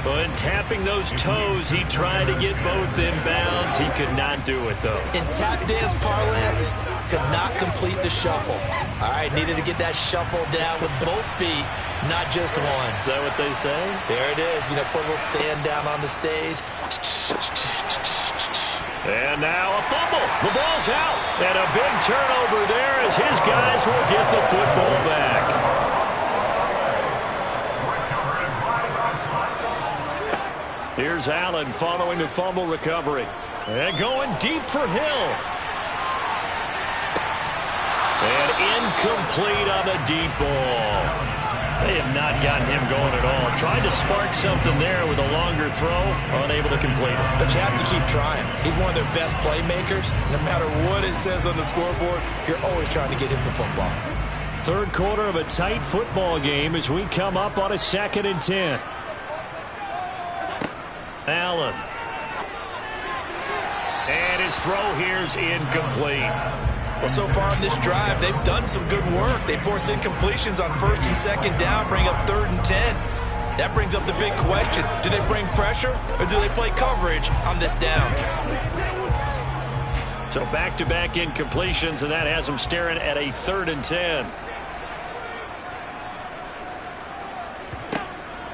But tapping those toes, he tried to get both in bounds. He could not do it, though. In tap dance parlance, could not complete the shuffle. All right, needed to get that shuffle down with both feet, not just one. Is that what they say? There it is. Put a little sand down on the stage. And now a fumble. The ball's out. And a big turnover there as his guys will get the football back. Here's Allen following the fumble recovery. And going deep for Hill. And incomplete on the deep ball. They have not gotten him going at all. Tried to spark something there with a longer throw, unable to complete it. But you have to keep trying. He's one of their best playmakers. No matter what it says on the scoreboard, you're always trying to get him the football. 3rd quarter of a tight football game as we come up on a 2nd and 10. Allen. And his throw here's incomplete. Well, so far in this drive, they've done some good work. They force incompletions on 1st and 2nd down, bring up 3rd and 10. That brings up the big question. Do they bring pressure, or do they play coverage on this down? So back-to-back incompletions, and that has them staring at a 3rd and 10.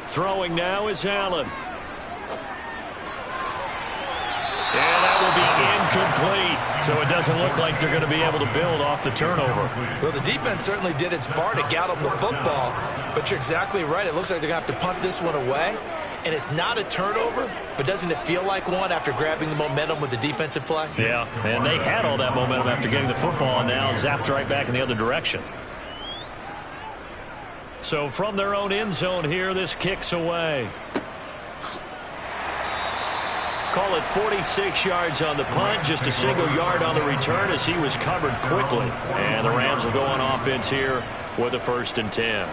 Throwing now is Allen. And that will be incomplete. So it doesn't look like they're going to be able to build off the turnover. Well, the defense certainly did its part to get them the football. But you're exactly right. It looks like they're going to have to punt this one away. And it's not a turnover, but doesn't it feel like one after grabbing the momentum with the defensive play? Yeah, and they had all that momentum after getting the football and now zapped right back in the other direction. So from their own end zone here, this kicks away. Call it 46 yards on the punt, just a single yard on the return as he was covered quickly. And the Rams will go on offense here with a 1st and 10.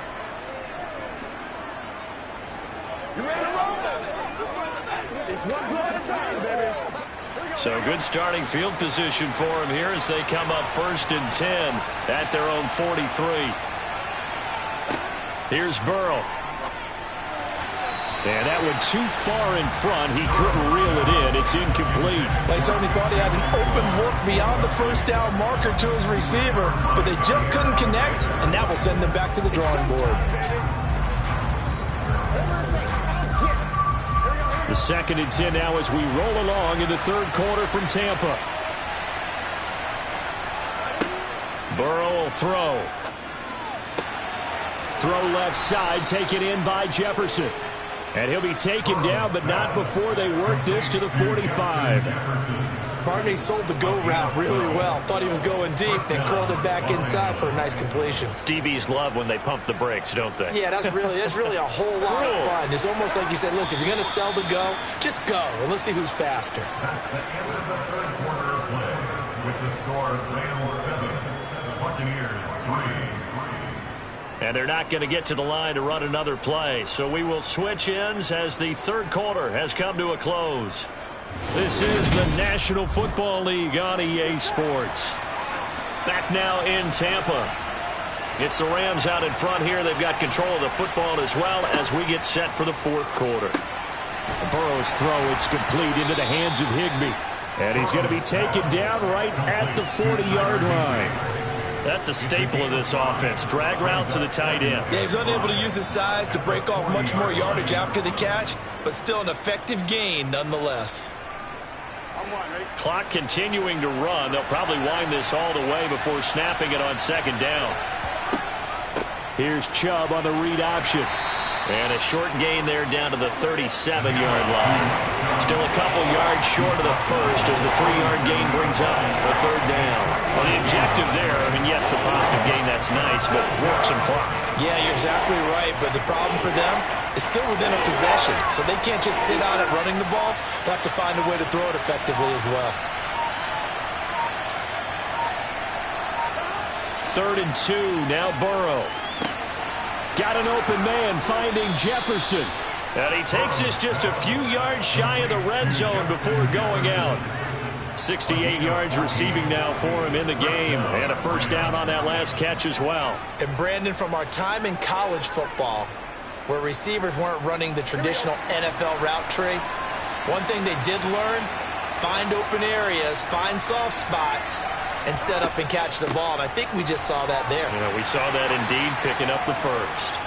So good starting field position for him here as they come up 1st and 10 at their own 43. Here's Burrow. And that went too far in front. He couldn't reel it in. It's incomplete. They certainly thought he had an open look beyond the first down marker to his receiver, but they just couldn't connect, and that will send them back to the drawing board. The 2nd and 10 now as we roll along in the 3rd quarter from Tampa. Burrow will throw. Throw left side, taken in by Jefferson. And he'll be taken down, but not before they work this to the 45. Barney sold the go route really well. Thought he was going deep, then curled it back inside for a nice completion. DBs love when they pump the brakes, don't they? Yeah, that's really a whole lot of fun. It's almost like you said, listen, if you're going to sell the go, just go, and let's see who's faster. That's the end of the 3rd quarter of play with the score Rams 7, Buccaneers 3. And they're not going to get to the line to run another play. So we will switch ends as the 3rd quarter has come to a close. This is the National Football League on EA Sports. Back now in Tampa. It's the Rams out in front here. They've got control of the football as well as we get set for the 4th quarter. Burrow's throw, it's complete into the hands of Higbee. And he's going to be taken down right at the 40-yard line. That's a staple of this offense. Drag route to the tight end. Yeah, he's unable to use his size to break off much more yardage after the catch, but still an effective gain nonetheless. Clock continuing to run. They'll probably wind this all the way before snapping it on 2nd down. Here's Chubb on the read option. And a short gain there down to the 37-yard line. Still a couple yards short of the 1st as the 3-yard gain brings up a 3rd down. Well, the objective there, I mean, yes, the positive gain, that's nice, but work some clock. Yeah, you're exactly right, but the problem for them is still within a possession, so they can't just sit on it running the ball. They have to find a way to throw it effectively as well. 3rd and 2, now Burrow. Got an open man finding Jefferson. And he takes this just a few yards shy of the red zone before going out. 68 yards receiving now for him in the game. And a 1st down on that last catch as well. And Brandon, from our time in college football, where receivers weren't running the traditional NFL route tree, one thing they did learn, find open areas, find soft spots, and set up and catch the ball. And I think we just saw that there. Yeah, we saw that indeed, picking up the 1st.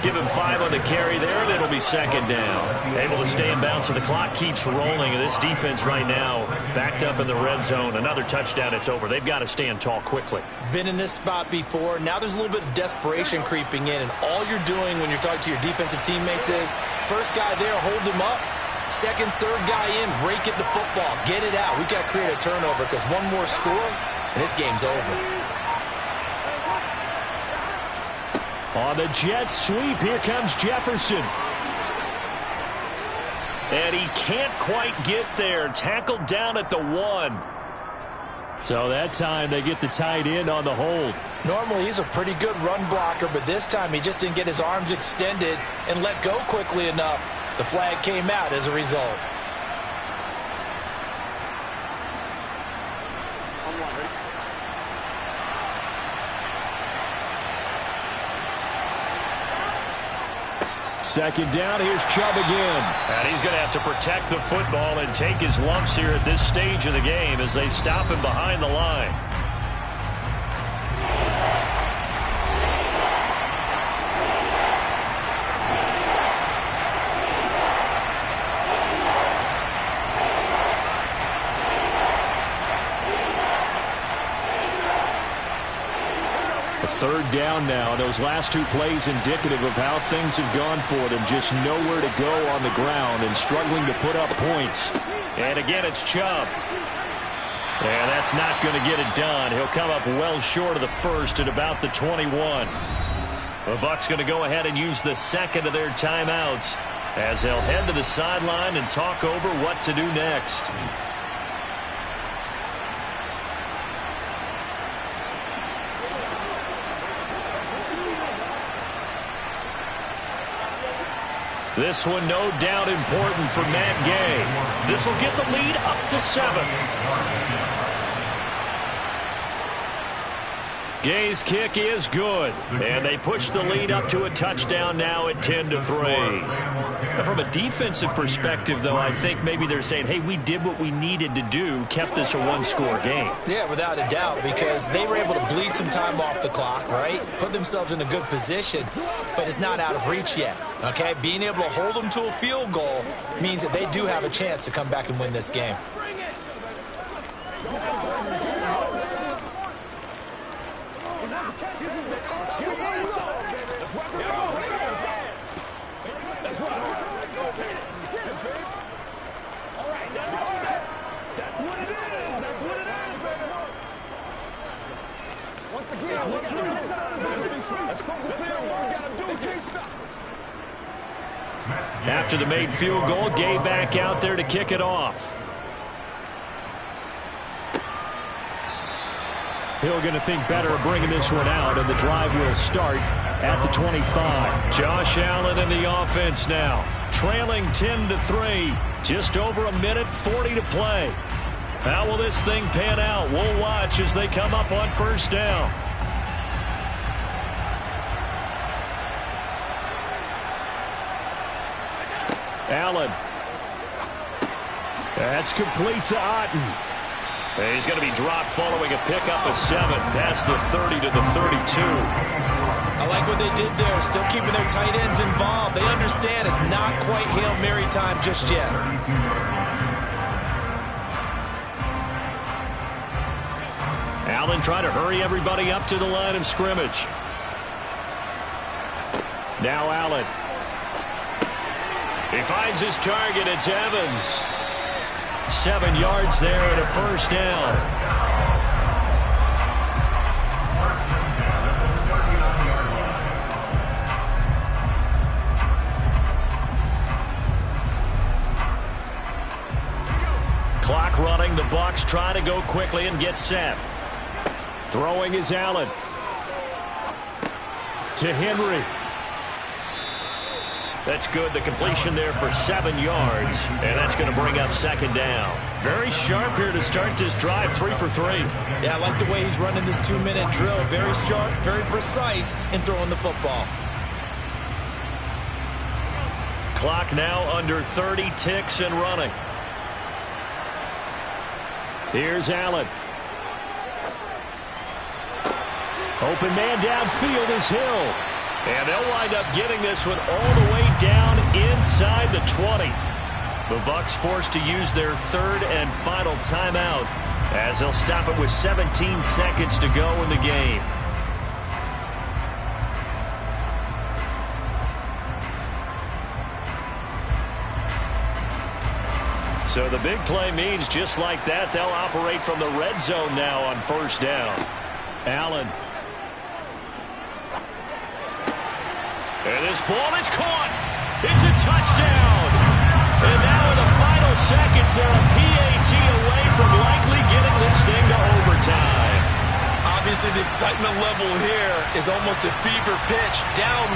Give him 5 on the carry there, and it'll be 2nd down. Able to stay in bounds, so the clock keeps rolling. And this defense right now backed up in the red zone. Another touchdown, it's over. They've got to stand tall quickly. Been in this spot before. Now there's a little bit of desperation creeping in. And all you're doing when you're talking to your defensive teammates is, first guy there, hold him up. 2nd, 3rd guy in, rake at the football. Get it out. We've got to create a turnover because one more score, and this game's over. On the Jets sweep, here comes Jefferson. And he can't quite get there. Tackled down at the 1. So that time they get the tight end on the hold. Normally he's a pretty good run blocker, but this time he just didn't get his arms extended and let go quickly enough. The flag came out as a result. Second down, here's Chubb again. And he's going to have to protect the football and take his lumps here at this stage of the game as they stop him behind the line. 3rd down now. Those last 2 plays indicative of how things have gone for them. Just nowhere to go on the ground and struggling to put up points. And again, it's Chubb. And that's not going to get it done. He'll come up well short of the first at about the 21. The Bucs going to go ahead and use the second of their timeouts as they'll head to the sideline and talk over what to do next. This one no doubt important for Matt Gay. This will get the lead up to 7. Gay's kick is good, and they push the lead up to a touchdown now at 10-3. Now, from a defensive perspective, though, I think maybe they're saying, hey, we did what we needed to do, kept this a 1-score game. Yeah, without a doubt, because they were able to bleed some time off the clock, right? Put themselves in a good position, but it's not out of reach yet, okay? Being able to hold them to a field goal means that they do have a chance to come back and win this game. After the made field goal, Gay back out there to kick it off. Hill going to think better of bringing this one out, and the drive will start at the 25. Josh Allen in the offense now, trailing 10-3. Just over a minute, 40 to play. How will this thing pan out? We'll watch as they come up on 1st down. Allen. That's complete to Otten. He's going to be dropped following a pickup of 7 past the 30 to the 32. I like what they did there, still keeping their tight ends involved. They understand it's not quite Hail Mary time just yet. Allen trying to hurry everybody up to the line of scrimmage. Now Allen. He finds his target. It's Evans. 7 yards there and a 1st down. Clock running. The Bucs try to go quickly and get set. Throwing is Allen. To Henry. That's good. The completion there for 7 yards, and that's going to bring up 2nd down. Very sharp here to start this drive, 3 for 3. Yeah, I like the way he's running this 2-minute drill. Very sharp, very precise in throwing the football. Clock now under 30 ticks and running. Here's Allen. Open man downfield is Hill. And they'll wind up getting this one all the way down inside the 20. The Bucs forced to use their 3rd and final timeout as they'll stop it with 17 seconds to go in the game. So the big play means just like that, they'll operate from the red zone now on 1st down. Allen. And this ball is caught. It's a touchdown. And now in the final seconds, they're a PAT away from likely getting this thing to overtime. Obviously, the excitement level here is almost a fever pitch. Down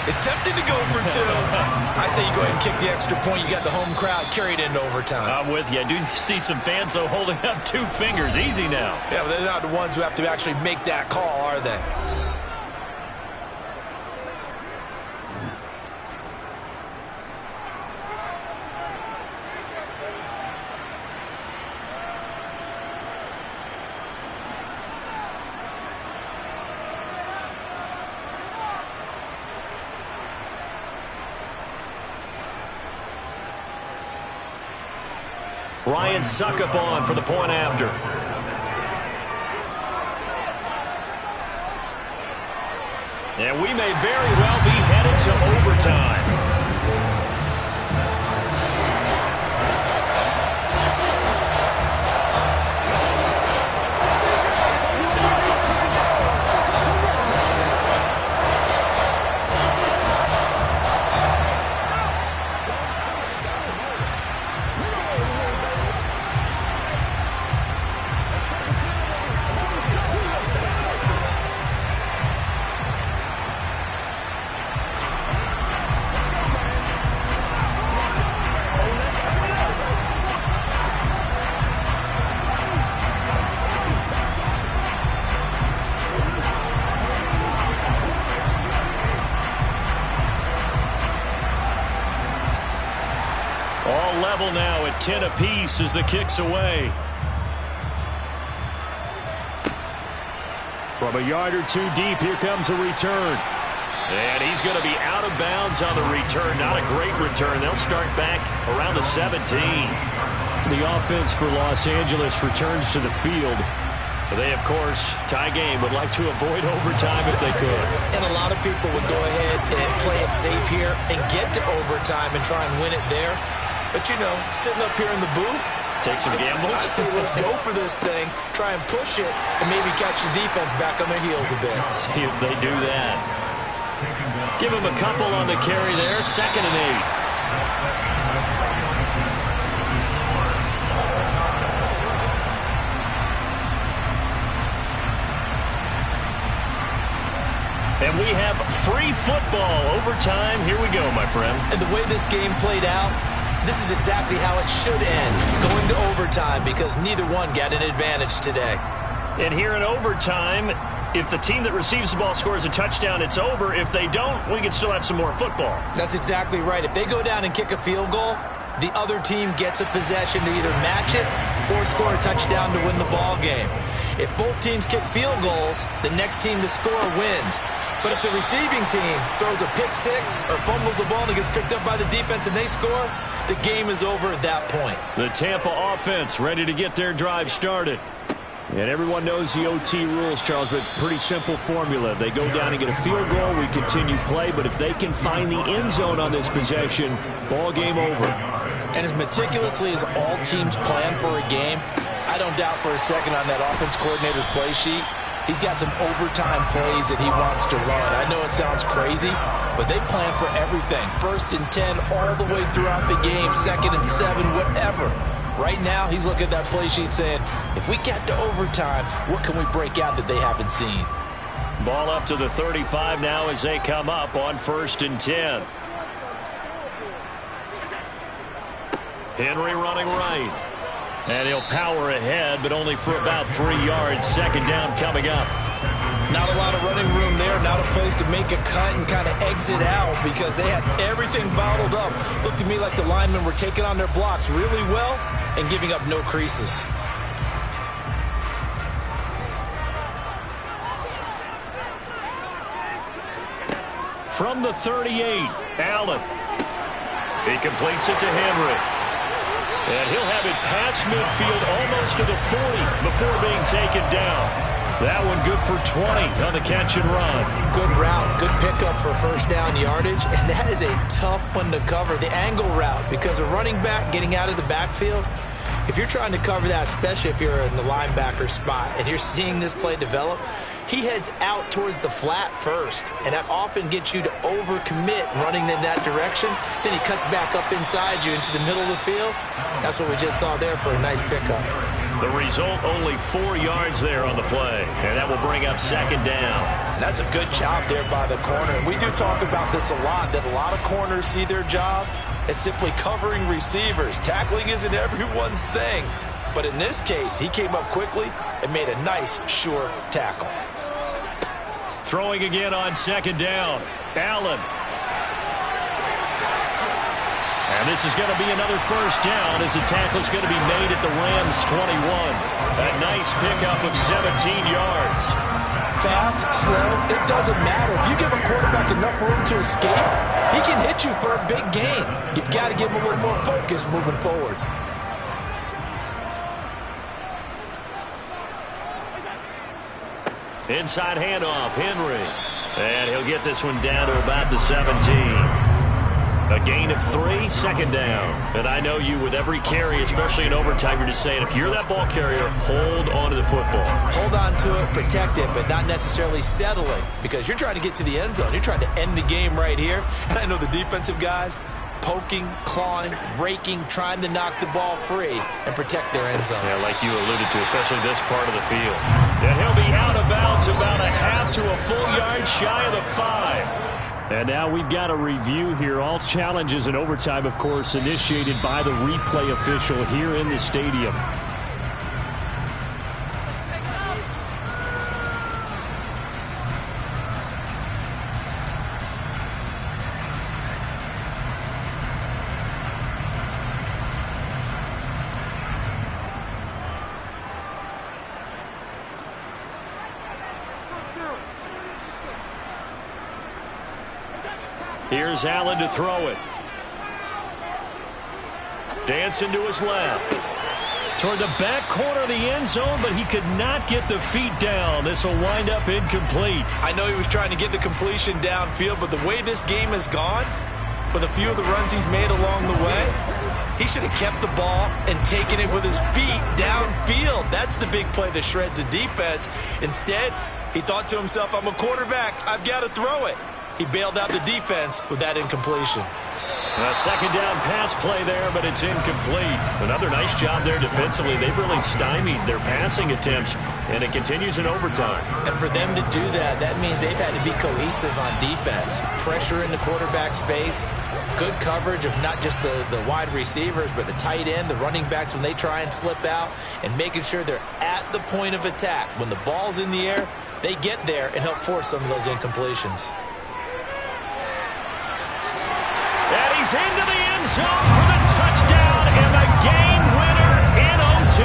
1 is tempted to go for 2. I say you go ahead and kick the extra point. You got the home crowd carried into overtime. I'm with you. I do see some fans, though, holding up 2 fingers. Easy now. Yeah, but they're not the ones who have to actually make that call, are they? Ryan Succop on for the point after. And we may very well be headed to overtime. All level now at 10 apiece as the kick's away. From a yard or two deep, here comes a return. And he's going to be out of bounds on the return. Not a great return. They'll start back around the 17. The offense for Los Angeles returns to the field. They, of course, tie game, would like to avoid overtime if they could. And a lot of people would go ahead and play it safe here and get to overtime and try and win it there. But, you know, sitting up here in the booth, take some gambles. I say let's go for this thing, try and push it, and maybe catch the defense back on their heels a bit. See if they do that. Give him a couple on the carry there, 2nd and 8. And we have free football overtime. Here we go, my friend. And the way this game played out, this is exactly how it should end, going to overtime, because neither one got an advantage today. And here in overtime, if the team that receives the ball scores a touchdown, it's over. If they don't, we can still have some more football. That's exactly right. If they go down and kick a field goal, the other team gets a possession to either match it or score a touchdown to win the ball game. If both teams kick field goals, the next team to score wins. But if the receiving team throws a pick six or fumbles the ball and it gets picked up by the defense and they score, the game is over at that point. The Tampa offense ready to get their drive started. And everyone knows the OT rules, Charles, but pretty simple formula. They go down and get a field goal, we continue play, but if they can find the end zone on this possession, ball game over. And as meticulously as all teams plan for a game, I don't doubt for a second on that offense coordinator's play sheet, he's got some overtime plays that he wants to run. I know it sounds crazy, but they plan for everything. 1st and 10 all the way throughout the game, 2nd and 7, whatever. Right now, he's looking at that play sheet saying, if we get to overtime, what can we break out that they haven't seen? Ball up to the 35 now as they come up on 1st and 10. Henry running right. And he'll power ahead, but only for about 3 yards. 2nd down coming up. Not a lot of running room there. Not a place to make a cut and kind of exit out because they had everything bottled up. Looked to me like the linemen were taking on their blocks really well and giving up no creases. From the 38, Allen. He completes it to Henry. And he'll have it past midfield almost to the 40 before being taken down. That one good for 20 on the catch and run. Good route, good pickup for 1st down yardage, and that is a tough one to cover, the angle route, because a running back getting out of the backfield, if you're trying to cover that, especially if you're in the linebacker spot and you're seeing this play develop, he heads out towards the flat first, and that often gets you to overcommit running in that direction. Then he cuts back up inside you into the middle of the field. That's what we just saw there for a nice pickup. The result, only 4 yards there on the play, and that will bring up 2nd down. That's a good job there by the corner. And we do talk about this a lot, that a lot of corners see their job as simply covering receivers. Tackling isn't everyone's thing. But in this case, he came up quickly and made a nice, sure tackle. Throwing again on 2nd down. Allen. And this is going to be another 1st down as the tackle is going to be made at the Rams 21. A nice pickup of 17 yards. Fast, slow, it doesn't matter. If you give a quarterback enough room to escape, he can hit you for a big gain. You've got to give him a little more focus moving forward. Inside handoff, Henry. And he'll get this one down to about the 17. A gain of 3, second down. And I know you, with every carry, especially in overtime, you're just saying, if you're that ball carrier, hold on to the football. Hold on to it, protect it, but not necessarily settling, because you're trying to get to the end zone. You're trying to end the game right here. And I know the defensive guys poking, clawing, raking, trying to knock the ball free and protect their end zone. Yeah, like you alluded to, especially this part of the field. And he'll be out of bounds about a half to a full yard shy of the 5. And now we've got a review here. All challenges in overtime, of course, initiated by the replay official here in the stadium. Here's Allen to throw it. Dancing to his left. Toward the back corner of the end zone, but he could not get the feet down. This will wind up incomplete. I know he was trying to get the completion downfield, but the way this game has gone, with a few of the runs he's made along the way, he should have kept the ball and taken it with his feet downfield. That's the big play that shreds the defense. Instead, he thought to himself, I'm a quarterback. I've got to throw it. He bailed out the defense with that incompletion. A second down pass play there, but it's incomplete. Another nice job there defensively. They've really stymied their passing attempts, and it continues in overtime. And for them to do that, that means they've had to be cohesive on defense. Pressure in the quarterback's face, good coverage of not just the wide receivers, but the tight end, the running backs when they try and slip out, and making sure they're at the point of attack. When the ball's in the air, they get there and help force some of those incompletions. And he's into the end zone for the touchdown and the game winner in OT.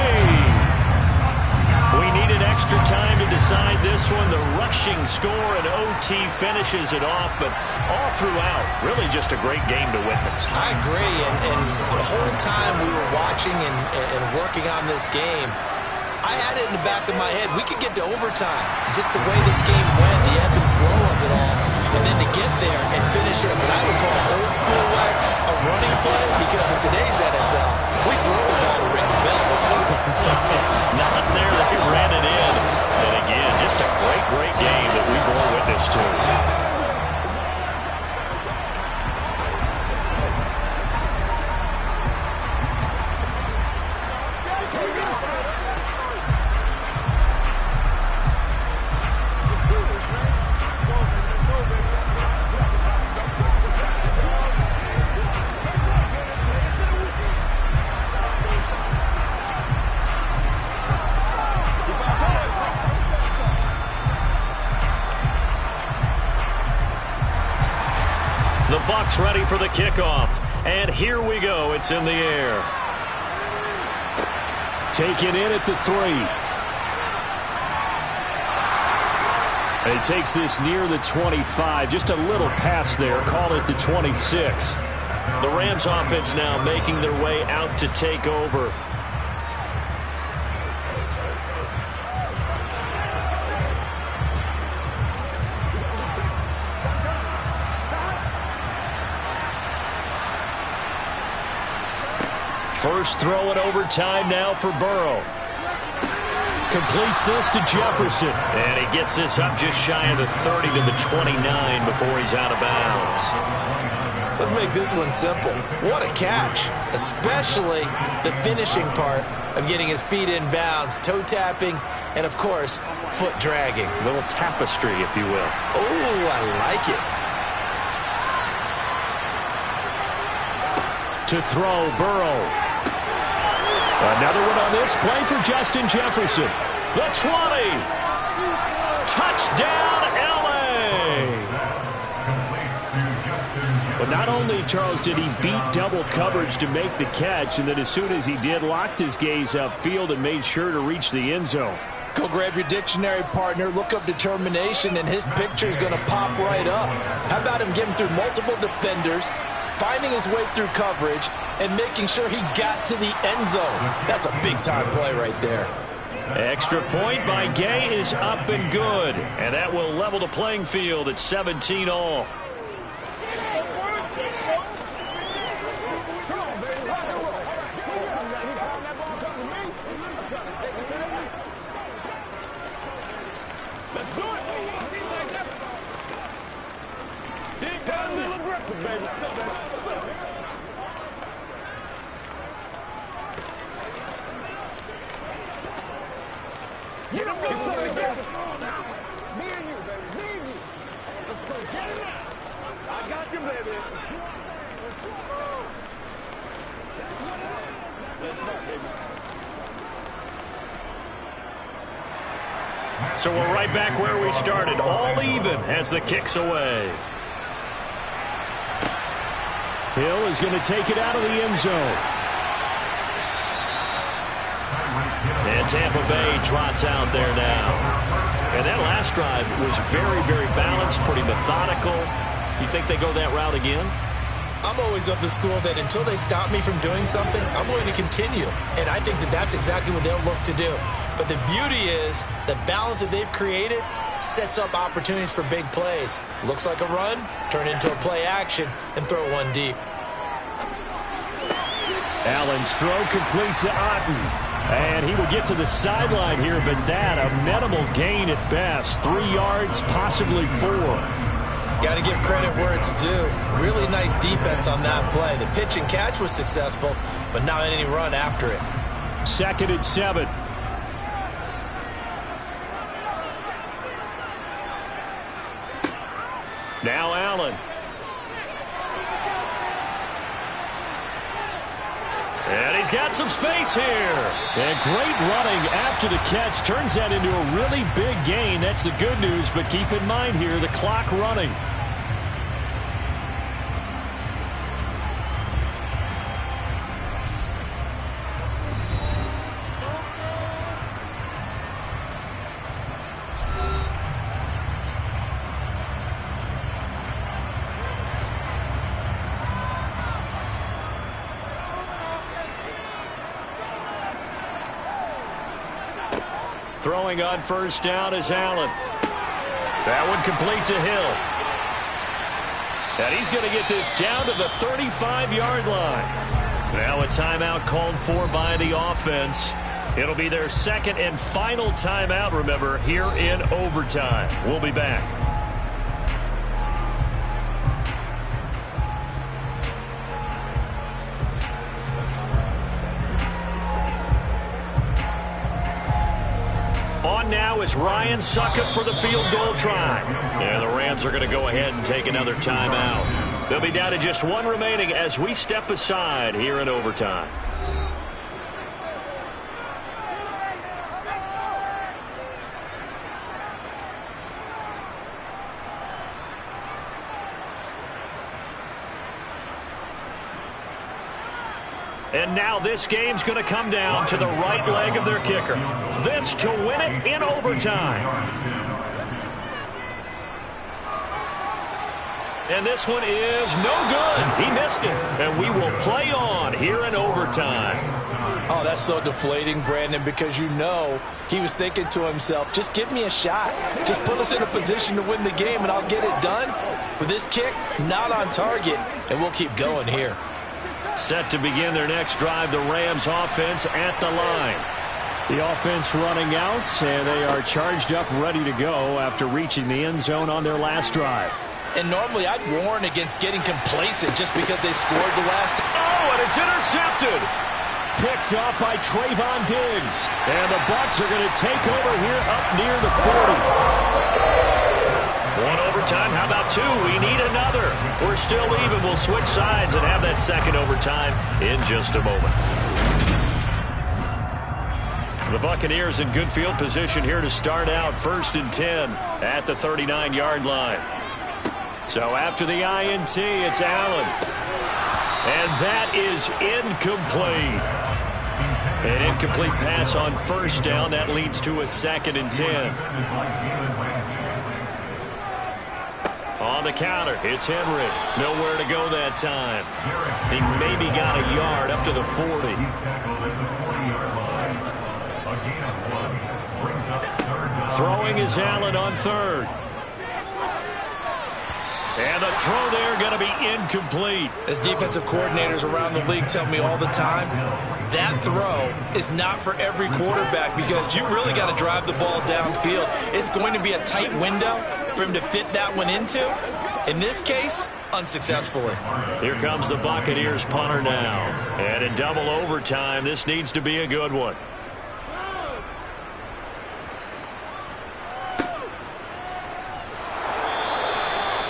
We needed extra time to decide this one. The rushing score in OT finishes it off, but all throughout, really just a great game to witness. I agree, and the whole time we were watching and working on this game, I had it in the back of my head. We could get to overtime. Just the way this game went, the ebb and flow of it all. And then to get there and finish it, what I would call old school way, a running play, because in today's NFL, we throw the ball to ring the bell. Not there, they ran it in. And again, just a great game that we bore witness to. The Bucs ready for the kickoff. And here we go. It's in the air. Taken in at the 3. And he takes this near the 25. Just a little pass there. Call it the 26. The Rams offense now making their way out to take over. First throw in overtime now for Burrow. Completes this to Jefferson. And he gets this up just shy of the 30 to the 29 before he's out of bounds. Let's make this one simple. What a catch, especially the finishing part of getting his feet in bounds, toe tapping, and of course, foot dragging. A little tapestry, if you will. Oh, I like it. To throw, Burrow. Another one on this play for Justin Jefferson. The 20. Touchdown, L.A. But not only, Charles, did he beat double coverage to make the catch, and then as soon as he did, locked his gaze upfield and made sure to reach the end zone. Go grab your dictionary, partner. Look up determination, and his picture is going to pop right up. How about him getting through multiple defenders, finding his way through coverage, and making sure he got to the end zone? That's a big-time play right there. Extra point by Gay is up and good. And that will level the playing field at 17 all. So we're right back where we started, all even as the kick's away. Hill is going to take it out of the end zone. And Tampa Bay trots out there now. And that last drive was very, very balanced, pretty methodical. You think they go that route again? I'm always of the school that until they stop me from doing something, I'm going to continue. And I think that that's exactly what they'll look to do. But the beauty is the balance that they've created sets up opportunities for big plays. Looks like a run, turn into a play action, and throw one deep. Allen's throw complete to Otten. And he will get to the sideline here, but that a minimal gain at best. 3 yards, possibly 4. Got to give credit where it's due. Really nice defense on that play. The pitch and catch was successful, but not any run after it. 2nd and 7. Now Allen. And he's got some space here. And great running after the catch turns that into a really big gain. That's the good news, but keep in mind here the clock running. Throwing on first down is Allen. That one complete to Hill. And he's going to get this down to the 35-yard line. Now a timeout called for by the offense. It'll be their 2nd and final timeout, remember, here in overtime. We'll be back. Now is Ryan Succop for the field goal try. And the Rams are going to go ahead and take another timeout. They'll be down to just 1 remaining as we step aside here in overtime. And now this game's going to come down to the right leg of their kicker. This to win it in overtime. And this one is no good. He missed it. And we will play on here in overtime. Oh, that's so deflating, Brandon, because you know he was thinking to himself, just give me a shot. Just put us in a position to win the game and I'll get it done. With this kick, not on target, and we'll keep going here. Set to begin their next drive, the Rams offense at the line. The offense running out, and they are charged up, ready to go after reaching the end zone on their last drive. And normally I'd warn against getting complacent just because they scored the last. Oh, and it's intercepted. Picked off by Trayvon Diggs. And the Bucs are going to take over here up near the 40. 1 overtime, how about 2? We need another. We're still even. We'll switch sides and have that 2nd overtime in just a moment. The Buccaneers in good field position here to start out 1st and 10 at the 39-yard line. So after the INT, it's Allen. And that is incomplete. An incomplete pass on first down. That leads to a 2nd and 10. On the counter, it's Henry. Nowhere to go that time. He maybe got a yard up to the 40. Throwing is Allen on third. And the throw there going to be incomplete. As defensive coordinators around the league tell me all the time, that throw is not for every quarterback because you really got to drive the ball downfield. It's going to be a tight window for him to fit that one into. In this case, unsuccessfully. Here comes the Buccaneers punter now. And in double overtime, this needs to be a good one.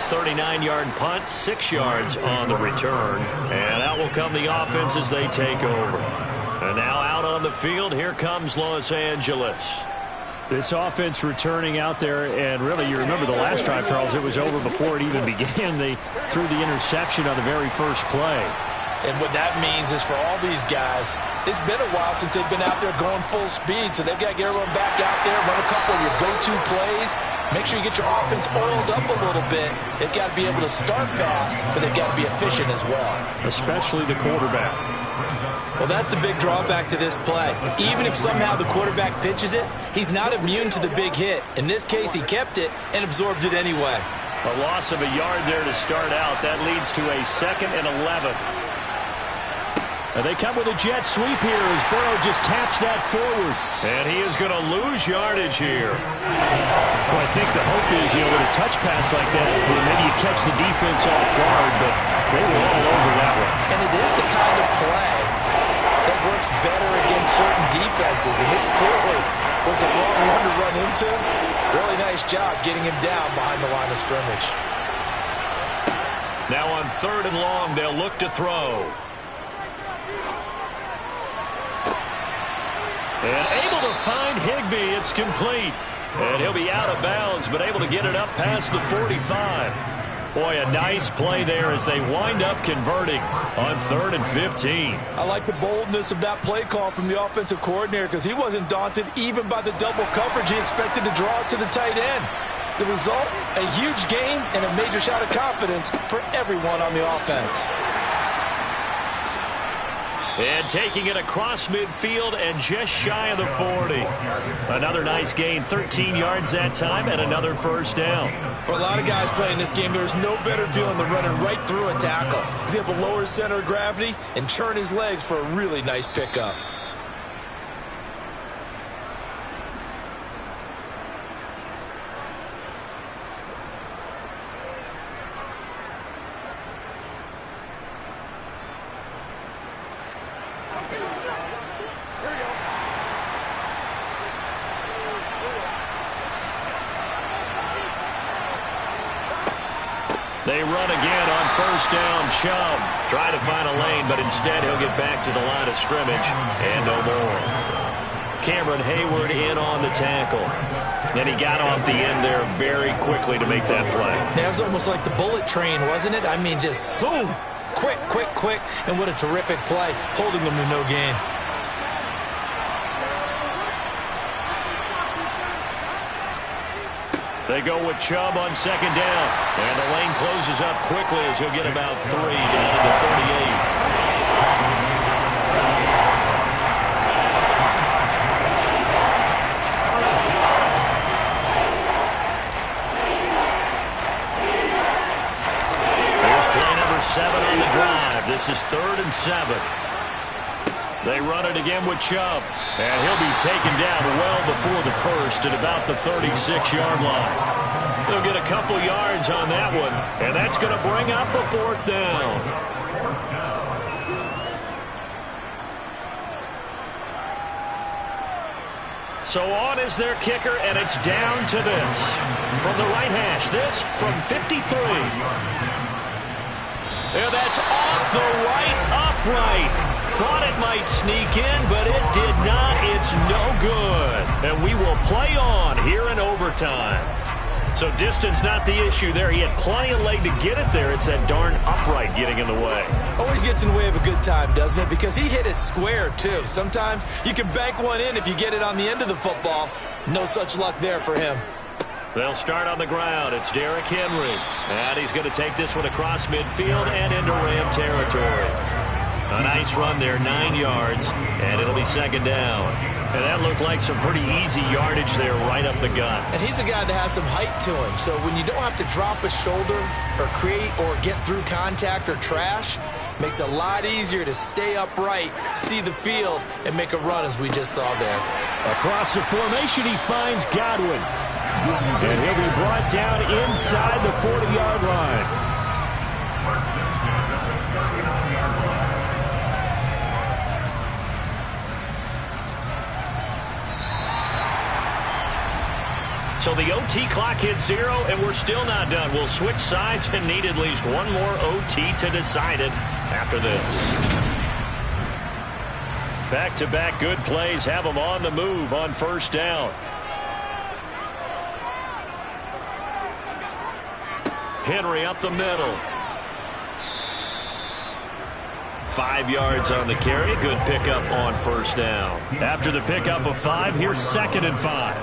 .39-yard punt, 6 yards on the return. And out will come the offense as they take over. And now out on the field, here comes Los Angeles. This offense returning out there, and really, you remember the last drive, Charles, it was over before it even began. They threw the interception on the very first play. And what that means is for all these guys, it's been a while since they've been out there going full speed, so they've got to get everyone back out there, run a couple of your go-to plays, make sure you get your offense oiled up a little bit. They've got to be able to start fast, but they've got to be efficient as well. Especially the quarterback. Well, that's the big drawback to this play. Even if somehow the quarterback pitches it, he's not immune to the big hit. In this case, he kept it and absorbed it anyway. A loss of a yard there to start out. That leads to a 2nd and 11. And they come with a jet sweep here as Burrow just taps that forward. And he is going to lose yardage here. Well, I think the hope is, with a touch pass like that, maybe you catch the defense off guard, but they were all over that one. And it is the kind of play that works better against certain defenses. And this clearly was the wrong one to run into. Really nice job getting him down behind the line of scrimmage. Now on 3rd and long, they'll look to throw. And able to find Higbee. It's complete. And he'll be out of bounds, but able to get it up past the 45. Boy, a nice play there as they wind up converting on 3rd and 15. I like the boldness of that play call from the offensive coordinator because he wasn't daunted even by the double coverage he expected to draw it to the tight end. The result, a huge gain and a major shot of confidence for everyone on the offense. And taking it across midfield and just shy of the 40. Another nice gain, 13 yards that time, and another first down. For a lot of guys playing this game, there's no better feeling than running right through a tackle. He's able to lower his center of gravity and churn his legs for a really nice pickup. They run again on first down. Chubb trying to find a lane, but instead he'll get back to the line of scrimmage and no more. Cameron Hayward in on the tackle. And he got off the end there very quickly to make that play. That was almost like the bullet train, wasn't it? I mean, just zoom. Quick, quick, quick. And what a terrific play, holding them to no gain. They go with Chubb on 2nd down. And the lane closes up quickly as he'll get about 3 down to the 38. Here's play number 7 on the drive. This is 3rd and 7. They run it again with Chubb. And he'll be taken down well before the first at about the 36-yard line. They'll get a couple yards on that one. And that's going to bring up a 4th down. So on is their kicker, and it's down to this. From the right hash, this from 53. And that's off the right upright. Thought it might sneak in, but it did not. It's no good. And we will play on here in overtime. So distance not the issue there. He had plenty of leg to get it there. It's that darn upright getting in the way. Always gets in the way of a good time, doesn't it? Because he hit it square, too. Sometimes you can bank one in if you get it on the end of the football. No such luck there for him. They'll start on the ground. It's Derrick Henry. And he's going to take this one across midfield and into Ram territory. A nice run there, 9 yards, and it'll be 2nd down. And that looked like some pretty easy yardage there right up the gut. And he's a guy that has some height to him. So when you don't have to drop a shoulder or create or get through contact or trash, makes it a lot easier to stay upright, see the field, and make a run as we just saw there. Across the formation, he finds Godwin. And he'll be brought down inside the 40-yard line. So the OT clock hits 0, and we're still not done. We'll switch sides and need at least one more OT to decide it after this. Back-to-back good plays have them on the move on first down. Henry up the middle. 5 yards on the carry. Good pickup on first down. After the pickup of 5, here's 2nd and 5.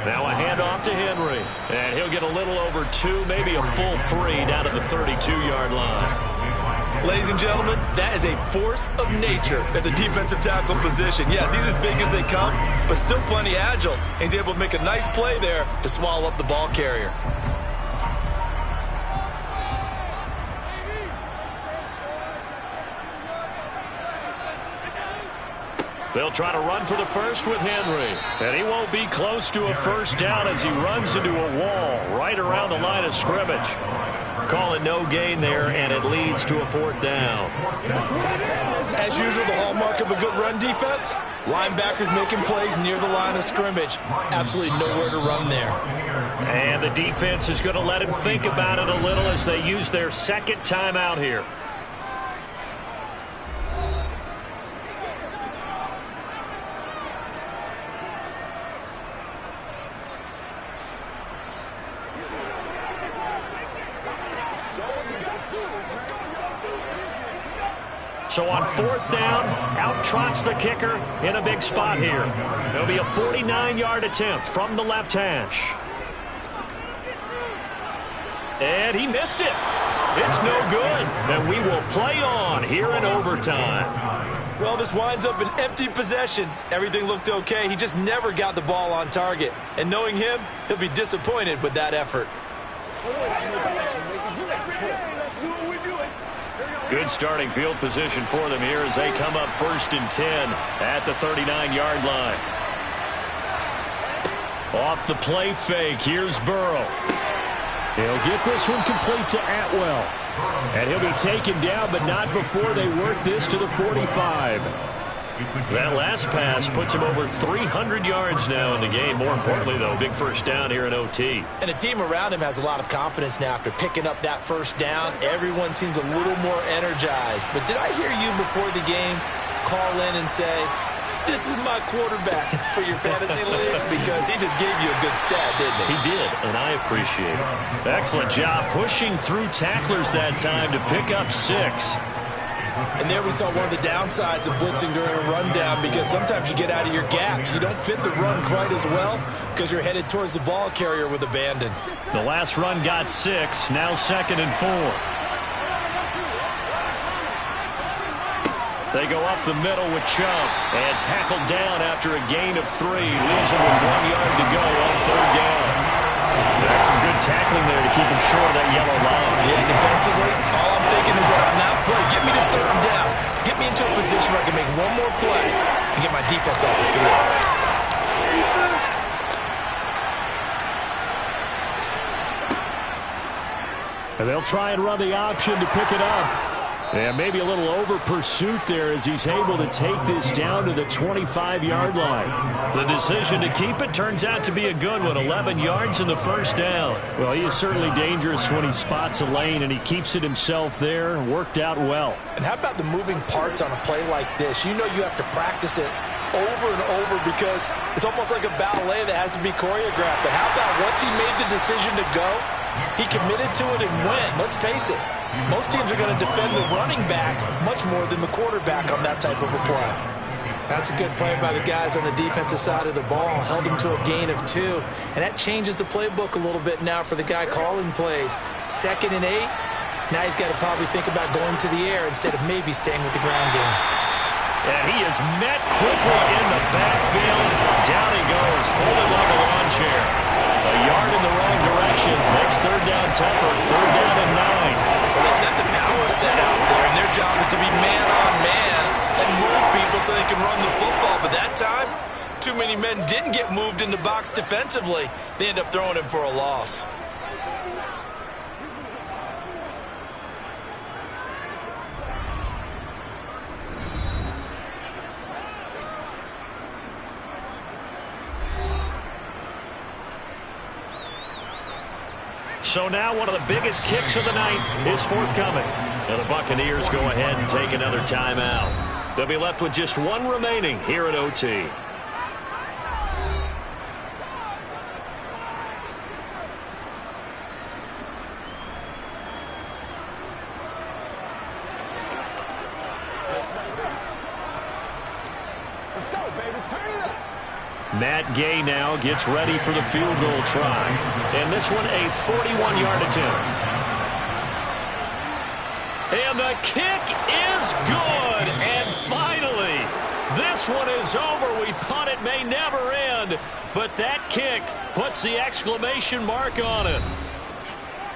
Now a handoff to Henry. And he'll get a little over 2, maybe a full 3 down to the 32-yard line. Ladies and gentlemen, that is a force of nature at the defensive tackle position. Yes, he's as big as they come, but still plenty agile. He's able to make a nice play there to swallow up the ball carrier. They'll try to run for the first with Henry. And he won't be close to a first down as he runs into a wall right around the line of scrimmage. Call it no gain there, and it leads to a 4th down. As usual, the hallmark of a good run defense, linebackers making plays near the line of scrimmage. Absolutely nowhere to run there. And the defense is going to let him think about it a little as they use their 2nd timeout here. So on 4th down, out trots the kicker in a big spot here. There'll be a 49-yard attempt from the left hash. And he missed it. It's no good. And we will play on here in overtime. Well, this winds up an empty possession. Everything looked okay. He just never got the ball on target. And knowing him, he'll be disappointed with that effort. Good starting field position for them here as they come up 1st and 10 at the 39-yard line. Off the play fake, here's Burrow. He'll get this one complete to Atwell. And he'll be taken down, but not before they work this to the 45. That last pass puts him over 300 yards now in the game. More importantly, though, big first down here in OT. And the team around him has a lot of confidence now after picking up that first down. Everyone seems a little more energized. But did I hear you before the game call in and say, this is my quarterback for your fantasy league? Because he just gave you a good stat, didn't he? He did, and I appreciate it. Excellent job pushing through tacklers that time to pick up 6. And there we saw one of the downsides of blitzing during a rundown, because sometimes you get out of your gaps. You don't fit the run quite as well because you're headed towards the ball carrier with abandon. The last run got 6, now 2nd and 4. They go up the middle with Chubb and tackled down after a gain of 3. Leaves him with 1 yard to go on 3rd down. That's some good tackling there to keep him short of that yellow line. Yeah, defensively, all I'm thinking is that on that play, get me to 3rd down. Get me into a position where I can make one more play and get my defense off the field. And they'll try and run the option to pick it up. And maybe a little over pursuit there as he's able to take this down to the 25-yard line. The decision to keep it turns out to be a good one. 11 yards in the first down. Well, he is certainly dangerous when he spots a lane, and he keeps it himself there. Worked out well. And how about the moving parts on a play like this? You know you have to practice it over and over because it's almost like a ballet that has to be choreographed. But how about once he made the decision to go, he committed to it and went. Let's face it. Most teams are going to defend the running back much more than the quarterback on that type of a play. That's a good play by the guys on the defensive side of the ball. Held him to a gain of 2. And that changes the playbook a little bit now for the guy calling plays. 2nd and 8. Now he's got to probably think about going to the air instead of maybe staying with the ground game. And he is met quickly in the backfield. Down he goes, folded like a lawn chair. A yard in the wrong direction. Makes third down tougher. Third down and 9. Well, they sent the power set out there, and their job is to be man-on-man and move people so they can run the football. But that time, too many men didn't get moved in the box defensively. They end up throwing him for a loss. So now one of the biggest kicks of the night is forthcoming. And the Buccaneers go ahead and take another timeout. They'll be left with just one remaining here at OT. Let's go, baby. Turn it up. Matt Gay now gets ready for the field goal try. And this one a 41-yard attempt. And the kick is good. And finally, this one is over. We thought it may never end. But that kick puts the exclamation mark on it.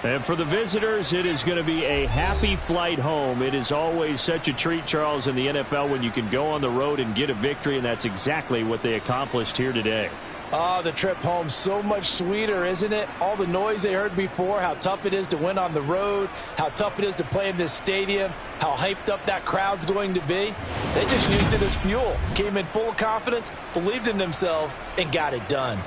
And for the visitors, it is going to be a happy flight home. It is always such a treat, Charles, in the NFL when you can go on the road and get a victory, and that's exactly what they accomplished here today. Oh, the trip home so much sweeter, isn't it? All the noise they heard before, how tough it is to win on the road, how tough it is to play in this stadium, how hyped up that crowd's going to be. They just used it as fuel, came in full of confidence, believed in themselves, and got it done.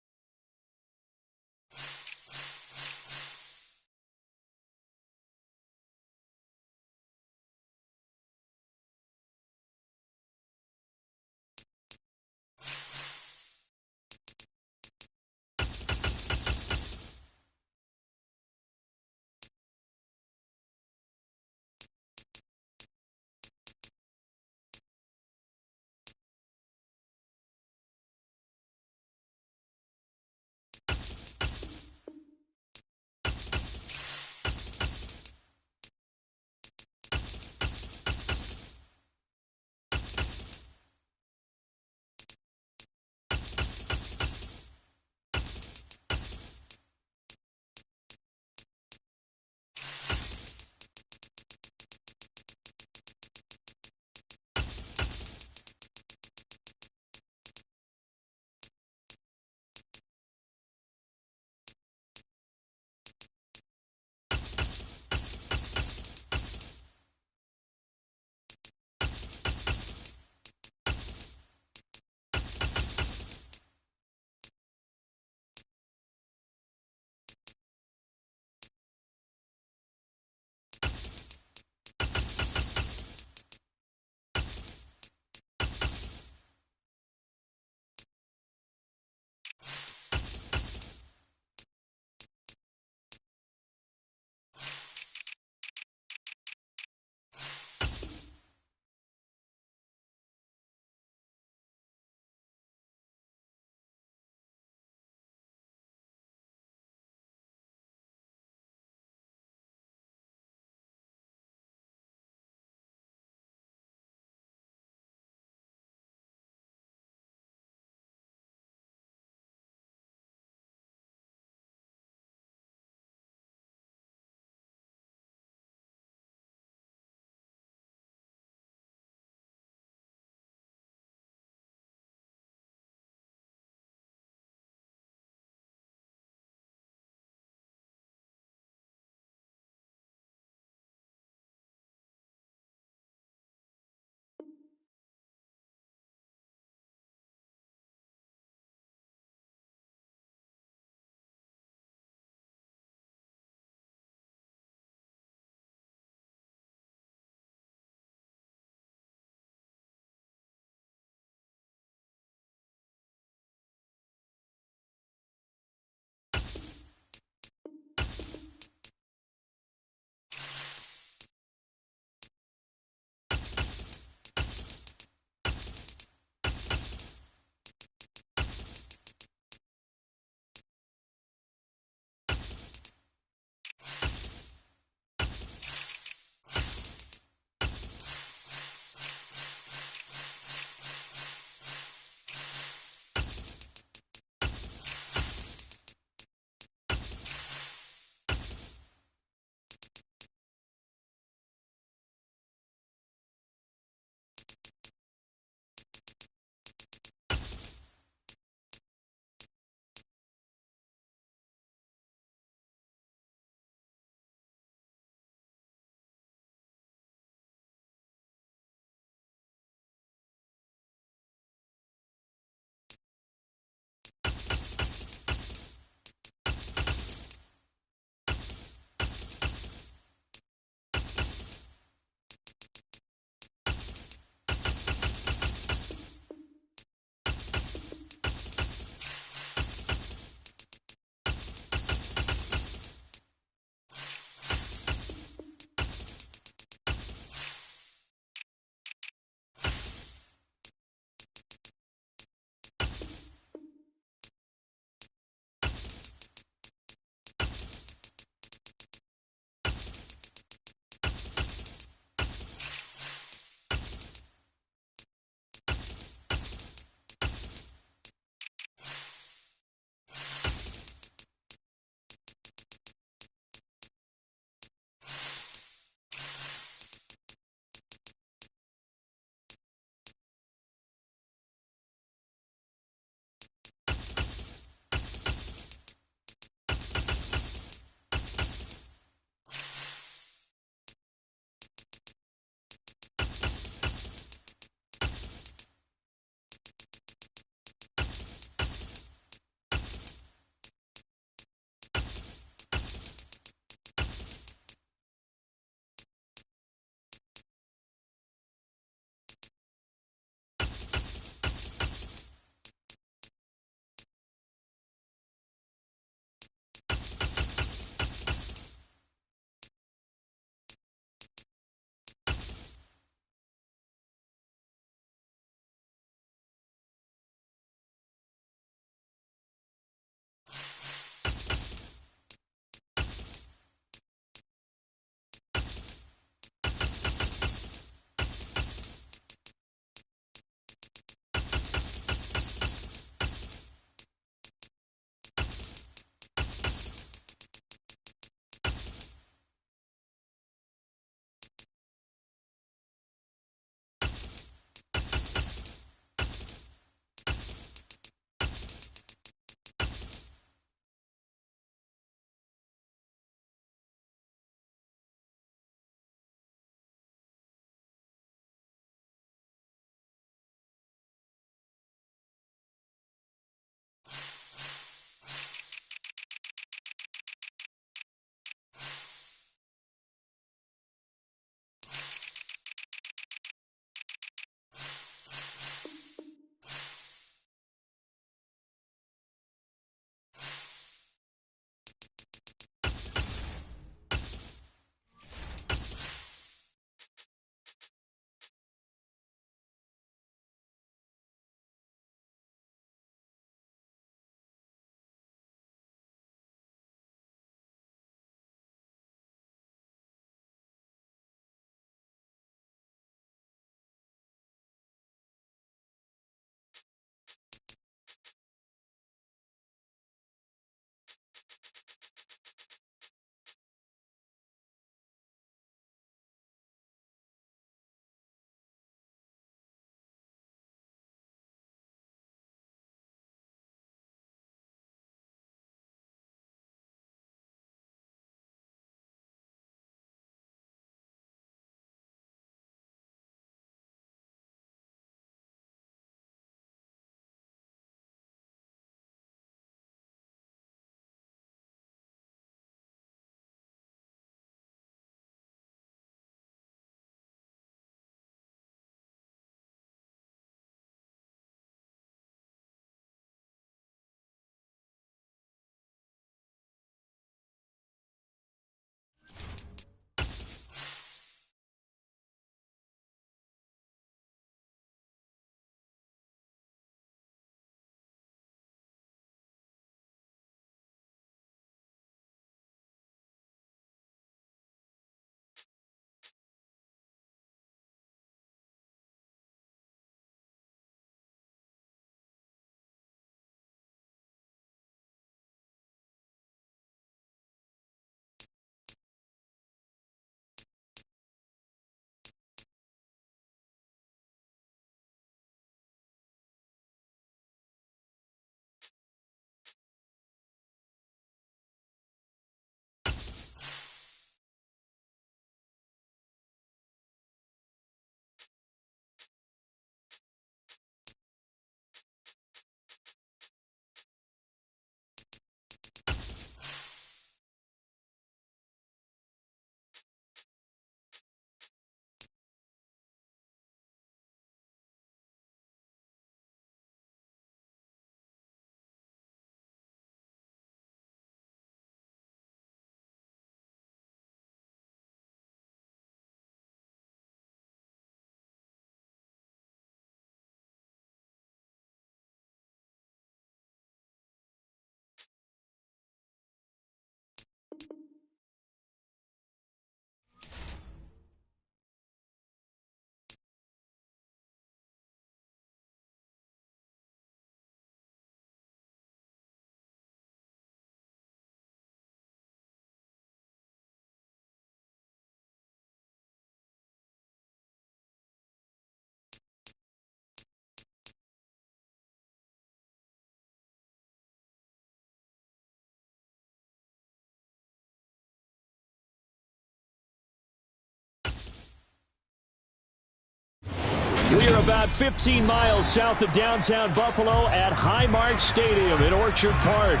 We are about 15 miles south of downtown Buffalo at Highmark Stadium in Orchard Park.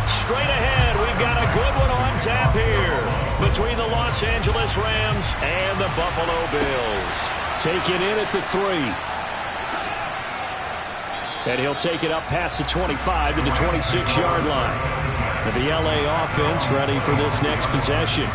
Straight ahead, we've got a good one on tap here between the Los Angeles Rams and the Buffalo Bills. Taken in at the 3. And he'll take it up past the 25 to the 26-yard line. And the LA offense ready for this next possession.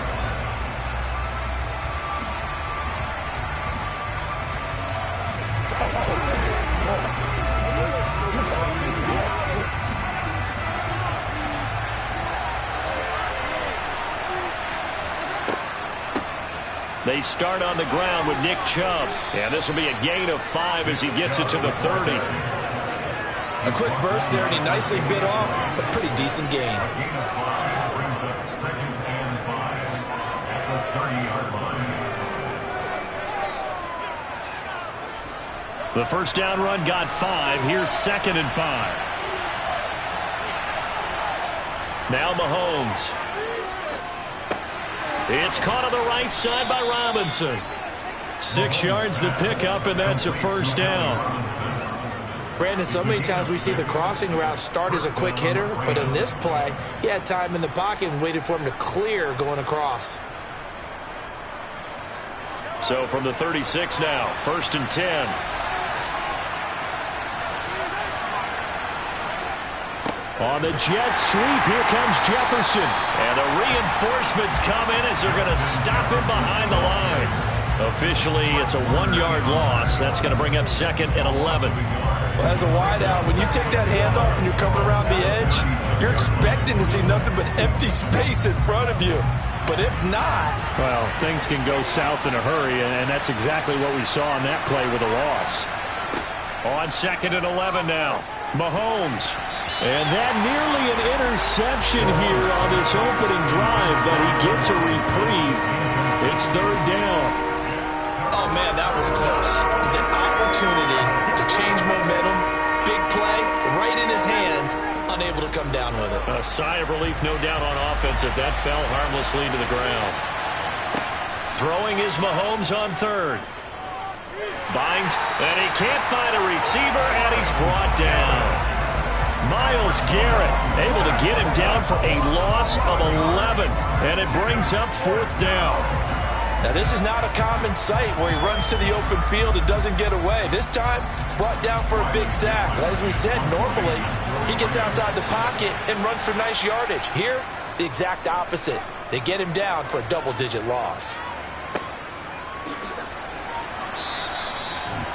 They start on the ground with Nick Chubb. And this will be a gain of 5 as he gets it to the 30. A quick burst there, and he nicely bit off a pretty decent gain. The first down run got 5. Here's 2nd and 5. Now Mahomes. It's caught on the right side by Robinson. 6 yards the pickup, and that's a first down. Brandon, so many times we see the crossing route start as a quick hitter, but in this play, he had time in the pocket and waited for him to clear going across. So from the 36 now, 1st and 10. On the jet sweep, here comes Jefferson. And the reinforcements come in as they're going to stop him behind the line. Officially, it's a 1-yard loss. That's going to bring up 2nd and 11. Well, as a wideout, when you take that handoff and you're coming around the edge, you're expecting to see nothing but empty space in front of you. But if not... Well, things can go south in a hurry, and that's exactly what we saw on that play with a loss. On 2nd and 11 now, Mahomes. And that nearly an interception here on this opening drive, but he gets a reprieve. It's 3rd down. Oh, man, that was close. The opportunity to change momentum, big play, right in his hands, unable to come down with it. A sigh of relief, no doubt, on offense if that fell harmlessly to the ground. Throwing is Mahomes on 3rd. Binds, and he can't find a receiver, and he's brought down. Myles Garrett able to get him down for a loss of 11, and it brings up 4th down. Now, this is not a common sight where he runs to the open field and doesn't get away. This time, brought down for a big sack. As we said, normally, he gets outside the pocket and runs for nice yardage. Here, the exact opposite. They get him down for a double-digit loss.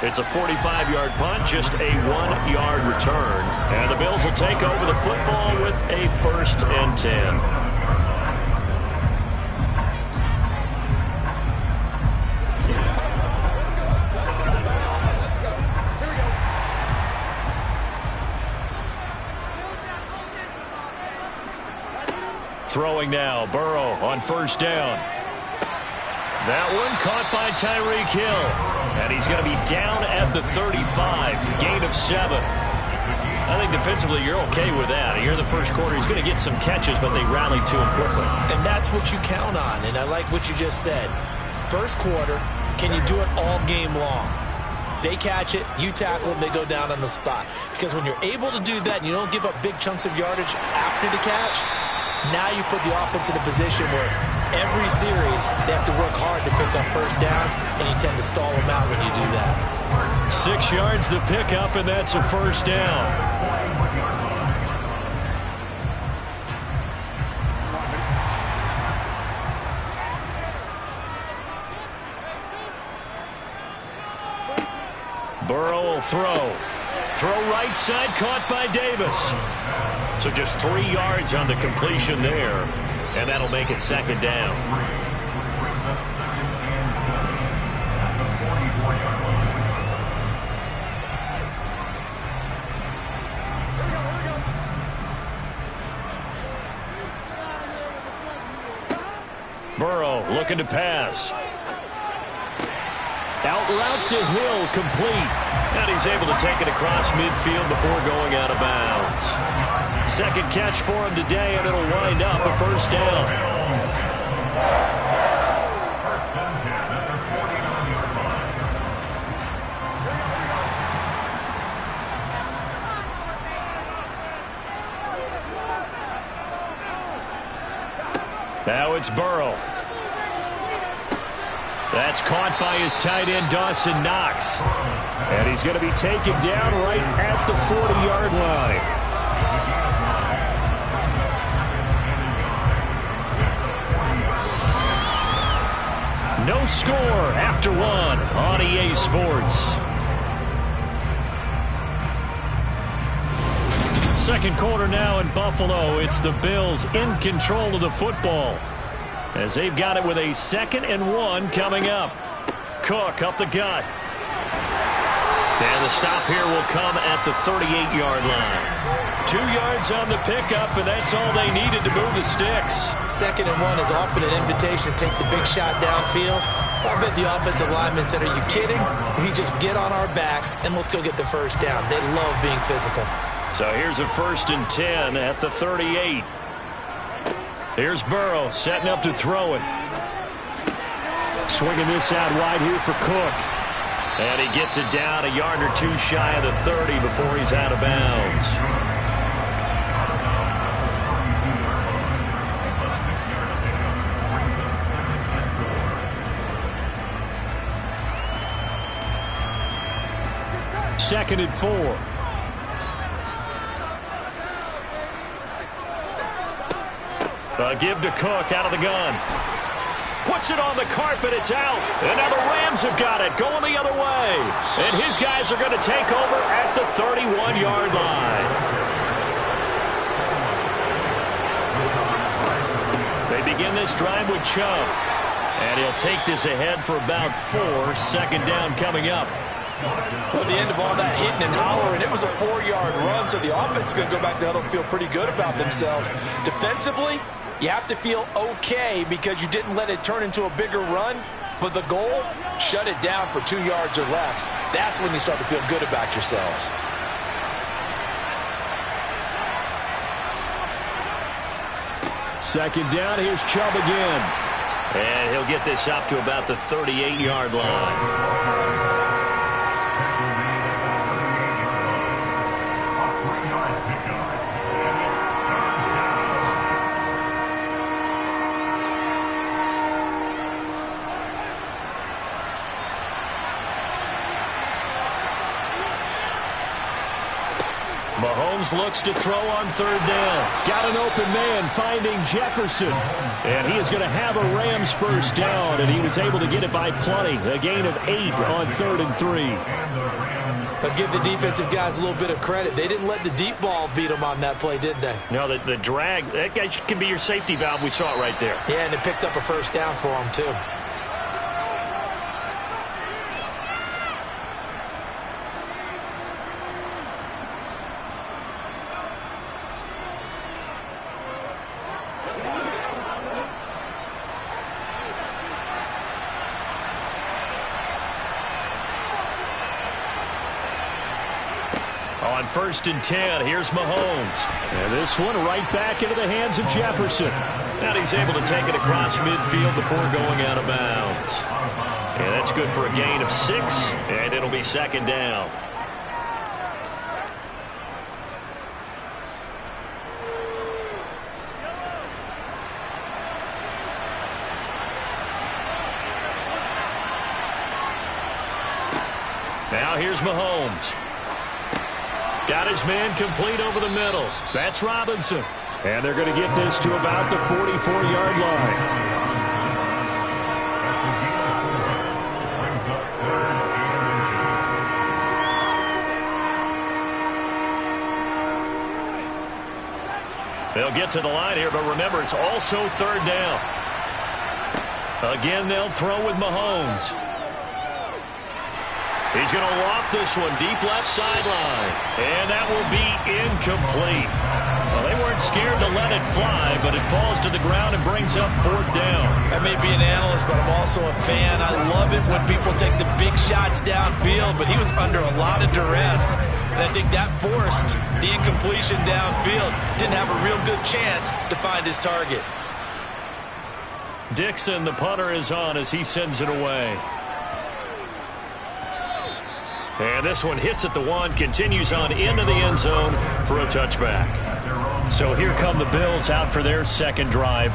It's a 45-yard punt, just a 1-yard return. And the Bills will take over the football with a 1st and 10. Throwing now, Burrow on 1st down. That one caught by Tyreek Hill. And he's going to be down at the 35, gain of 7. I think defensively you're okay with that. Here in the first quarter, he's going to get some catches, but they rallied to him quickly. And that's what you count on, and I like what you just said. First quarter, can you do it all game long? They catch it, you tackle them, they go down on the spot. Because when you're able to do that and you don't give up big chunks of yardage after the catch, now you put the offense in a position where every series they have to work hard to pick up first downs, and you tend to stall them out when you do that. 6 yards the pickup, and that's a 1st down. Burrow will throw. Throw right side, caught by Davis. So just 3 yards on the completion there. And that'll make it 2nd down. Burrow looking to pass. Out route to Hill, complete. And he's able to take it across midfield before going out of bounds. 2nd catch for him today, and it'll wind up a 1st down. Now it's Burrow. That's caught by his tight end, Dawson Knox. And he's going to be taken down right at the 40-yard line. No score after one on EA Sports. Second quarter now in Buffalo. It's the Bills in control of the football, as they've got it with a 2nd and 1 coming up. Cook up the gut. And the stop here will come at the 38-yard line. 2 yards on the pickup, and that's all they needed to move the sticks. 2nd and 1 is often an invitation to take the big shot downfield. I bet the offensive lineman said, are you kidding? We just get on our backs, and let's go get the first down. They love being physical. So here's a 1st and 10 at the 38. Here's Burrow setting up to throw it. Swinging this out wide here for Cook. And he gets it down a yard or 2 shy of the 30 before he's out of bounds. Second and 4. A give to Cook out of the gun. Puts it on the carpet. It's out. And now the Rams have got it going the other way. And his guys are going to take over at the 31-yard line. They begin this drive with Chubb. And he'll take this ahead for about 4. 2nd down coming up. Well, at the end of all that hitting and hollering, it was a 4-yard run, so the offense is going to go back to huddle and feel pretty good about themselves. Defensively, you have to feel okay because you didn't let it turn into a bigger run, but the goal, shut it down for 2 yards or less. That's when you start to feel good about yourselves. Second down, here's Chubb again. And he'll get this up to about the 38-yard line. Mahomes looks to throw on 3rd down. Got an open man finding Jefferson. And he is going to have a Rams first down, and he was able to get it by plenty. A gain of 8 on 3rd and 3. But give the defensive guys a little bit of credit. They didn't let the deep ball beat them on that play, did they? No, the drag, that guy can be your safety valve. We saw it right there. Yeah, and it picked up a first down for them, too. On 1st and 10, here's Mahomes. And this one right back into the hands of Jefferson. And he's able to take it across midfield before going out of bounds. And that's good for a gain of 6, and it'll be 2nd down. Now here's Mahomes. Got his man complete over the middle. That's Robinson. And they're going to get this to about the 44-yard line. They'll get to the line here, but remember, it's also 3rd down. Again, they'll throw with Mahomes. He's going to loft this one deep left sideline. And that will be incomplete. Well, they weren't scared to let it fly, but it falls to the ground and brings up 4th down. I may be an analyst, but I'm also a fan. I love it when people take the big shots downfield, but he was under a lot of duress. And I think that forced the incompletion downfield. Didn't have a real good chance to find his target. Dixon, the punter, is on as he sends it away. And this one hits at the 1, continues on into the end zone for a touchback. So here come the Bills out for their second drive.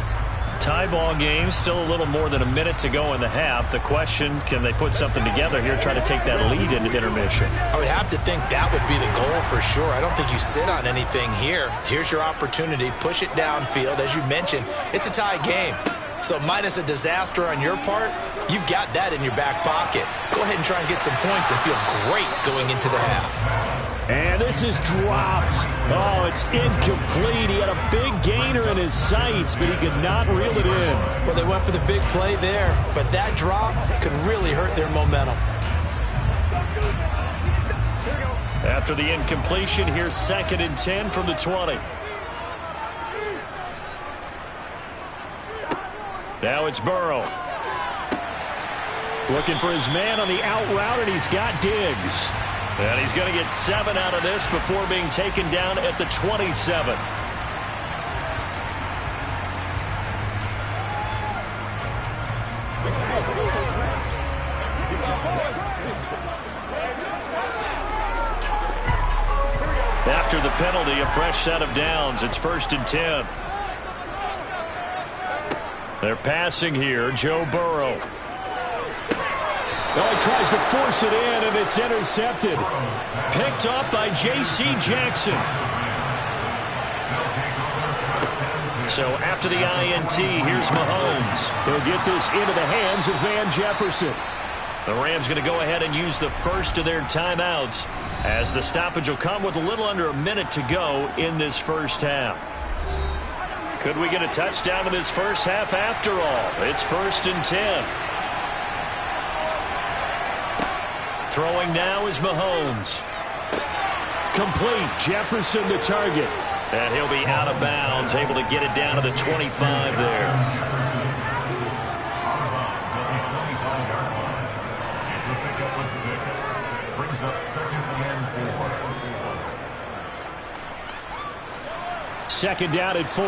Tie ball game, still a little more than a minute to go in the half. The question, can they put something together here, try to take that lead into intermission? I would have to think that would be the goal for sure. I don't think you sit on anything here. Here's your opportunity. Push it downfield. As you mentioned, it's a tie game. So minus a disaster on your part, you've got that in your back pocket. Go ahead and try and get some points and feel great going into the half. And this is dropped. Oh, it's incomplete. He had a big gainer in his sights, but he could not reel it in. Well, they went for the big play there, but that drop could really hurt their momentum. After the incompletion, here's 2nd and 10 from the 20. Now it's Burrow. Looking for his man on the out route, and he's got Diggs. And he's going to get 7 out of this before being taken down at the 27. After the penalty, a fresh set of downs. It's 1st and 10. They're passing here. Joe Burrow. Oh, he tries to force it in, and it's intercepted. Picked up by J.C. Jackson. So after the INT, here's Mahomes. He'll get this into the hands of Van Jefferson. The Rams going to go ahead and use the first of their timeouts, as the stoppage will come with a little under a minute to go in this first half. Could we get a touchdown in this first half after all? It's 1st and 10. Throwing now is Mahomes. Complete. Jefferson the target. And he'll be out of bounds, able to get it down to the 25 there. Second down at 4.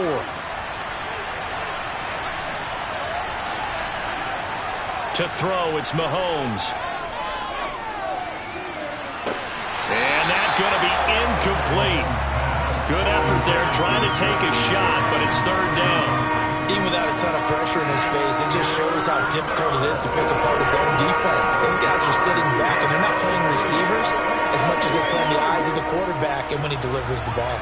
To throw, it's Mahomes. And that's going to be incomplete. Good effort there, trying to take a shot, but it's 3rd down. Even without a ton of pressure in his face, it just shows how difficult it is to pick apart his own defense. Those guys are sitting back, and they're not playing receivers as much as they're playing the eyes of the quarterback and when he delivers the ball.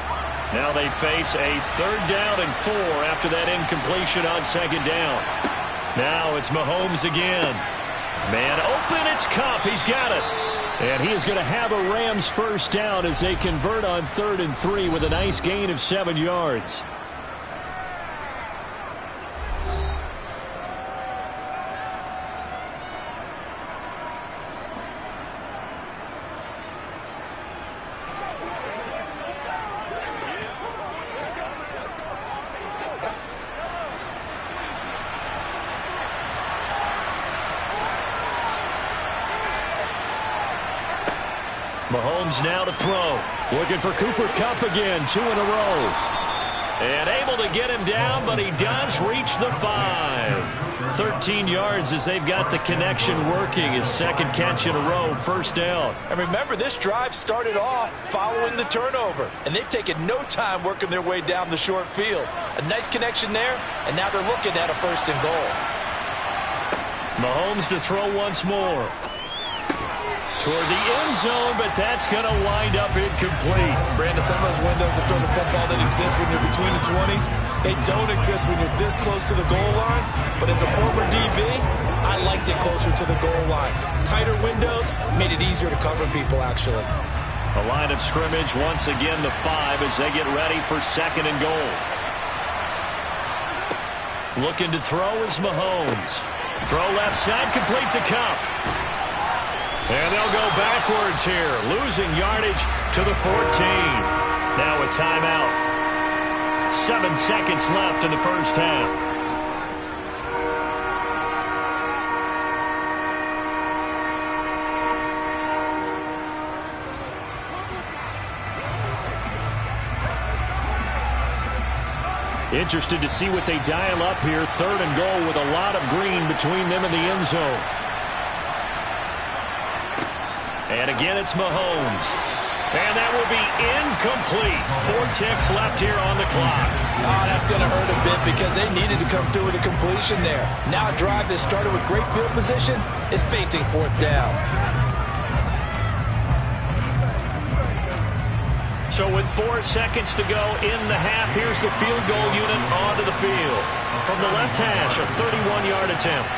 Now they face a 3rd down and 4 after that incompletion on 2nd down. Now it's Mahomes again. Man open, it's Kupp. He's got it. And he is going to have a Rams first down as they convert on 3rd and 3 with a nice gain of 7 yards. Mahomes now to throw. Looking for Cooper Kupp again, 2 in a row. And able to get him down, but he does reach the 5. 13 yards as they've got the connection working. His 2nd catch in a row, 1st down. And remember, this drive started off following the turnover, and they've taken no time working their way down the short field. A nice connection there, and now they're looking at a 1st and goal. Mahomes to throw once more. Toward the end zone, but that's going to wind up incomplete. Brandon, some of those windows that throw the football that exist when you're between the 20s, they don't exist when you're this close to the goal line. But as a former DB, I liked it closer to the goal line. Tighter windows made it easier to cover people, actually. A line of scrimmage, once again the 5 as they get ready for 2nd and goal. Looking to throw is Mahomes. Throw left side, complete to Kupp. And they'll go backwards here, losing yardage to the 14. Now a timeout. 7 seconds left in the first half. Interested to see what they dial up here. 3rd and goal with a lot of green between them and the end zone. And again, it's Mahomes. And that will be incomplete. 4 ticks left here on the clock. Oh, that's going to hurt a bit because they needed to come through with a completion there. Now a drive that started with great field position is facing 4th down. So with 4 seconds to go in the half, here's the field goal unit onto the field. From the left hash, a 31-yard attempt.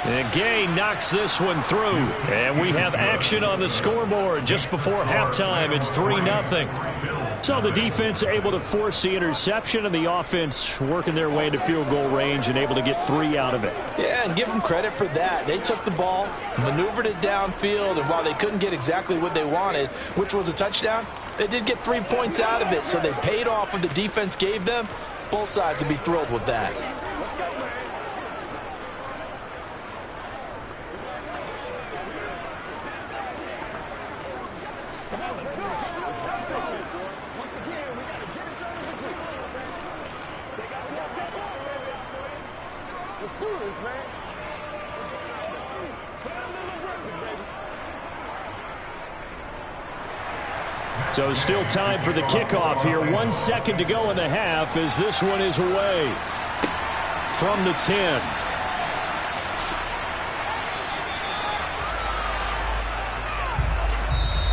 And Gay knocks this one through. And we have action on the scoreboard just before halftime. It's 3-0. So the defense able to force the interception, and the offense working their way into field goal range and able to get 3 out of it. Yeah, and give them credit for that. They took the ball, maneuvered it downfield, and while they couldn't get exactly what they wanted, which was a touchdown, they did get 3 points out of it, so they paid off what the defense gave them. Both sides will be thrilled with that. So still time for the kickoff here. 1 second to go in the half as this one is away from the 10.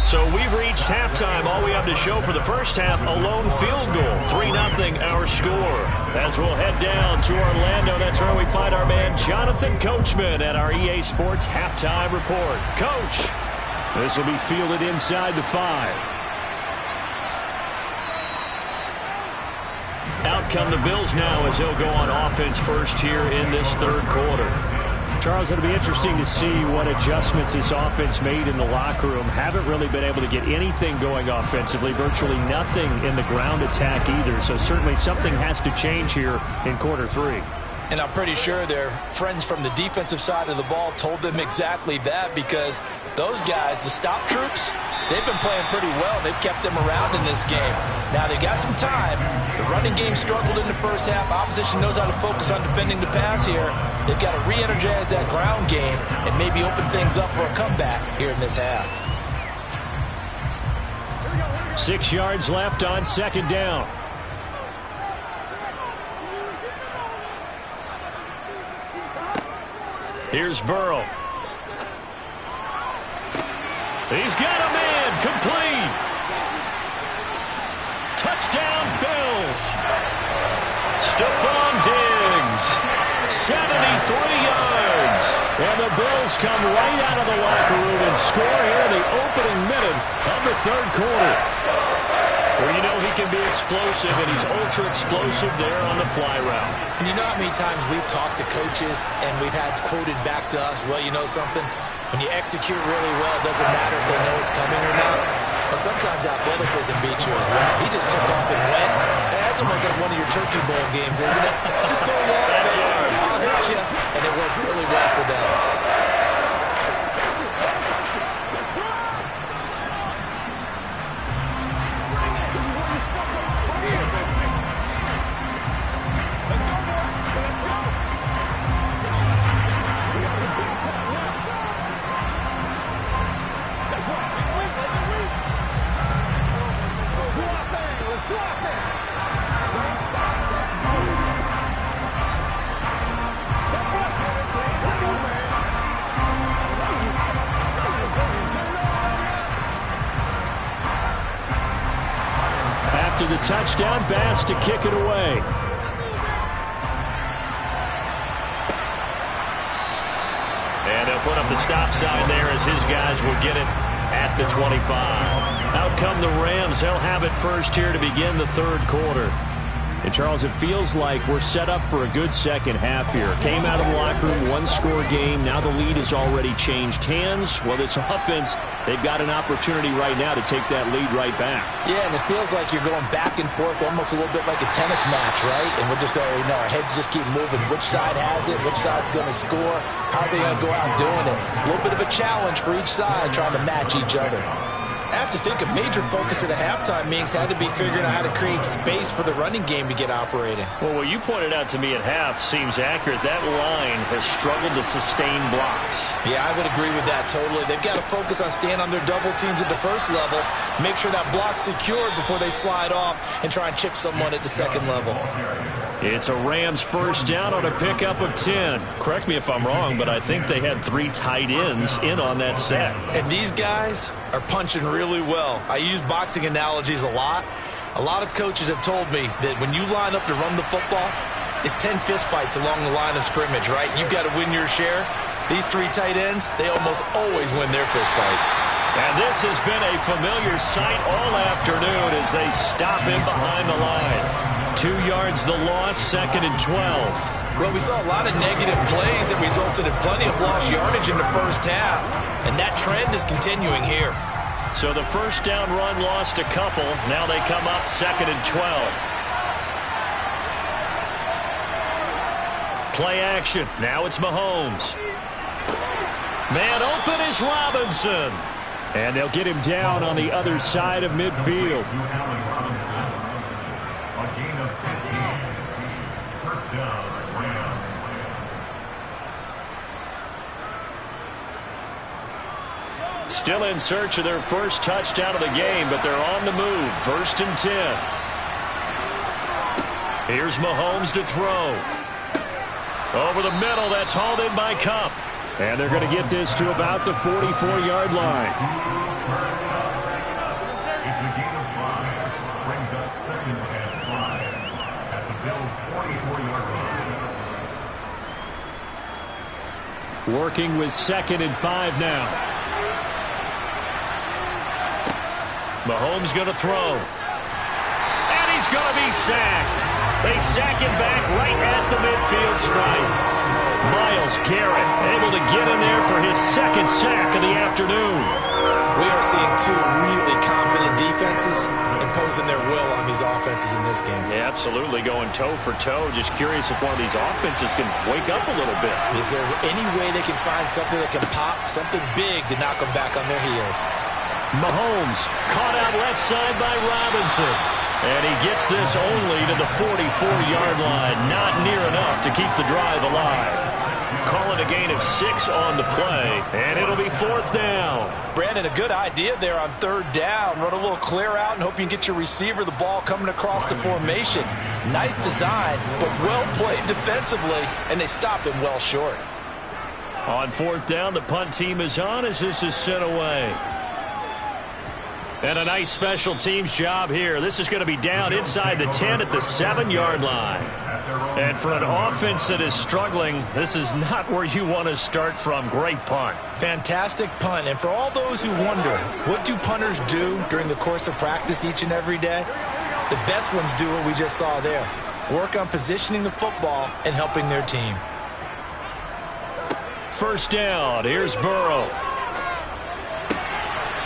So we've reached halftime. All we have to show for the first half, a lone field goal. 3-0 our score. As we'll head down to Orlando, that's where we find our man Jonathan Coachman at our EA Sports Halftime Report. Coach. This will be fielded inside the 5. Out come the Bills now as they'll go on offense first here in this 3rd quarter. Charles, it'll be interesting to see what adjustments this offense made in the locker room. Haven't really been able to get anything going offensively, virtually nothing in the ground attack either. So certainly something has to change here in quarter 3. And I'm pretty sure their friends from the defensive side of the ball told them exactly that, because those guys, the stop troops, they've been playing pretty well. They've kept them around in this game. Now, they got some time. The running game struggled in the first half. Opposition knows how to focus on defending the pass here. They've got to re-energize that ground game and maybe open things up for a comeback here in this half. 6 yards left on 2nd down. Here's Burrow. He's got a man. Complete. Touchdown, Bills. Stephon Diggs. 73 yards. And the Bills come right out of the locker room and score here in the opening minute of the 3rd quarter. Well, you know he can be explosive, and he's ultra-explosive there on the fly route. And you know how many times we've talked to coaches and we've had quoted back to us, well, you know something? When you execute really well, it doesn't matter if they know it's coming or not. But sometimes athleticism beats you as well. He just took off and went. That's almost like one of your Turkey Bowl games, isn't it? Just go long, man. I'll hit you. And it worked really well for them. After the touchdown, Bass to kick it away. And they'll put up the stop sign there as his guys will get it at the 25. Out come the Rams. They'll have it first here to begin the 3rd quarter. And, Charles, it feels like we're set up for a good second half here. Came out of the locker room, 1-score game. Now the lead has already changed hands. Well, this offense, they've got an opportunity right now to take that lead right back. Yeah, and it feels like you're going back and forth almost a little bit like a tennis match, right? And we're just already know our heads just keep moving. Which side has it? Which side's going to score? How are they going to go out doing it? A little bit of a challenge for each side trying to match each other. I have to think a major focus at the halftime meetings had to be figuring out how to create space for the running game to get operating. Well, what you pointed out to me at half seems accurate. That line has struggled to sustain blocks. Yeah, I would agree with that totally. They've got to focus on staying on their double teams at the first level, make sure that block's secured before they slide off and try and chip someone at the second level. It's a Rams first down on a pickup of 10. Correct me if I'm wrong, but I think they had 3 tight ends in on that set. And these guys are punching really well. I use boxing analogies a lot. A lot of coaches have told me that when you line up to run the football, it's 10 fistfights along the line of scrimmage, right? You've got to win your share. These 3 tight ends, they almost always win their fistfights. And this has been a familiar sight all afternoon as they stop him behind the line. 2 yards the loss, 2nd and 12. Well, we saw a lot of negative plays that resulted in plenty of lost yardage in the first half, and that trend is continuing here. So the first down run lost a couple. Now they come up 2nd and 12. Play action. Now it's Mahomes. Man open is Robinson. And they'll get him down on the other side of midfield. A gain of 15. First down, Rams. Still in search of their first touchdown of the game, but they're on the move. 1st and 10. Here's Mahomes to throw. Over the middle, that's hauled in by Kupp. And they're going to get this to about the 44-yard line. It's a gain of 5. Brings up 2nd and 5 at the Bills' 44-yard line. Working with 2nd and 5 now. Mahomes going to throw. And he's going to be sacked. They sack him back right at the midfield stripe. Myles Garrett able to get in there for his 2nd sack of the afternoon. We are seeing 2 really confident defenses imposing their will on these offenses in this game. Yeah, absolutely, going toe for toe. Just curious if one of these offenses can wake up a little bit. Is there any way they can find something that can pop, something big to knock them back on their heels? Mahomes caught out left side by Robinson. And he gets this only to the 44-yard line. Not near enough to keep the drive alive. Call it a gain of 6 on the play, and it'll be 4th down. Brandon, a good idea there on 3rd down. Run a little clear out and hope you can get your receiver the ball coming across the formation. Nice design, but well played defensively, and they stopped him well short. On 4th down, the punt team is on as this is sent away. And a nice special teams job here. This is going to be down inside the 10 at the 7-yard line. And for an offense that is struggling, this is not where you want to start from. Great punt. Fantastic punt. And for all those who wonder, what do punters do during the course of practice each and every day? The best ones do what we just saw there. Work on positioning the football and helping their team. First down. Here's Burrow.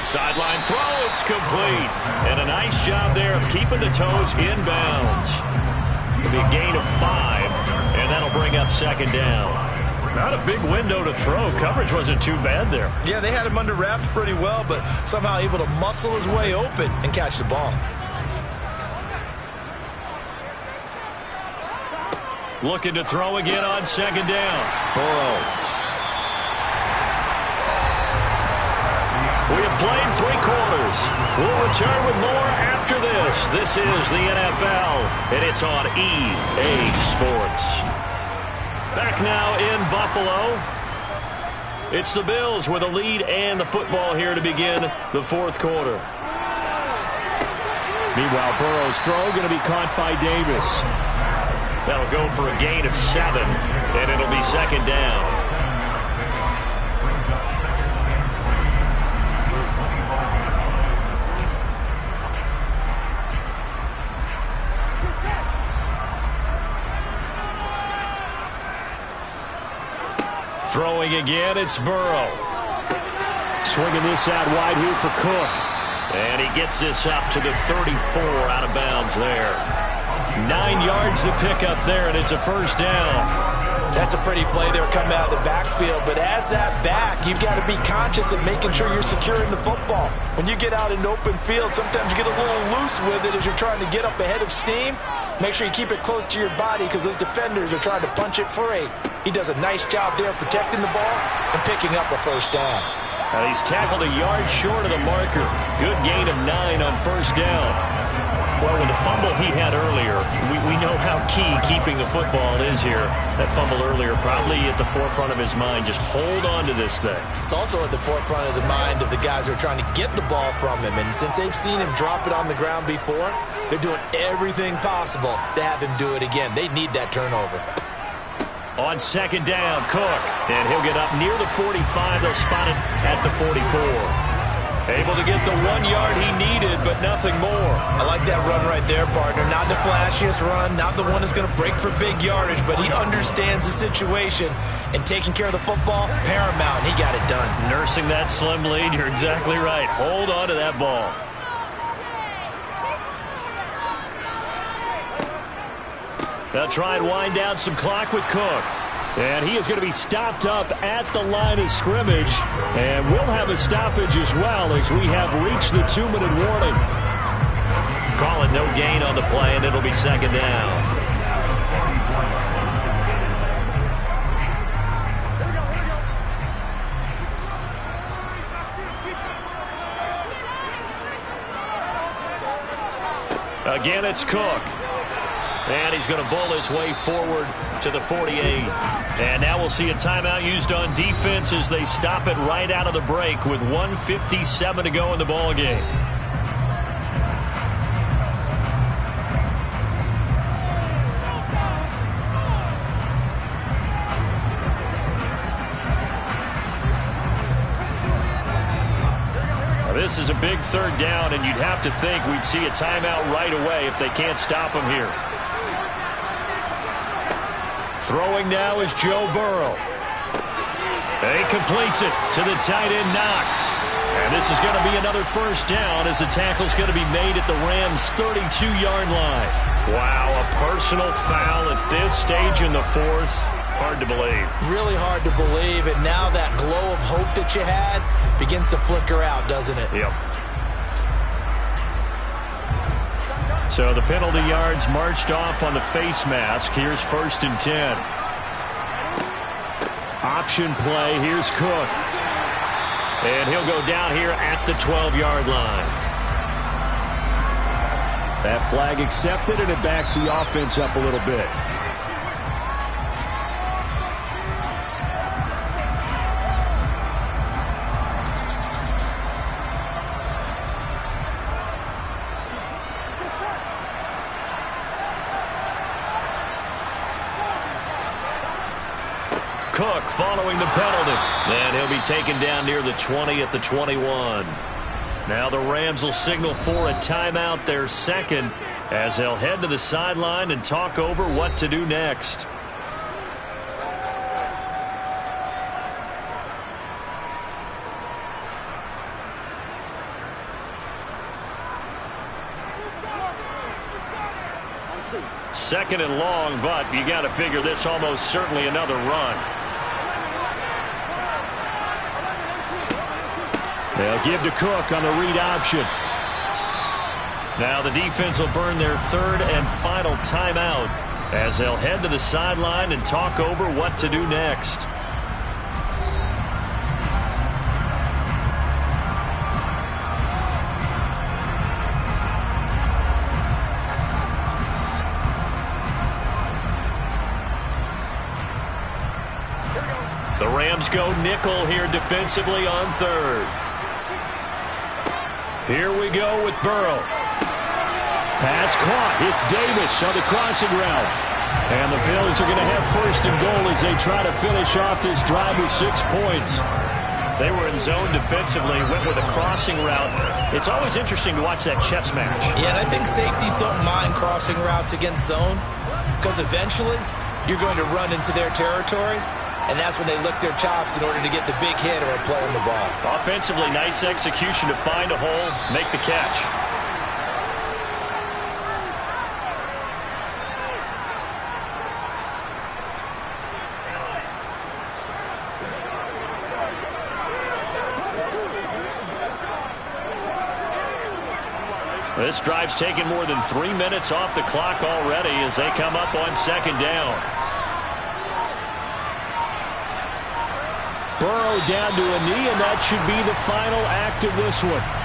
Sideline throw, it's complete. And a nice job there of keeping the toes inbounds. It'll be a gain of 5, and that'll bring up 2nd down. Not a big window to throw. Coverage wasn't too bad there. Yeah, they had him under wraps pretty well, but somehow able to muscle his way open and catch the ball. Looking to throw again on 2nd down. Burrow. We have played 3 quarters. We'll return with more after this. This is the NFL, and it's on EA Sports. Back now in Buffalo. It's the Bills with a lead and the football here to begin the 4th quarter. Meanwhile, Burrow's throw going to be caught by Davis. That'll go for a gain of 7, and it'll be 2nd down. Throwing again, it's Burrow. Swinging this out wide here for Cook. And he gets this up to the 34 out of bounds there. 9 yards to pick up there, and it's a first down. That's a pretty play there coming out of the backfield, but as that back, you've got to be conscious of making sure you're securing the football. When you get out in open field, sometimes you get a little loose with it as you're trying to get up ahead of steam. Make sure you keep it close to your body because those defenders are trying to punch it free. He does a nice job there protecting the ball and picking up a first down. He's tackled a yard short of the marker. Good gain of 9 on first down. Well, with the fumble he had earlier, we know how key keeping the football is here. That fumble earlier probably at the forefront of his mind. Just hold on to this thing. It's also at the forefront of the mind of the guys who are trying to get the ball from him. And since they've seen him drop it on the ground before, they're doing everything possible to have him do it again. They need that turnover. On second down, Cook. And he'll get up near the 45. They'll spot it at the 44. Able to get the 1 yard he needed, but nothing more. I like that run right there, partner. Not the flashiest run, not the one that's going to break for big yardage, but he understands the situation, and taking care of the football, paramount. He got it done. Nursing that slim lead, you're exactly right. Hold on to that ball. They'll try and wind down some clock with Cook. And he is going to be stopped up at the line of scrimmage. And we'll have a stoppage as well as we have reached the 2-minute warning. Call it no gain on the play, and it'll be second down. Again, it's Cook. And he's going to bowl his way forward to the 48. And now we'll see a timeout used on defense as they stop it right out of the break with 1:57 to go in the ball game. Now, this is a big third down, and you'd have to think we'd see a timeout right away if they can't stop him here. Throwing now is Joe Burrow. He completes it to the tight end, Knox. And this is going to be another first down as the tackle's going to be made at the Rams' 32-yard line. Wow, a personal foul at this stage in the fourth. Hard to believe. Really hard to believe, and now that glow of hope that you had begins to flicker out, doesn't it? Yep. So the penalty yards marched off on the face mask. Here's 1st and 10. Option play. Here's Cook. And he'll go down here at the 12-yard line. That flag accepted, and it backs the offense up a little bit. Cook following the penalty. And he'll be taken down near the 20 at the 21. Now the Rams will signal for a timeout, their second, as they'll head to the sideline and talk over what to do next. Second and long, but you got to figure this almost certainly another run. They'll give to Cook on the read option. Now the defense will burn their third and final timeout as they'll head to the sideline and talk over what to do next. The Rams go nickel here defensively on third. Here we go with Burrow. Pass caught. It's Davis on the crossing route. And the Phillies are going to have 1st and goal as they try to finish off this drive with 6 points. They were in zone defensively, went with a crossing route. It's always interesting to watch that chess match. Yeah, and I think safeties don't mind crossing routes against zone because eventually you're going to run into their territory. And that's when they lick their chops in order to get the big hit or a play on the ball. Offensively, nice execution to find a hole, make the catch. This drive's taken more than 3 minutes off the clock already as they come up on second down. Burrow down to a knee, and that should be the final act of this one.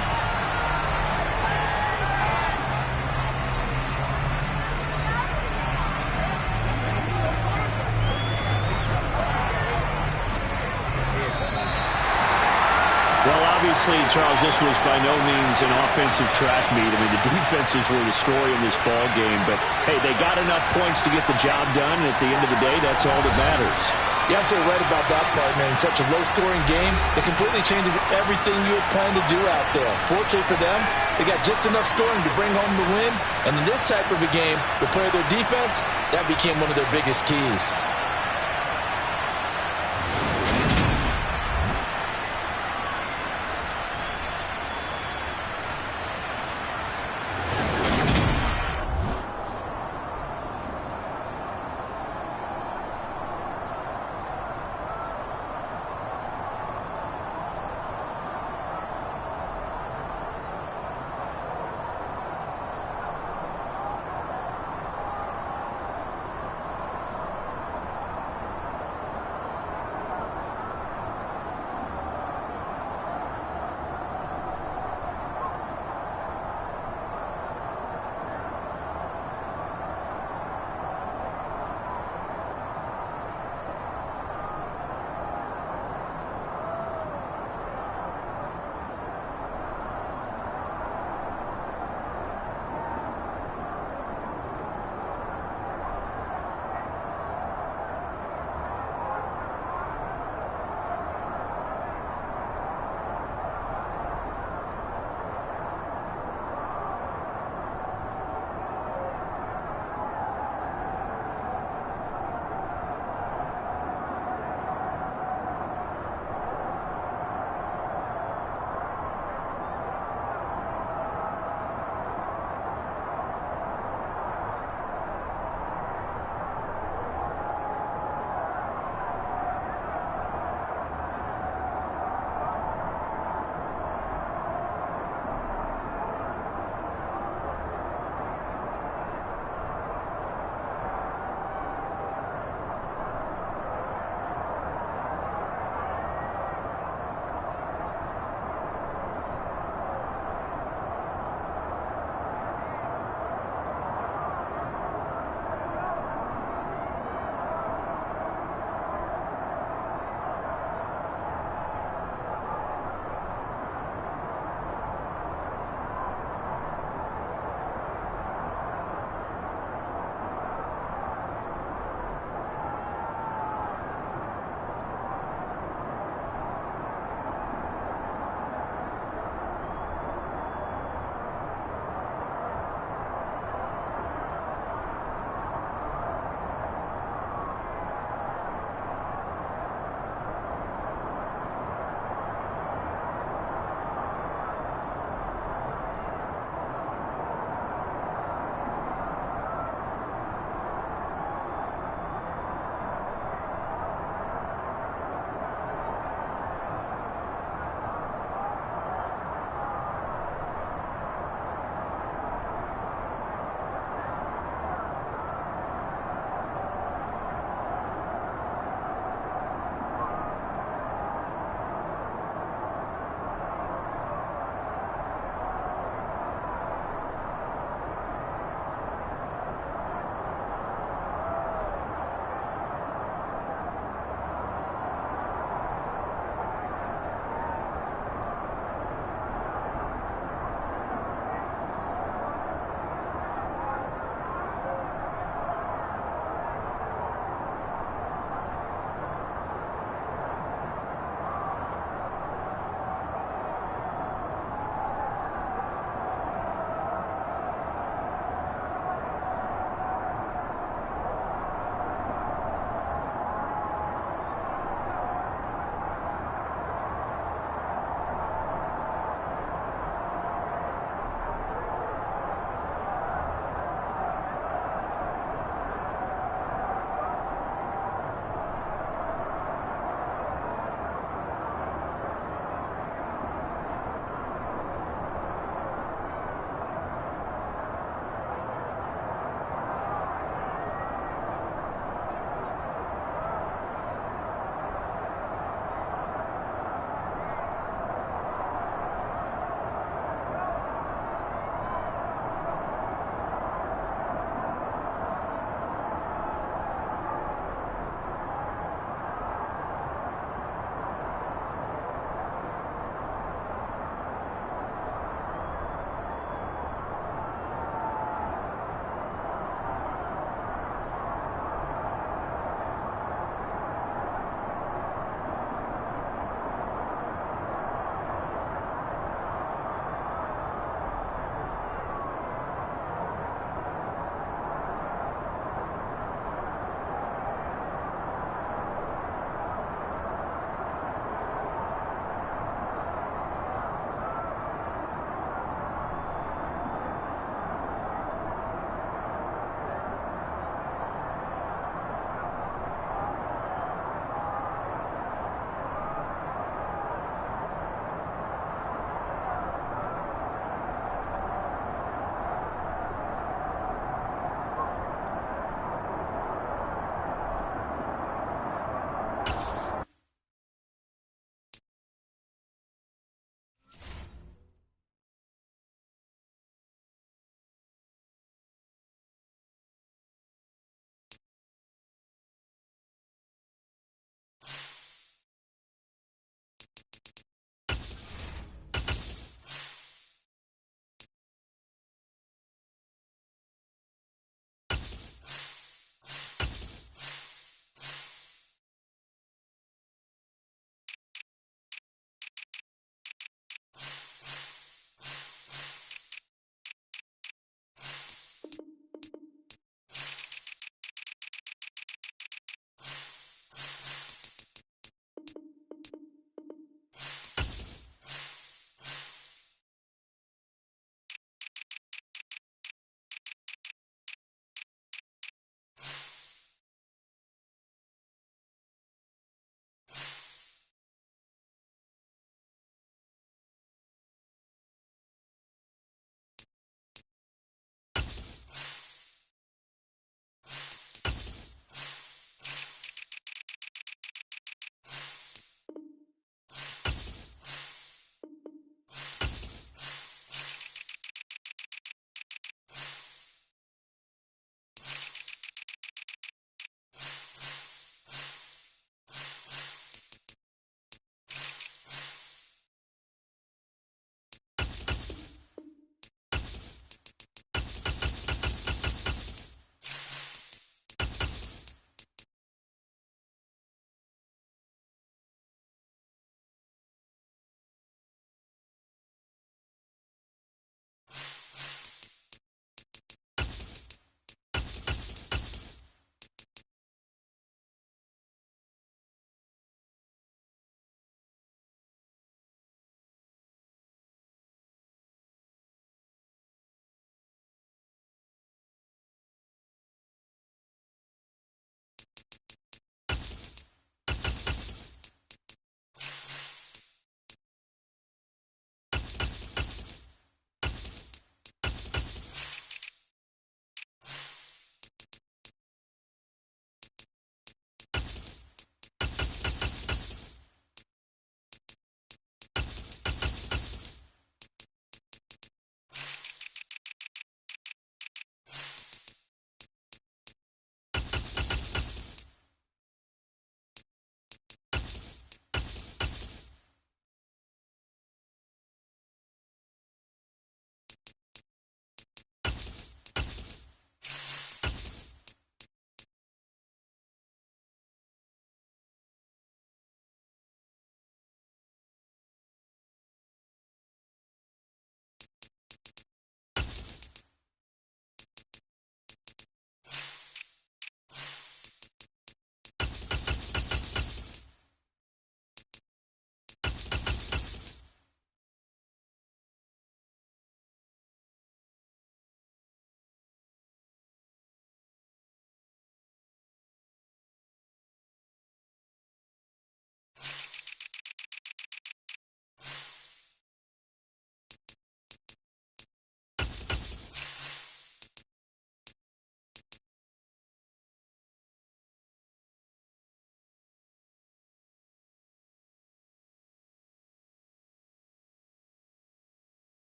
Well, obviously, Charles, this was by no means an offensive track meet. I mean, the defenses were the story in this ball game. But, hey, they got enough points to get the job done. And at the end of the day, that's all that matters. You're absolutely right about that part, man. In such a low-scoring game, it completely changes everything you had planned to do out there. Fortunately for them, they got just enough scoring to bring home the win. And in this type of a game, to play their defense, that became one of their biggest keys.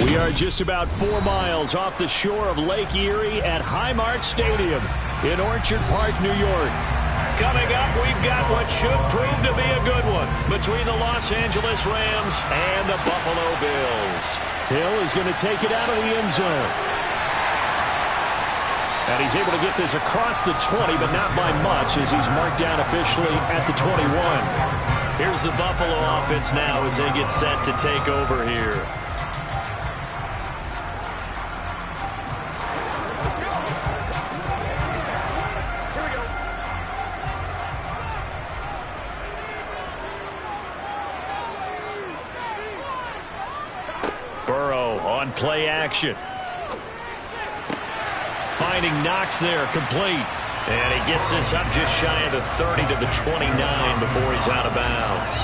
We are just about 4 miles off the shore of Lake Erie at Highmark Stadium in Orchard Park, New York. Coming up, we've got what should prove to be a good one between the Los Angeles Rams and the Buffalo Bills. Hill is going to take it out of the end zone. And he's able to get this across the 20, but not by much as he's marked down officially at the 21. Here's the Buffalo offense now as they get set to take over here. Burrow on play action. Finding Knox there, complete. And he gets this up just shy of the 30 to the 29 before he's out of bounds.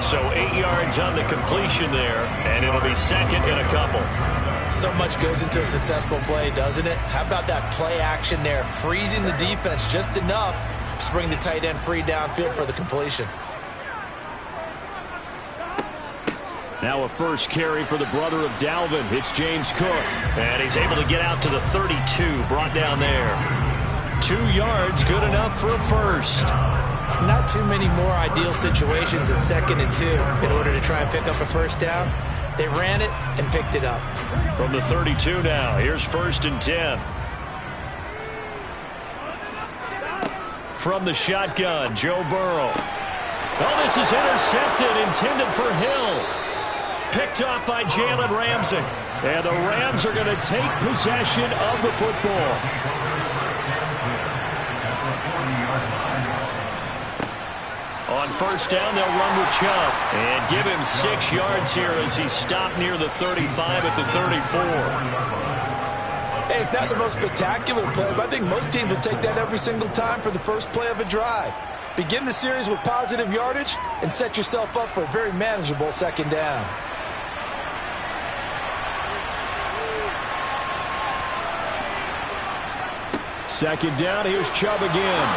So 8 yards on the completion there, and it'll be second and a couple. So much goes into a successful play, doesn't it? How about that play action there, freezing the defense just enough to bring the tight end free downfield for the completion. Now a first carry for the brother of Dalvin. It's James Cook. And he's able to get out to the 32, brought down there. 2 yards, good enough for a first. Not too many more ideal situations at 2nd and 2 in order to try and pick up a first down. They ran it and picked it up. From the 32 now, here's 1st and 10. From the shotgun, Joe Burrow. Oh, this is intercepted, intended for Hill. Picked off by Jalen Ramsey. And the Rams are going to take possession of the football. On first down, they'll run with Chubb. And give him 6 yards here as he stopped near the 35 at the 34. Hey, it's not the most spectacular play, but I think most teams will take that every single time for the first play of a drive. Begin the series with positive yardage and set yourself up for a very manageable 2nd down. Second down, here's Chubb again.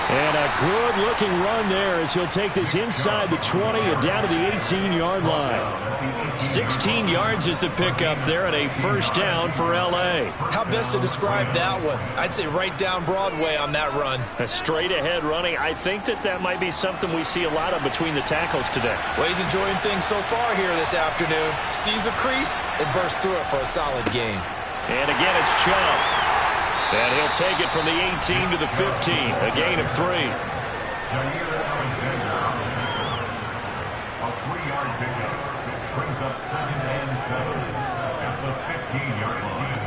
And a good-looking run there as he'll take this inside the 20 and down to the 18-yard line. 16 yards is the pickup there and a first down for L.A. How best to describe that one? I'd say right down Broadway on that run. A straight-ahead running. I think that might be something we see a lot of between the tackles today. Well, he's enjoying things so far here this afternoon. Sees a crease and bursts through it for a solid gain. And again, it's Chubb. And he'll take it from the 18 to the 15, a gain of 3. A 3-yard pickup brings up 2nd and 7 at the 15-yard line.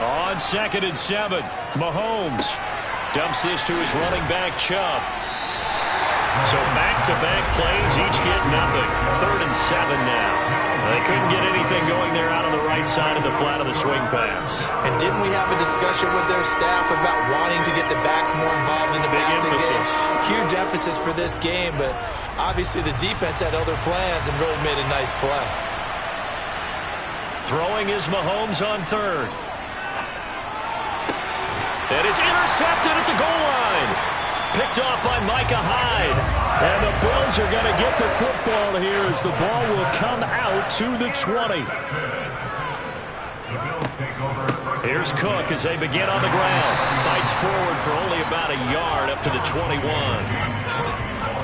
On 2nd and 7, Mahomes dumps this to his running back, Chubb. So back-to-back plays, each get nothing. 3rd and 7 now. They couldn't get anything going there out on the right side of the flat of the swing pass. And didn't we have a discussion with their staff about wanting to get the backs more involved in the passing game? Huge emphasis for this game, but obviously the defense had other plans and really made a nice play. Throwing is Mahomes on 3rd. And it's intercepted at the goal line. Picked off by Micah Hyde. And the Bills are going to get the football here as the ball will come out to the 20. Here's Cook as they begin on the ground. Fights forward for only about a yard up to the 21.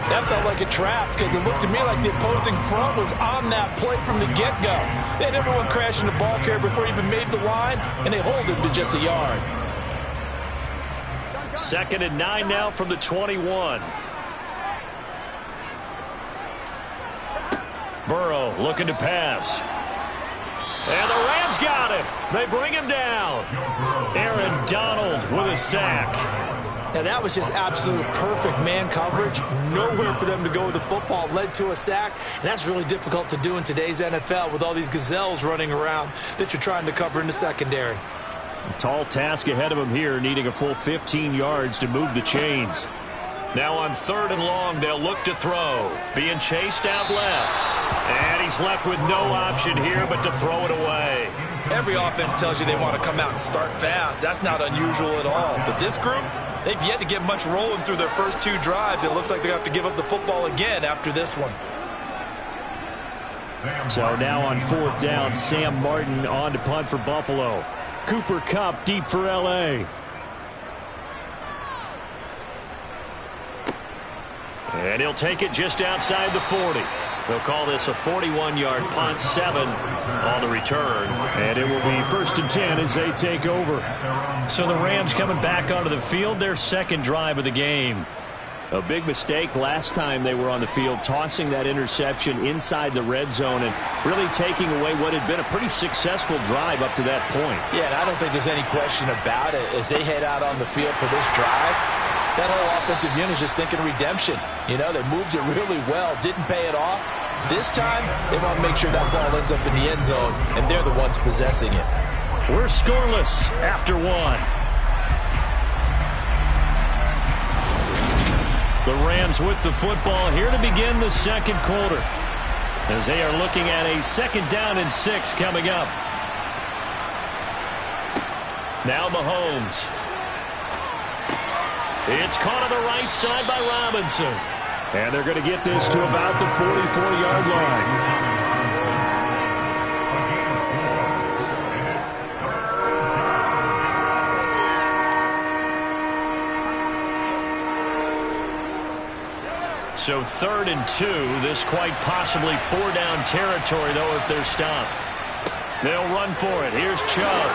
That felt like a trap because it looked to me like the opposing front was on that play from the get-go. They had everyone crashing the ball carrier before he even made the line, and they hold him to just a yard. 2nd and 9 now from the 21. Burrow looking to pass. And the Rams got him. They bring him down. Aaron Donald with a sack. Now that was just absolute perfect man coverage. Nowhere for them to go with the football. Led to a sack. And that's really difficult to do in today's NFL with all these gazelles running around that you're trying to cover in the secondary. A tall task ahead of him here, needing a full 15 yards to move the chains. Now on 3rd and long, they'll look to throw. Being chased out left. And he's left with no option here but to throw it away. Every offense tells you they want to come out and start fast. That's not unusual at all. But this group, they've yet to get much rolling through their first 2 drives. It looks like they're going to have to give up the football again after this one. So now on 4th down, Sam Martin on to punt for Buffalo. Cooper Kupp deep for L.A. And he'll take it just outside the 40. They'll call this a 41-yard punt, 7 on the return. And it will be 1st and 10 as they take over. So the Rams coming back onto the field, their second drive of the game. A big mistake last time they were on the field, tossing that interception inside the red zone and really taking away what had been a pretty successful drive up to that point. Yeah, and I don't think there's any question about it. As they head out on the field for this drive, that whole offensive unit is just thinking redemption. You know, they moved it really well, didn't pay it off. This time, they want to make sure that ball ends up in the end zone, and they're the ones possessing it. We're scoreless after 1. The Rams with the football here to begin the second quarter, as they are looking at a 2nd down and 6 coming up. Now Mahomes. It's caught on the right side by Robinson. And they're going to get this to about the 44-yard line. So 3rd and 2. This quite possibly 4-down territory, though, if they're stopped. They'll run for it. Here's Chubb.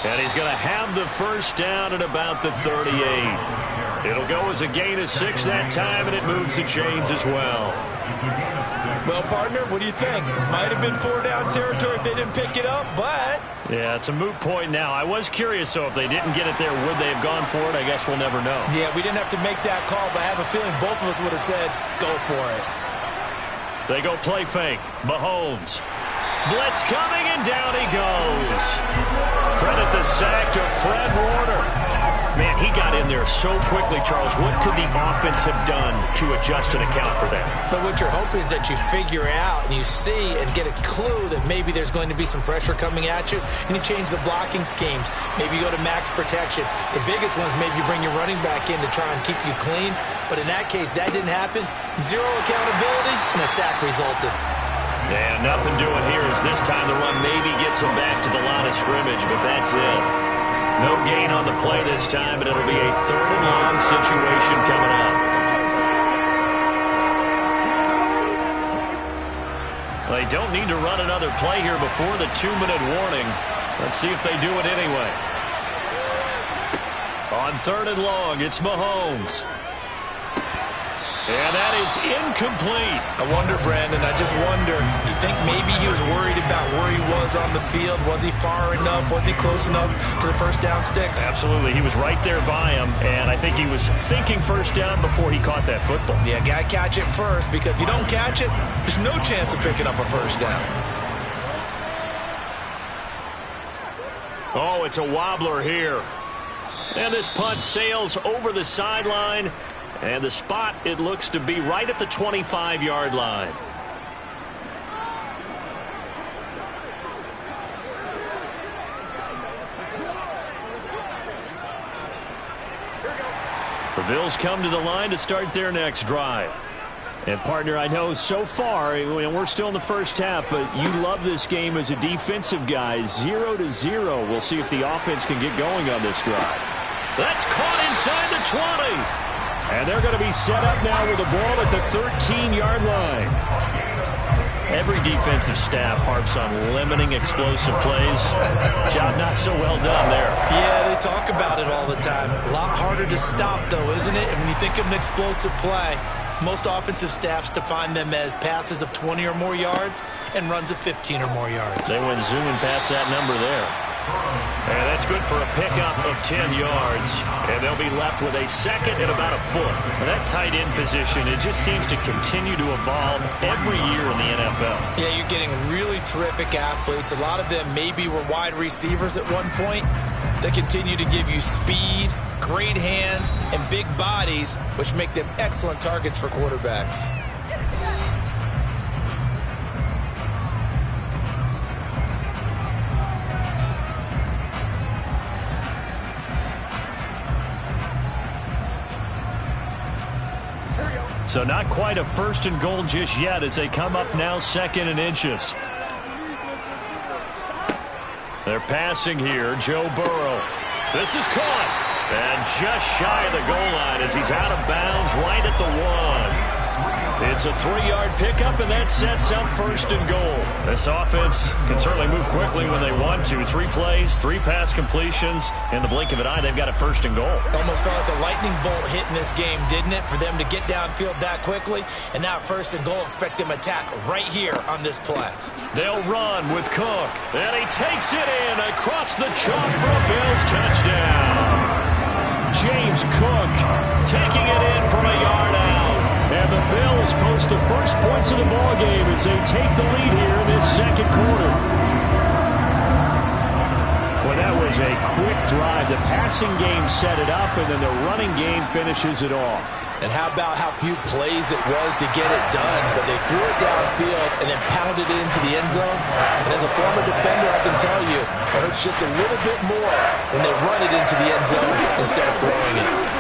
And he's going to have the 1st down at about the 38. It'll go as a gain of 6 that time, and it moves the chains as well. Well, partner, what do you think? Might have been 4-down territory if they didn't pick it up, but... Yeah, it's a moot point now. I was curious, though, if they didn't get it there, would they have gone for it? I guess we'll never know. Yeah, we didn't have to make that call, but I have a feeling both of us would have said, go for it. They go play fake. Mahomes. Blitz coming, and down he goes. Credit the sack to Fred Warner. Man, he got in there so quickly, Charles. What could the offense have done to adjust and account for that? But what you're hoping is that you figure out and you see and get a clue that maybe there's going to be some pressure coming at you, and you change the blocking schemes. Maybe you go to max protection. The biggest one is maybe you bring your running back in to try and keep you clean. But in that case, that didn't happen. 0 accountability, and a sack resulted. Yeah, nothing doing here as this time the run maybe gets him back to the line of scrimmage, but that's it. No gain on the play this time, but it'll be a 3rd and long situation coming up. They don't need to run another play here before the 2-minute warning. Let's see if they do it anyway. On 3rd and long, it's Mahomes. And that is incomplete. I wonder, Brandon, I just wonder, you think maybe he was worried about where he was on the field? Was he far enough? Was he close enough to the 1st down sticks? Absolutely. He was right there by him, and I think he was thinking 1st down before he caught that football. Yeah, got to catch it first, because if you don't catch it, there's no chance of picking up a 1st down. Oh, it's a wobbler here. And this punt sails over the sideline. And the spot, it looks to be right at the 25-yard line. The Bills come to the line to start their next drive. And, partner, I know so far, we're still in the first half, but you love this game as a defensive guy. 0-0. We'll see if the offense can get going on this drive. That's caught inside the 20. And they're going to be set up now with the ball at the 13-yard line. Every defensive staff harps on limiting explosive plays. Job not so well done there. Yeah, they talk about it all the time. A lot harder to stop, though, isn't it? And when you think of an explosive play, most offensive staffs define them as passes of 20 or more yards and runs of 15 or more yards. They went zooming past that number there. And that's good for a pickup of 10 yards. And they'll be left with a 2nd and about a foot. And that tight end position, it just seems to continue to evolve every year in the NFL. Yeah, you're getting really terrific athletes. A lot of them maybe were wide receivers at one point. They continue to give you speed, great hands, and big bodies, which make them excellent targets for quarterbacks. So not quite a first and goal just yet as they come up now 2nd and inches. They're passing here. Joe Burrow. This is caught. And just shy of the goal line as he's out of bounds right at the 1. It's a 3-yard pickup, and that sets up 1st and goal. This offense can certainly move quickly when they want to. 3 plays, 3 pass completions. In the blink of an eye, they've got a 1st and goal. Almost felt like a lightning bolt hit in this game, didn't it? For them to get downfield that quickly. And now 1st and goal, expect them to attack right here on this play. They'll run with Cook. And he takes it in across the chalk for a Bills touchdown. James Cook taking it in from a yard out. And the Bills post the first points of the ball game as they take the lead here in this 2nd quarter. Well, that was a quick drive. The passing game set it up, and then the running game finishes it off. And how about how few plays it was to get it done, but they threw it downfield and then pounded it into the end zone. And as a former defender, I can tell you, it hurts just a little bit more when they run it into the end zone instead of throwing it.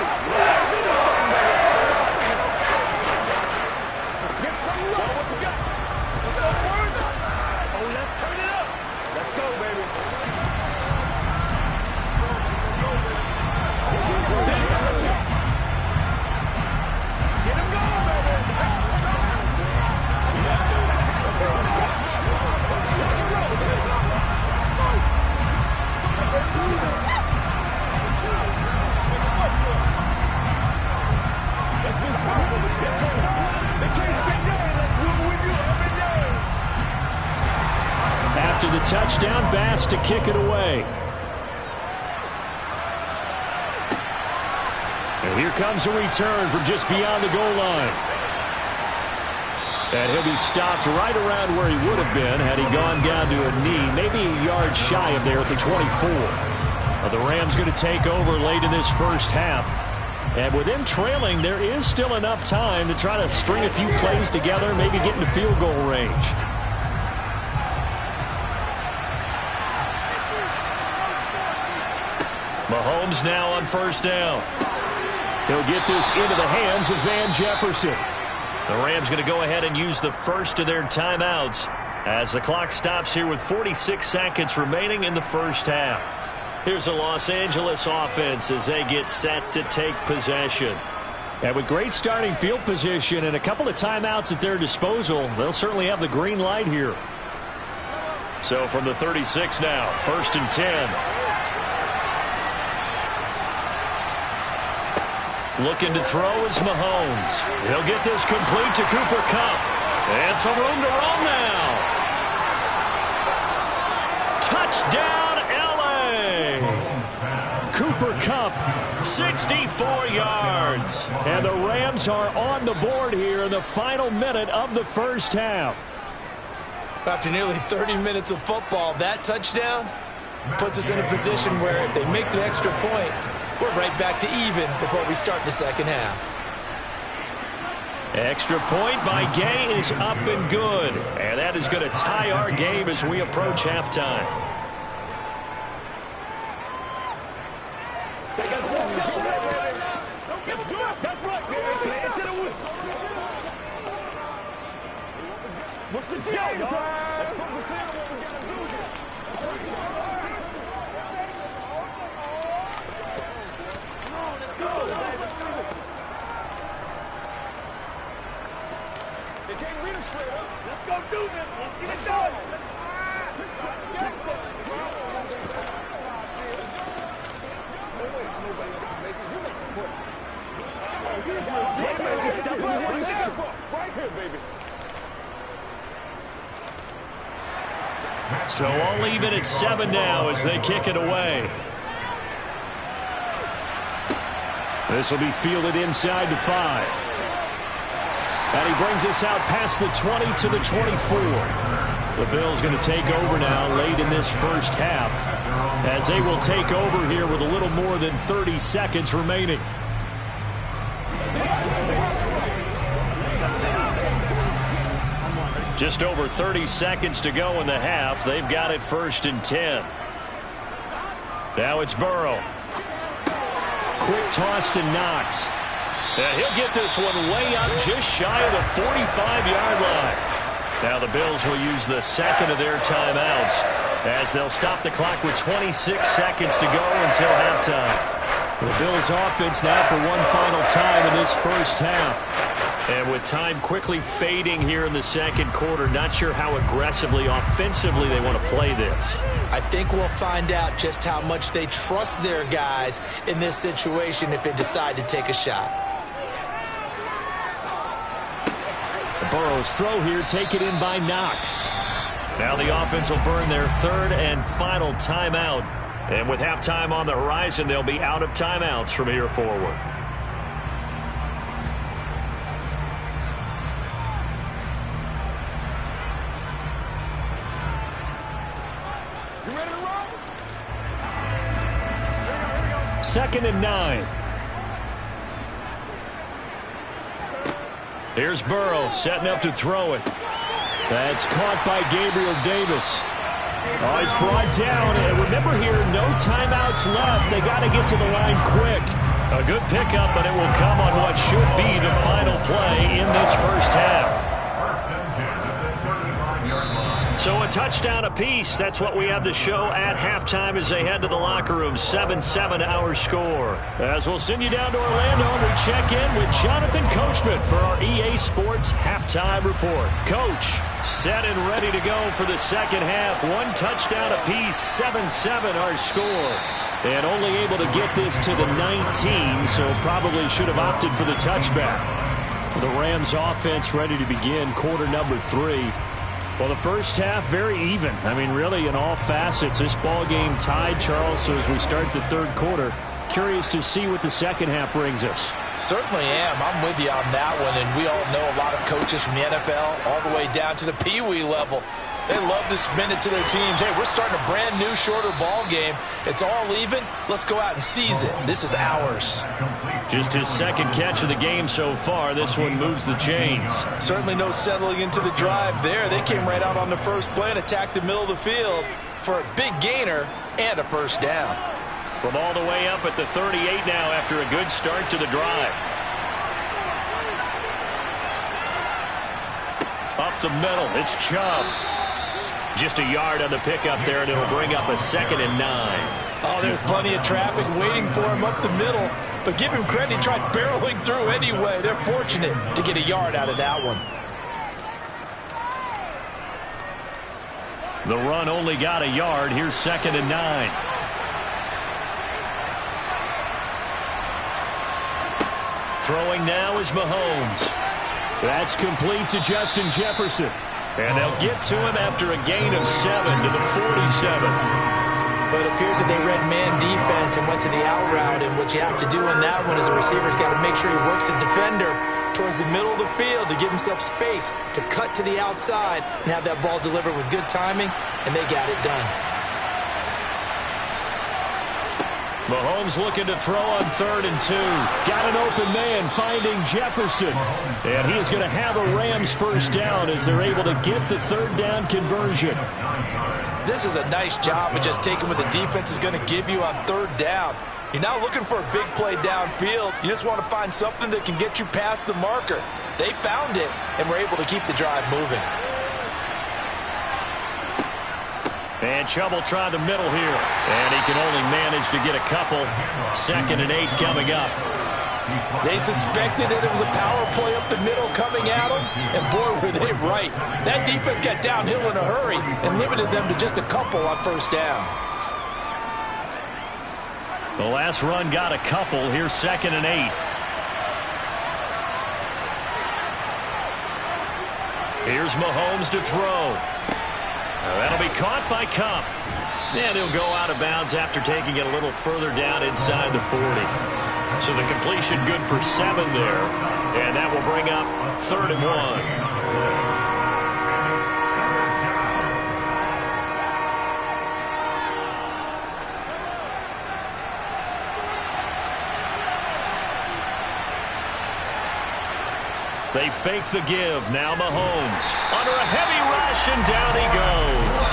After the touchdown, Bass to kick it away. And here comes a return from just beyond the goal line. And he'll be stopped right around where he would have been had he gone down to a knee, maybe a yard shy of there at the 24. But the Rams going to take over late in this first half. And with them trailing, there is still enough time to try to string a few plays together, maybe get into field goal range. Mahomes now on 1st down. He'll get this into the hands of Van Jefferson. The Rams going to go ahead and use the first of their timeouts as the clock stops here with 46 seconds remaining in the first half. Here's the Los Angeles offense as they get set to take possession. And with great starting field position and a couple of timeouts at their disposal, they'll certainly have the green light here. So from the 36 now, 1st and 10. Looking to throw is Mahomes. He'll get this complete to Cooper Kupp. And some room to run now. Touchdown, L.A. Cooper Kupp, 64 yards. And the Rams are on the board here in the final minute of the first half. After nearly 30 minutes of football, that touchdown puts us in a position where if they make the extra point, we're right back to even before we start the second half. Extra point by Gay is up and good. And that is going to tie our game as we approach halftime. What's the game time? Let's focus in on what we got to do here. They can't read us straight up. Let's go do this. Let's get it done. Right here, baby. So all even at 7 now as they kick it away. This will be fielded inside the 5. And he brings us out past the 20 to the 24. The Bills going to take over now late in this first half as they will take over here with a little more than 30 seconds remaining. Just over 30 seconds to go in the half. They've got it 1st and 10. Now it's Burrow. Quick toss to Knox. And he'll get this one way up just shy of the 45-yard line. Now the Bills will use the second of their timeouts as they'll stop the clock with 26 seconds to go until halftime. The Bills offense now for one final time in this first half. And with time quickly fading here in the second quarter, not sure how aggressively, offensively they want to play this. I think we'll find out just how much they trust their guys in this situation if they decide to take a shot. The Burrows throw here, taken in by Knox. Now the offense will burn their third and final timeout. And with halftime on the horizon, they'll be out of timeouts from here forward. You ready to roll? 2nd and 9. Here's Burrow setting up to throw it. That's caught by Gabriel Davis. Oh, he's brought down. And remember here, no timeouts left. They got to get to the line quick. A good pickup, but it will come on what should be the final play in this first half. So a touchdown apiece. That's what we have to show at halftime as they head to the locker room. 7-7 our score. As we'll send you down to Orlando, we check in with Jonathan Coachman for our EA Sports Halftime Report. Coach, set and ready to go for the second half. One touchdown apiece, 7-7 our score. And only able to get this to the 19, so probably should have opted for the touchback. The Rams offense ready to begin quarter number 3. Well, the first half, very even. I mean, really, in all facets, this ball game tied, Charles. So as we start the third quarter, curious to see what the second half brings us. Certainly am. I'm with you on that one. And we all know a lot of coaches from the NFL all the way down to the Pee-wee level. They love to spin it to their teams. Hey, we're starting a brand new, shorter ball game. It's all even. Let's go out and seize it. This is ours. Just his second catch of the game so far. This one moves the chains. Certainly no settling into the drive there. They came right out on the first play and attacked the middle of the field for a big gainer and a first down. From all the way up at the 38 now after a good start to the drive. Up the middle, it's Chubb. Just a yard on the pickup there, and it'll bring up a 2nd and 9. Oh, there's plenty of traffic waiting for him up the middle. But give him credit, he tried barreling through anyway. They're fortunate to get a yard out of that one. The run only got a yard. Here's 2nd and 9. Throwing now is Mahomes. That's complete to Justin Jefferson. And they'll get to him after a gain of 7 to the 47. But it appears that they read man defense and went to the out route. And what you have to do in that one is the receiver's got to make sure he works the defender towards the middle of the field to give himself space to cut to the outside and have that ball delivered with good timing, and they got it done. Mahomes looking to throw on 3rd and 2. Got an open man finding Jefferson. And he is going to have a Rams first down as they're able to get the 3rd down conversion. This is a nice job of just taking what the defense is going to give you on 3rd down. You're not looking for a big play downfield. You just want to find something that can get you past the marker. They found it and were able to keep the drive moving. And Chubb will try the middle here. And he can only manage to get a couple. 2nd and 8 coming up. They suspected that it was a power play up the middle coming at them. And boy, were they right. That defense got downhill in a hurry and limited them to just a couple on first down. The last run got a couple. Here's 2nd and 8. Here's Mahomes to throw. That'll be caught by Kupp. And he'll go out of bounds after taking it a little further down inside the 40. So the completion good for 7 there. And that will bring up 3rd and 1. They fake the give. Now Mahomes under a heavy rush, and down he goes.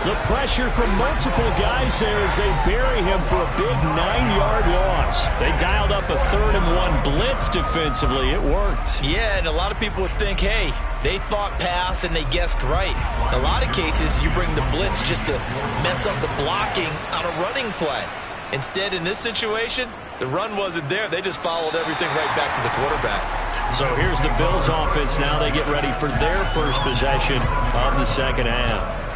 The pressure from multiple guys there as they bury him for a big 9-yard loss. They dialed up a 3rd-and-1 blitz defensively. It worked. Yeah, and a lot of people would think, hey, they thought pass and they guessed right. In a lot of cases, you bring the blitz just to mess up the blocking on a running play. Instead, in this situation, the run wasn't there. They just followed everything right back to the quarterback. So here's the Bills offense now. They get ready for their first possession of the second half.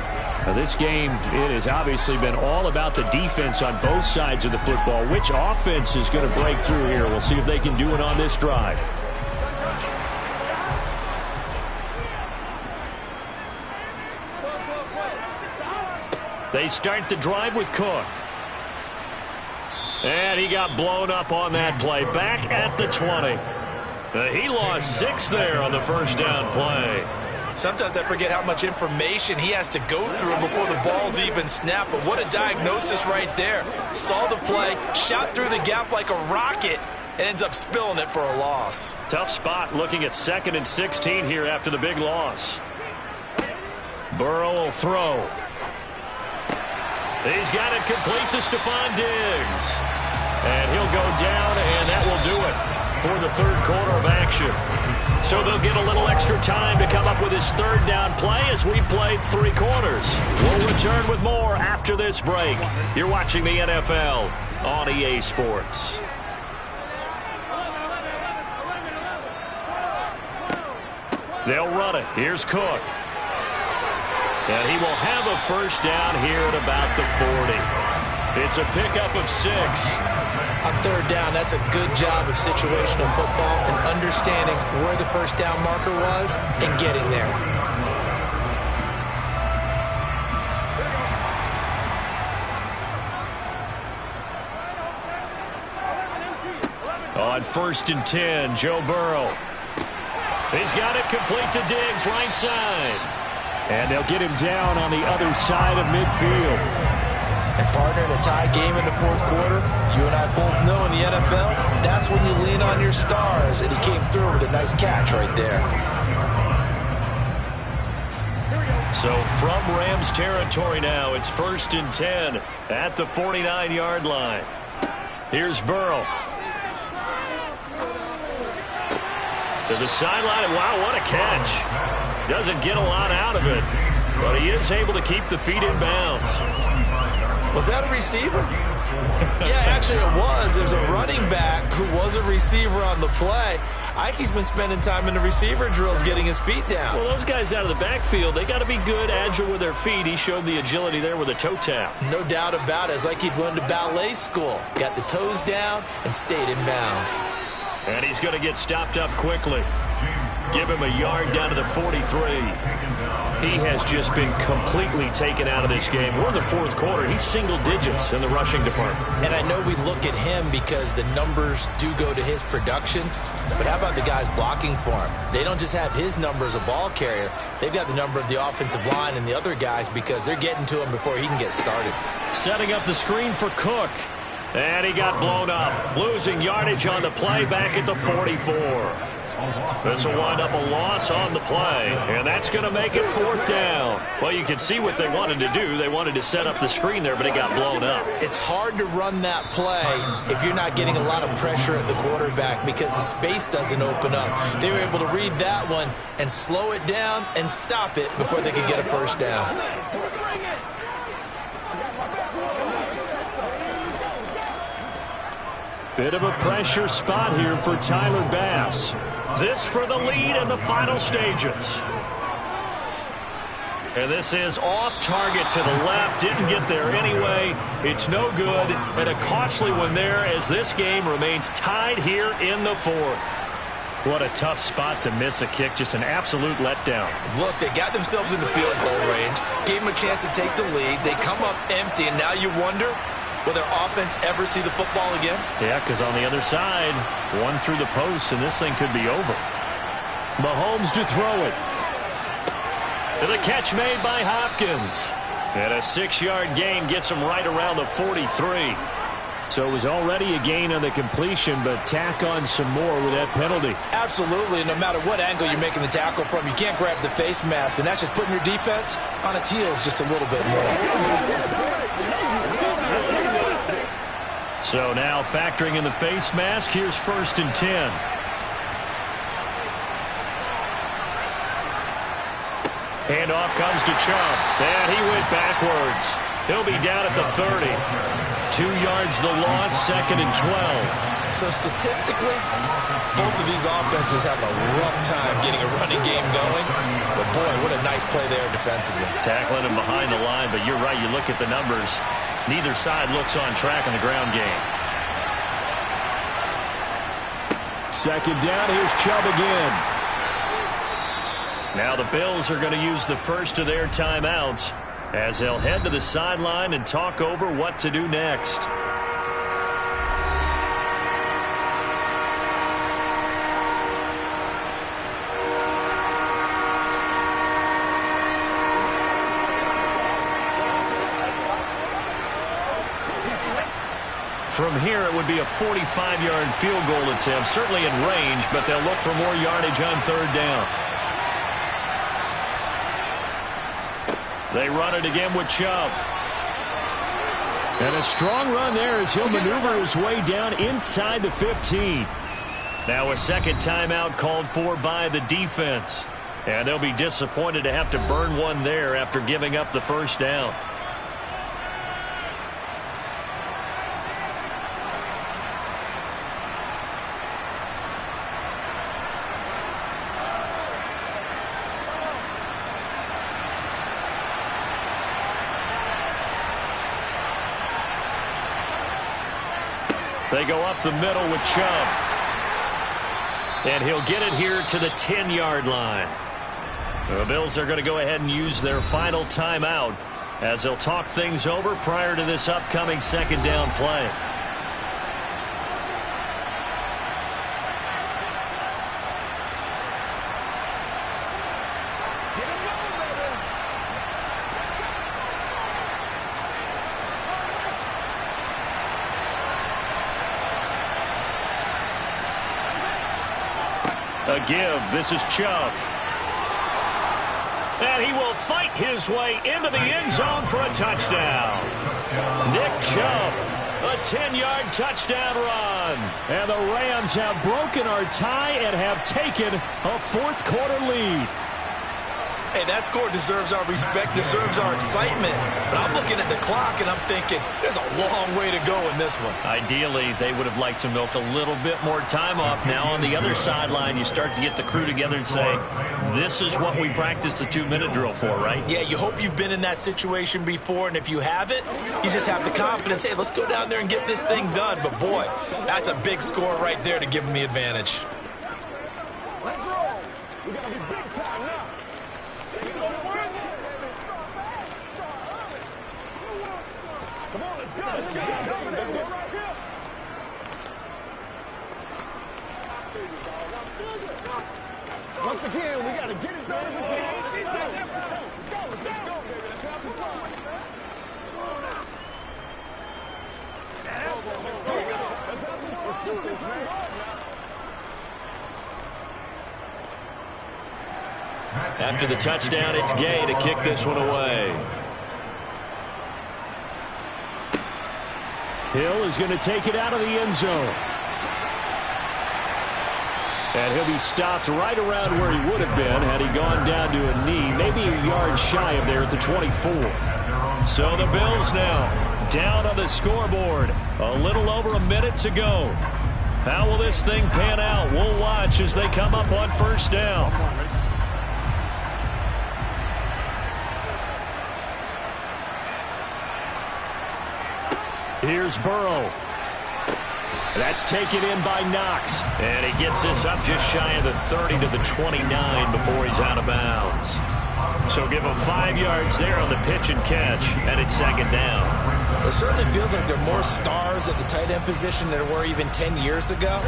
Now this game, it has obviously been all about the defense on both sides of the football. Which offense is going to break through here? We'll see if they can do it on this drive. They start the drive with Cook. And he got blown up on that play. Back at the 20. He lost 6 there on the first down play. Sometimes I forget how much information he has to go through before the ball's even snapped. But what a diagnosis right there. Saw the play, shot through the gap like a rocket, and ends up spilling it for a loss. Tough spot looking at 2nd and 16 here after the big loss. Burrow will throw. He's got it complete to Stephon Diggs. And he'll go down, and that will do it for the 3rd quarter of action. So they'll get a little extra time to come up with his 3rd down play as we played 3 quarters. We'll return with more after this break. You're watching the NFL on EA Sports. They'll run it. Here's Cook. And he will have a first down here at about the 40. It's a pickup of 6. On 3rd down, that's a good job of situational football and understanding where the first down marker was and getting there. On 1st and 10, Joe Burrow. He's got it complete to Diggs, right side. And they'll get him down on the other side of midfield. And partner, in a tie game in the 4th quarter, you and I both know in the NFL, that's when you lean on your stars. And he came through with a nice catch right there. So from Rams territory now, it's 1st and 10 at the 49-yard line. Here's Burrow. To the sideline. Wow, what a catch. Doesn't get a lot out of it, but he is able to keep the feet in bounds. Was that a receiver? Yeah, actually it was. There's a running back who was a receiver on the play. Ike's been spending time in the receiver drills getting his feet down. Well, those guys out of the backfield, they got to be good, agile with their feet. He showed the agility there with a toe tap. No doubt about it. It's like he'd went to ballet school. Got the toes down and stayed in bounds. And he's going to get stopped up quickly. Give him a yard down to the 43. He has just been completely taken out of this game. We're in the 4th quarter. He's single digits in the rushing department. And I know we look at him because the numbers do go to his production. But how about the guys blocking for him? They don't just have his number as a ball carrier. They've got the number of the offensive line and the other guys because they're getting to him before he can get started. Setting up the screen for Cook. And he got blown up. Losing yardage on the play back at the 44. This will wind up a loss on the play, and that's going to make it 4th down. Well, you can see what they wanted to do. They wanted to set up the screen there, but it got blown up. It's hard to run that play if you're not getting a lot of pressure at the quarterback because the space doesn't open up. They were able to read that one and slow it down and stop it before they could get a first down. Bit of a pressure spot here for Tyler Bass. This for the lead in the final stages. And this is off target to the left. Didn't get there anyway. It's no good. And a costly one there as this game remains tied here in the 4th. What a tough spot to miss a kick. Just an absolute letdown. Look, they got themselves in the field goal range. Gave them a chance to take the lead. They come up empty, and now you wonder, will their offense ever see the football again? Yeah, because on the other side, one through the post, and this thing could be over. Mahomes to throw it. And the catch made by Hopkins. And a 6-yard gain gets him right around the 43. So it was already a gain on the completion, but tack on some more with that penalty. Absolutely, and no matter what angle you're making the tackle from, you can't grab the face mask, and that's just putting your defense on its heels just a little bit more. So now factoring in the face mask, here's 1st and 10. Handoff comes to Chubb, and he went backwards. He'll be down at the 30. 2 yards the loss, 2nd and 12. So statistically, both of these offenses have a rough time getting a running game going. But boy, what a nice play there defensively. Tackling him behind the line, but you're right, you look at the numbers. Neither side looks on track in the ground game. 2nd down, here's Chubb again. Now the Bills are going to use the first of their timeouts as they'll head to the sideline and talk over what to do next. From here, it would be a 45-yard field goal attempt, certainly in range, but they'll look for more yardage on 3rd down. They run it again with Chubb. And a strong run there as he'll maneuver his way down inside the 15. Now a second timeout called for by the defense. And they'll be disappointed to have to burn one there after giving up the 1st down. They go up the middle with Chubb. And he'll get it here to the 10-yard line. The Bills are going to go ahead and use their final timeout as they'll talk things over prior to this upcoming 2nd down play. A give. This is Chubb. And he will fight his way into the end zone for a touchdown. Nick Chubb, a 10-yard touchdown run. And the Rams have broken our tie and have taken a 4th quarter lead. Hey, that score deserves our respect, deserves our excitement. But I'm looking at the clock, and I'm thinking there's a long way to go in this one. Ideally, they would have liked to milk a little bit more time off. Now on the other sideline, you start to get the crew together and say, this is what we practiced the 2-minute drill for, right? Yeah, you hope you've been in that situation before, and if you haven't, you just have the confidence, hey, let's go down there and get this thing done. But, boy, that's a big score right there to give them the advantage. Let's roll. We got to be big time now. Come on, let's go. Let's go. Once again, we got to get it done as a team. Let's go. Let's go. Let's go, baby. Let's have some fun. Let's have some fun. Let's do this, man. After the touchdown, it's Gay to kick this one away. Hill is going to take it out of the end zone. And he'll be stopped right around where he would have been had he gone down to a knee, maybe a yard shy of there at the 24. So the Bills now down on the scoreboard. A little over a minute to go. How will this thing pan out? We'll watch as they come up on 1st down. Here's Burrow. That's taken in by Knox. And he gets this up just shy of the 30 to the 29 before he's out of bounds. So give him 5 yards there on the pitch and catch, and it's 2nd down. It certainly feels like there are more stars at the tight end position than there were even 10 years ago.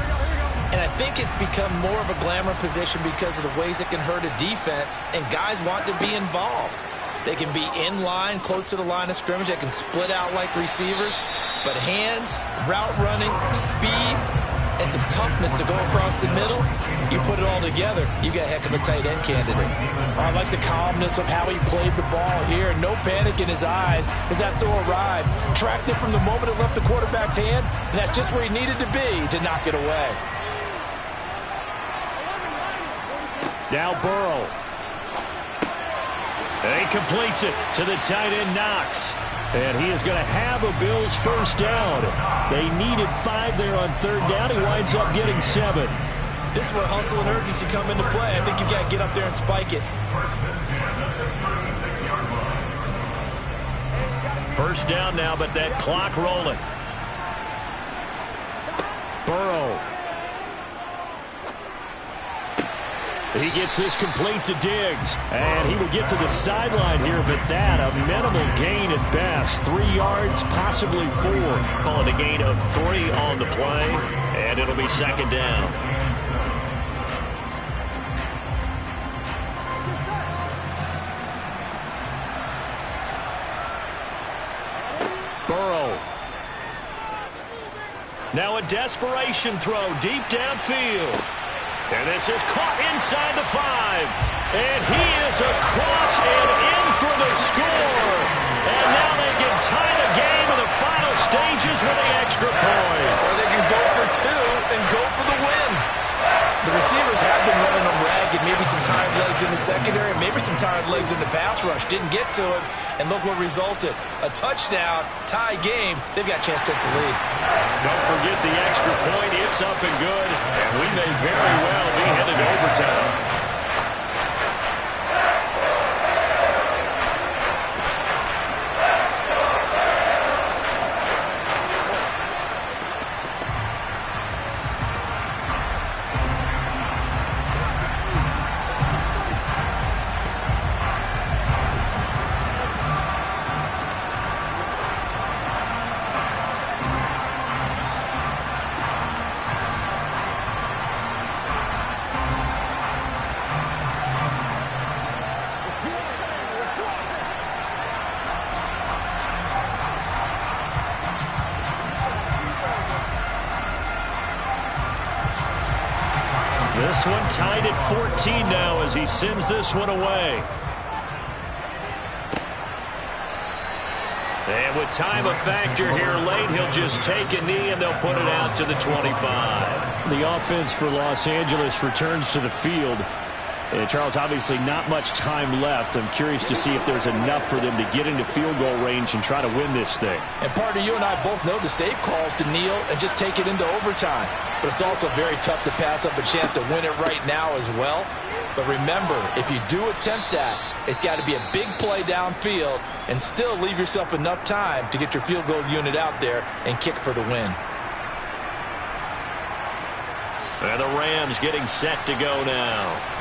And I think it's become more of a glamour position because of the ways it can hurt a defense, and guys want to be involved. They can be in line, close to the line of scrimmage. They can split out like receivers. But hands, route running, speed, and some toughness to go across the middle, you put it all together, you got a heck of a tight end candidate. I like the calmness of how he played the ball here. No panic in his eyes as that throw arrived. Tracked it from the moment it left the quarterback's hand, and that's just where he needed to be to knock it away. Now Burrow. And he completes it to the tight end Knox. And he is going to have a Bills first down. They needed 5 there on third down. He winds up getting 7. This is where hustle and urgency come into play. I think you've got to get up there and spike it. First down now, but that clock rolling. Burrow. He gets this complete to Diggs, and he will get to the sideline here, but that a minimal gain at best. 3 yards, possibly 4. Call it a gain of 3 on the play, and it'll be second down. Burrow. Now a desperation throw deep downfield. And this is caught inside the 5. And he is across and in for the score. And now they can tie the game in the final stages with the extra point. Or they can go for 2 and go for the win. The receivers have been running them ragged. Maybe some tired legs in the secondary, maybe some tired legs in the pass rush. Didn't get to it, and look what resulted. A touchdown, tie game. They've got a chance to take the lead. Don't forget the extra point. It's up and good, and we may very well be headed to overtime. This one tied at 14 now as he sends this one away. And with time a factor here late, he'll just take a knee and they'll put it out to the 25. The offense for Los Angeles returns to the field. And Charles, obviously not much time left. I'm curious to see if there's enough for them to get into field goal range and try to win this thing. And partner, you and I both know the safe calls to kneel and just take it into overtime. But it's also very tough to pass up a chance to win it right now as well. But remember, if you do attempt that, it's got to be a big play downfield and still leave yourself enough time to get your field goal unit out there and kick for the win. And the Rams getting set to go now.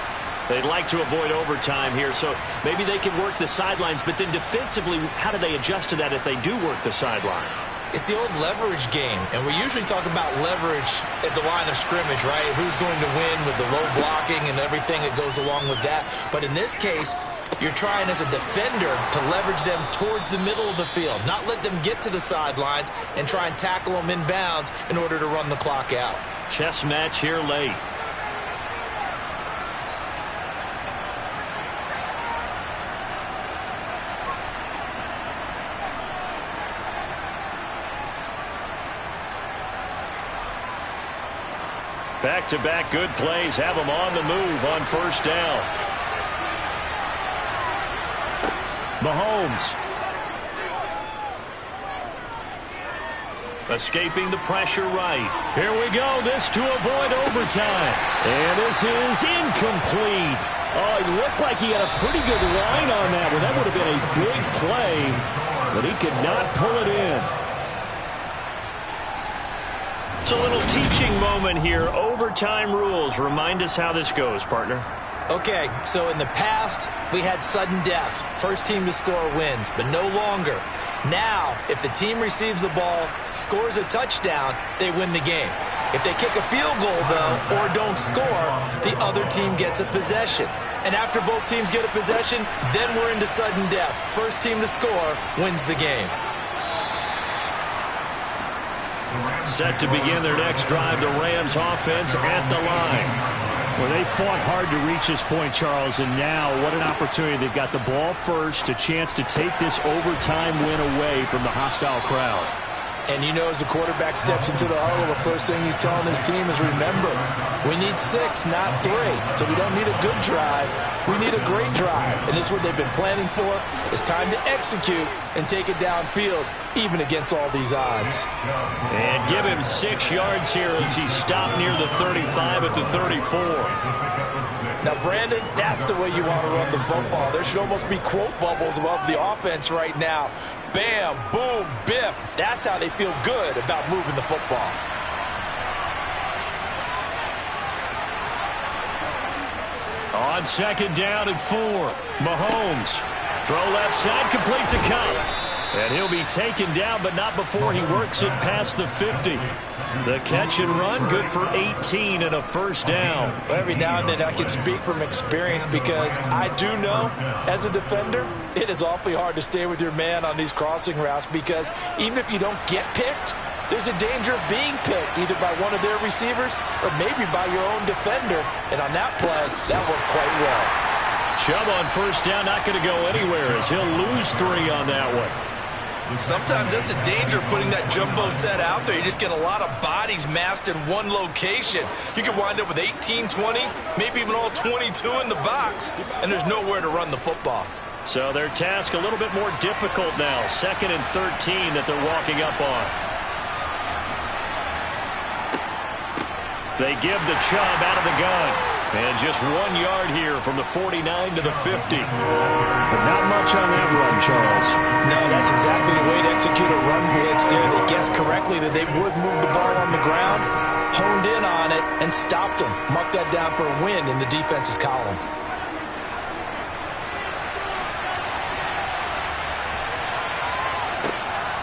They'd like to avoid overtime here, so maybe they can work the sidelines, but then defensively, how do they adjust to that if they do work the sideline? It's the old leverage game, and we usually talk about leverage at the line of scrimmage, right? Who's going to win with the low blocking and everything that goes along with that. But in this case, you're trying as a defender to leverage them towards the middle of the field, not let them get to the sidelines and try and tackle them inbounds in order to run the clock out. Chess match here late. Back-to-back good plays have them on the move on first down. Mahomes. Escaping the pressure right. Here we go. This to avoid overtime. And this is incomplete. Oh, it looked like he had a pretty good line on that one. That would have been a big play, but he could not pull it in. It's a little teaching moment here. Overtime rules. Remind us how this goes, partner. Okay, so in the past, we had sudden death. First team to score wins, but no longer. Now, if the team receives the ball, scores a touchdown, they win the game. If they kick a field goal, though, or don't score, the other team gets a possession. And after both teams get a possession, then we're into sudden death. First team to score wins the game. Set to begin their next drive, the Rams offense at the line. Well, they fought hard to reach this point, Charles, and now what an opportunity. They've got the ball first, a chance to take this overtime win away from the hostile crowd. And you know, as the quarterback steps into the huddle, the first thing he's telling his team is, remember, we need 6, not 3. So we don't need a good drive. We need a great drive. And this is what they've been planning for. It's time to execute and take it downfield, even against all these odds. And give him 6 yards here as he stopped near the 35 at the 34. Now, Brandon, that's the way you want to run the football. There should almost be quote bubbles above the offense right now. Bam, boom, biff. That's how they feel good about moving the football. On second down and 4, Mahomes. Throw left side, complete to Cup. And he'll be taken down, but not before he works it past the 50. The catch and run, good for 18 and a first down. Well, every now and then I can speak from experience because I do know, as a defender, it is awfully hard to stay with your man on these crossing routes because even if you don't get picked, there's a danger of being picked either by one of their receivers or maybe by your own defender. And on that play, that worked quite well. Chubb on first down, not going to go anywhere as he'll lose 3 on that one. Sometimes that's a danger of putting that jumbo set out there. You just get a lot of bodies massed in one location. You could wind up with 18, 20, maybe even all 22 in the box, and there's nowhere to run the football. So their task a little bit more difficult now. 2nd and 13 that they're walking up on. They give the Chubb out of the gun. And just 1 yard here from the 49 to the 50. But not much on that run, Charles. No, that's exactly the way to execute a run blitz there. They guessed correctly that they would move the ball on the ground, honed in on it, and stopped them. Mark that down for a win in the defense's column.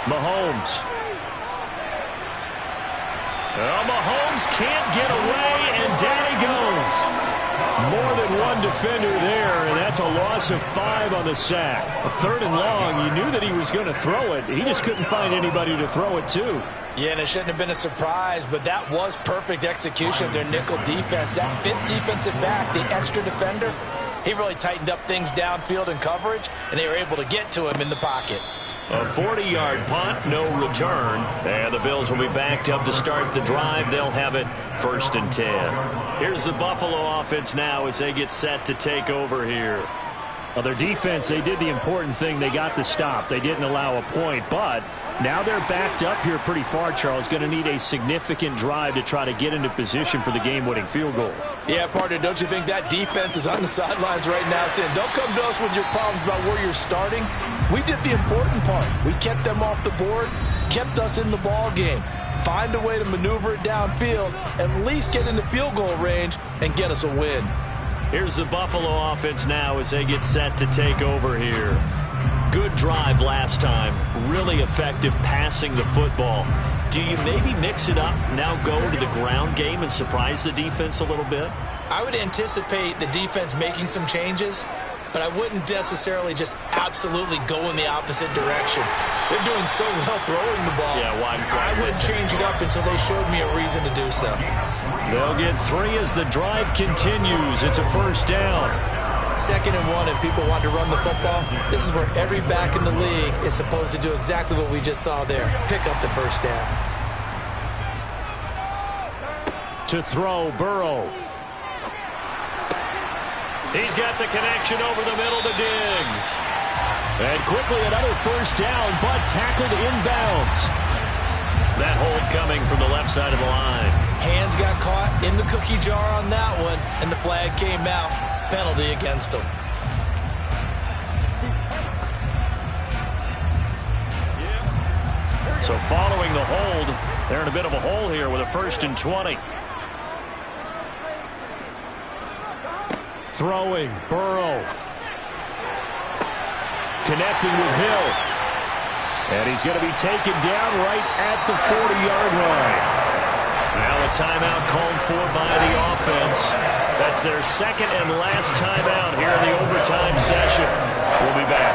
Mahomes. Well, Mahomes can't get away, and down he goes. More than one defender there, and that's a loss of 5 on the sack. A 3rd and long, you knew that he was going to throw it. He just couldn't find anybody to throw it to. Yeah, and it shouldn't have been a surprise, but that was perfect execution of their nickel defense. That 5th defensive back, the extra defender, he really tightened up things downfield in coverage, and they were able to get to him in the pocket. A 40-yard punt, no return. And the Bills will be backed up to start the drive. They'll have it 1st and 10. Here's the Buffalo offense now as they get set to take over here. Well, their defense, they did the important thing. They got the stop. They didn't allow a point, but now they're backed up here pretty far, Charles. Going to need a significant drive to try to get into position for the game-winning field goal. Yeah, partner, don't you think that defense is on the sidelines right now saying, don't come to us with your problems about where you're starting. We did the important part. We kept them off the board, kept us in the ball game. Find a way to maneuver it downfield, at least get into field goal range, and get us a win. Here's the Buffalo offense now as they get set to take over here. Good drive last time. Really effective passing the football. Do you maybe mix it up, now go to the ground game and surprise the defense a little bit? I would anticipate the defense making some changes, but I wouldn't necessarily just absolutely go in the opposite direction. They're doing so well throwing the ball. Yeah, why I wouldn't change it up until they showed me a reason to do so. They'll get 3 as the drive continues. It's a 1st down. 2nd and 1, and people want to run the football. This is where every back in the league is supposed to do exactly what we just saw there. Pick up the 1st down. To throw, Burrow. He's got the connection over the middle to Diggs. And quickly another 1st down, but tackled inbounds. That hold coming from the left side of the line. Hands got caught in the cookie jar on that one, and the flag came out. Penalty against him. So following the hold, they're in a bit of a hole here with a 1st and 20. Throwing, Burrow. Connecting with Hill. And he's going to be taken down right at the 40-yard line. Well, a timeout called for by the offense. That's their second and last timeout here in the overtime session. We'll be back.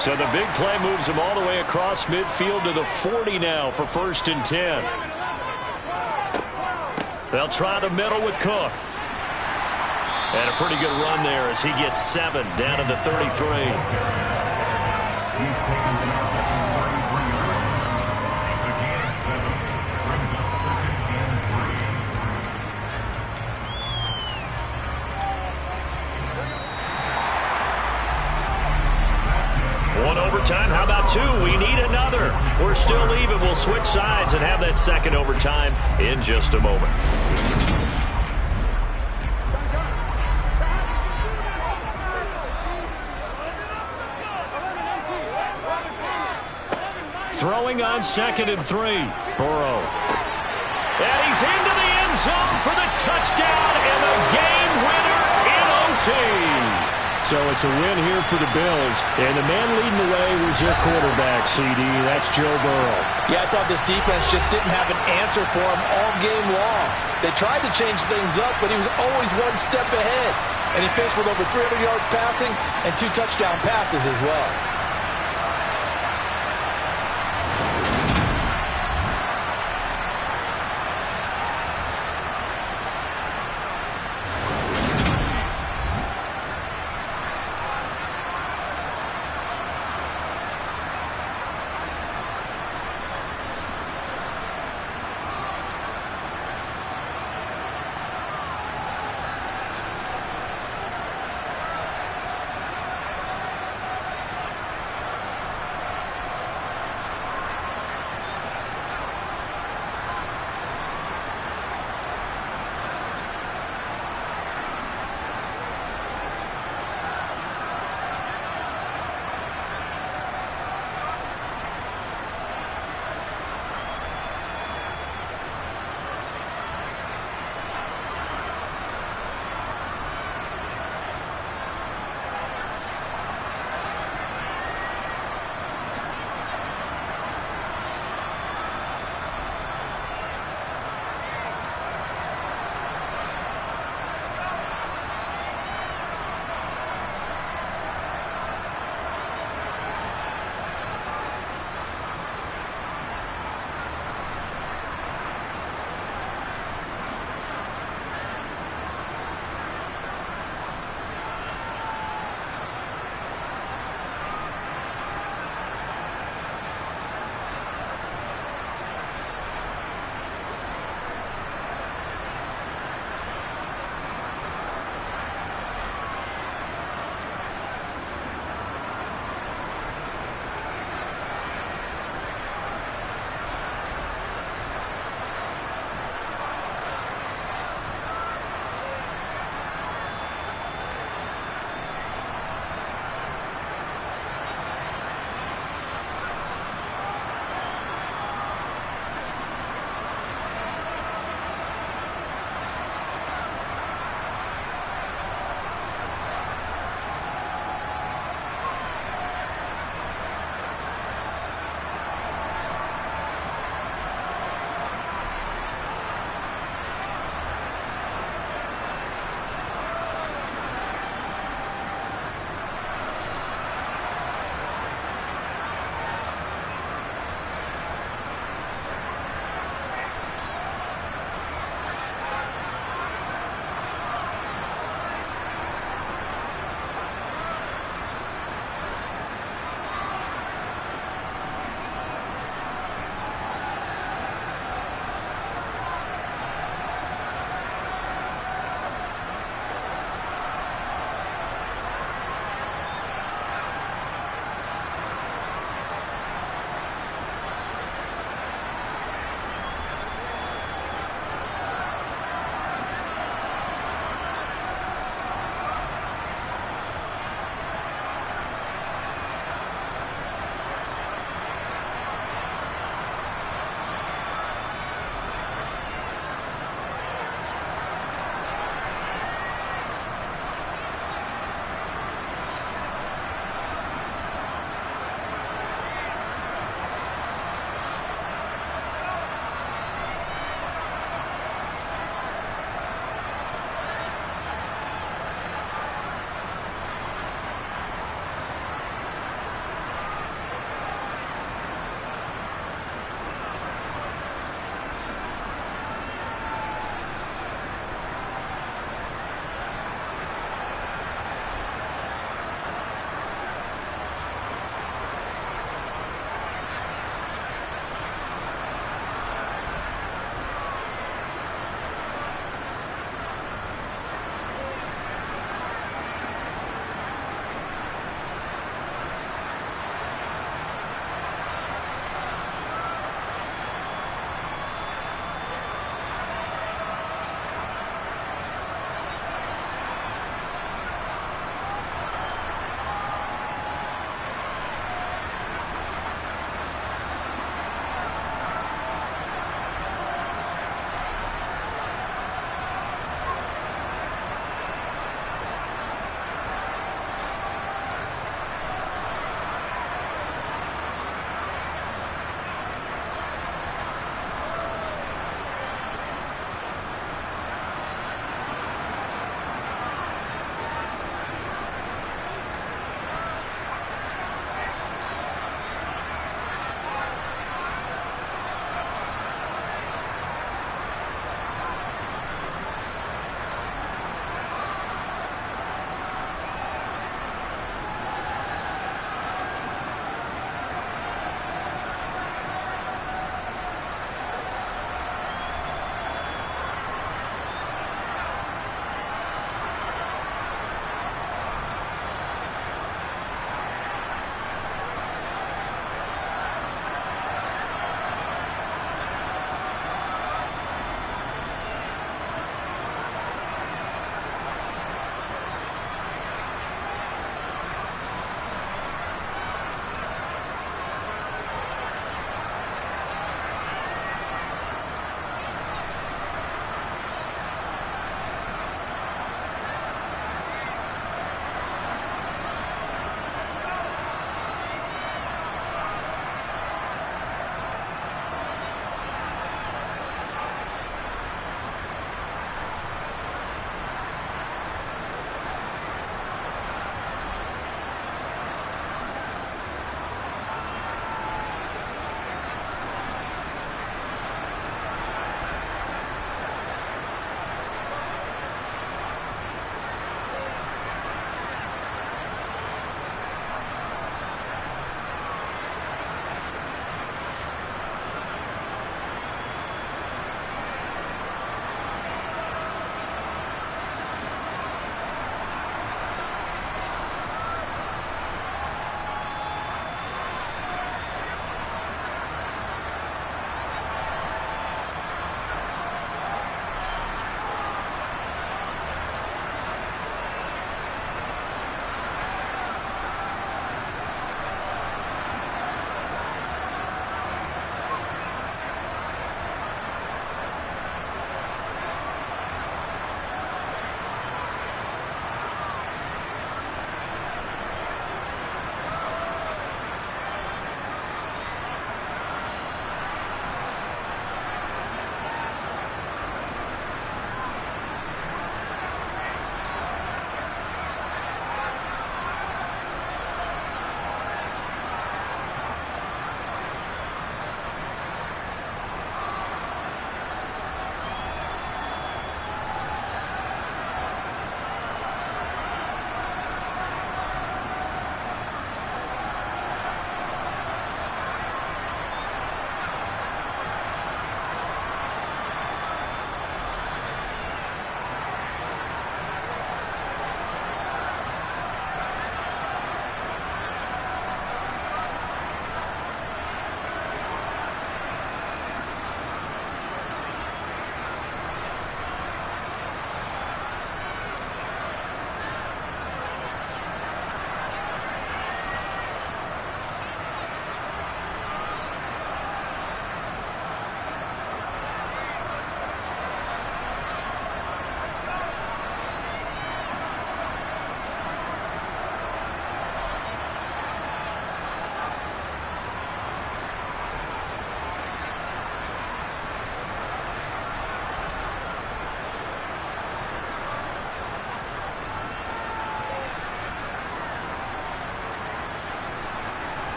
So the big play moves him all the way across midfield to the 40 now for 1st and 10. They'll try the middle with Cook. And a pretty good run there as he gets 7 down to the 33. One overtime. How about 2? We need another. We're still even. We'll switch sides and have that second overtime in just a moment. Throwing on 2nd and 3. Burrow. And he's into the end zone for the touchdown and the game winner in OT. So it's a win here for the Bills. And the man leading the way was their quarterback, CD. That's Joe Burrow. Yeah, I thought this defense just didn't have an answer for him all game long. They tried to change things up, but he was always one step ahead. And he finished with over 300 yards passing and 2 touchdown passes as well.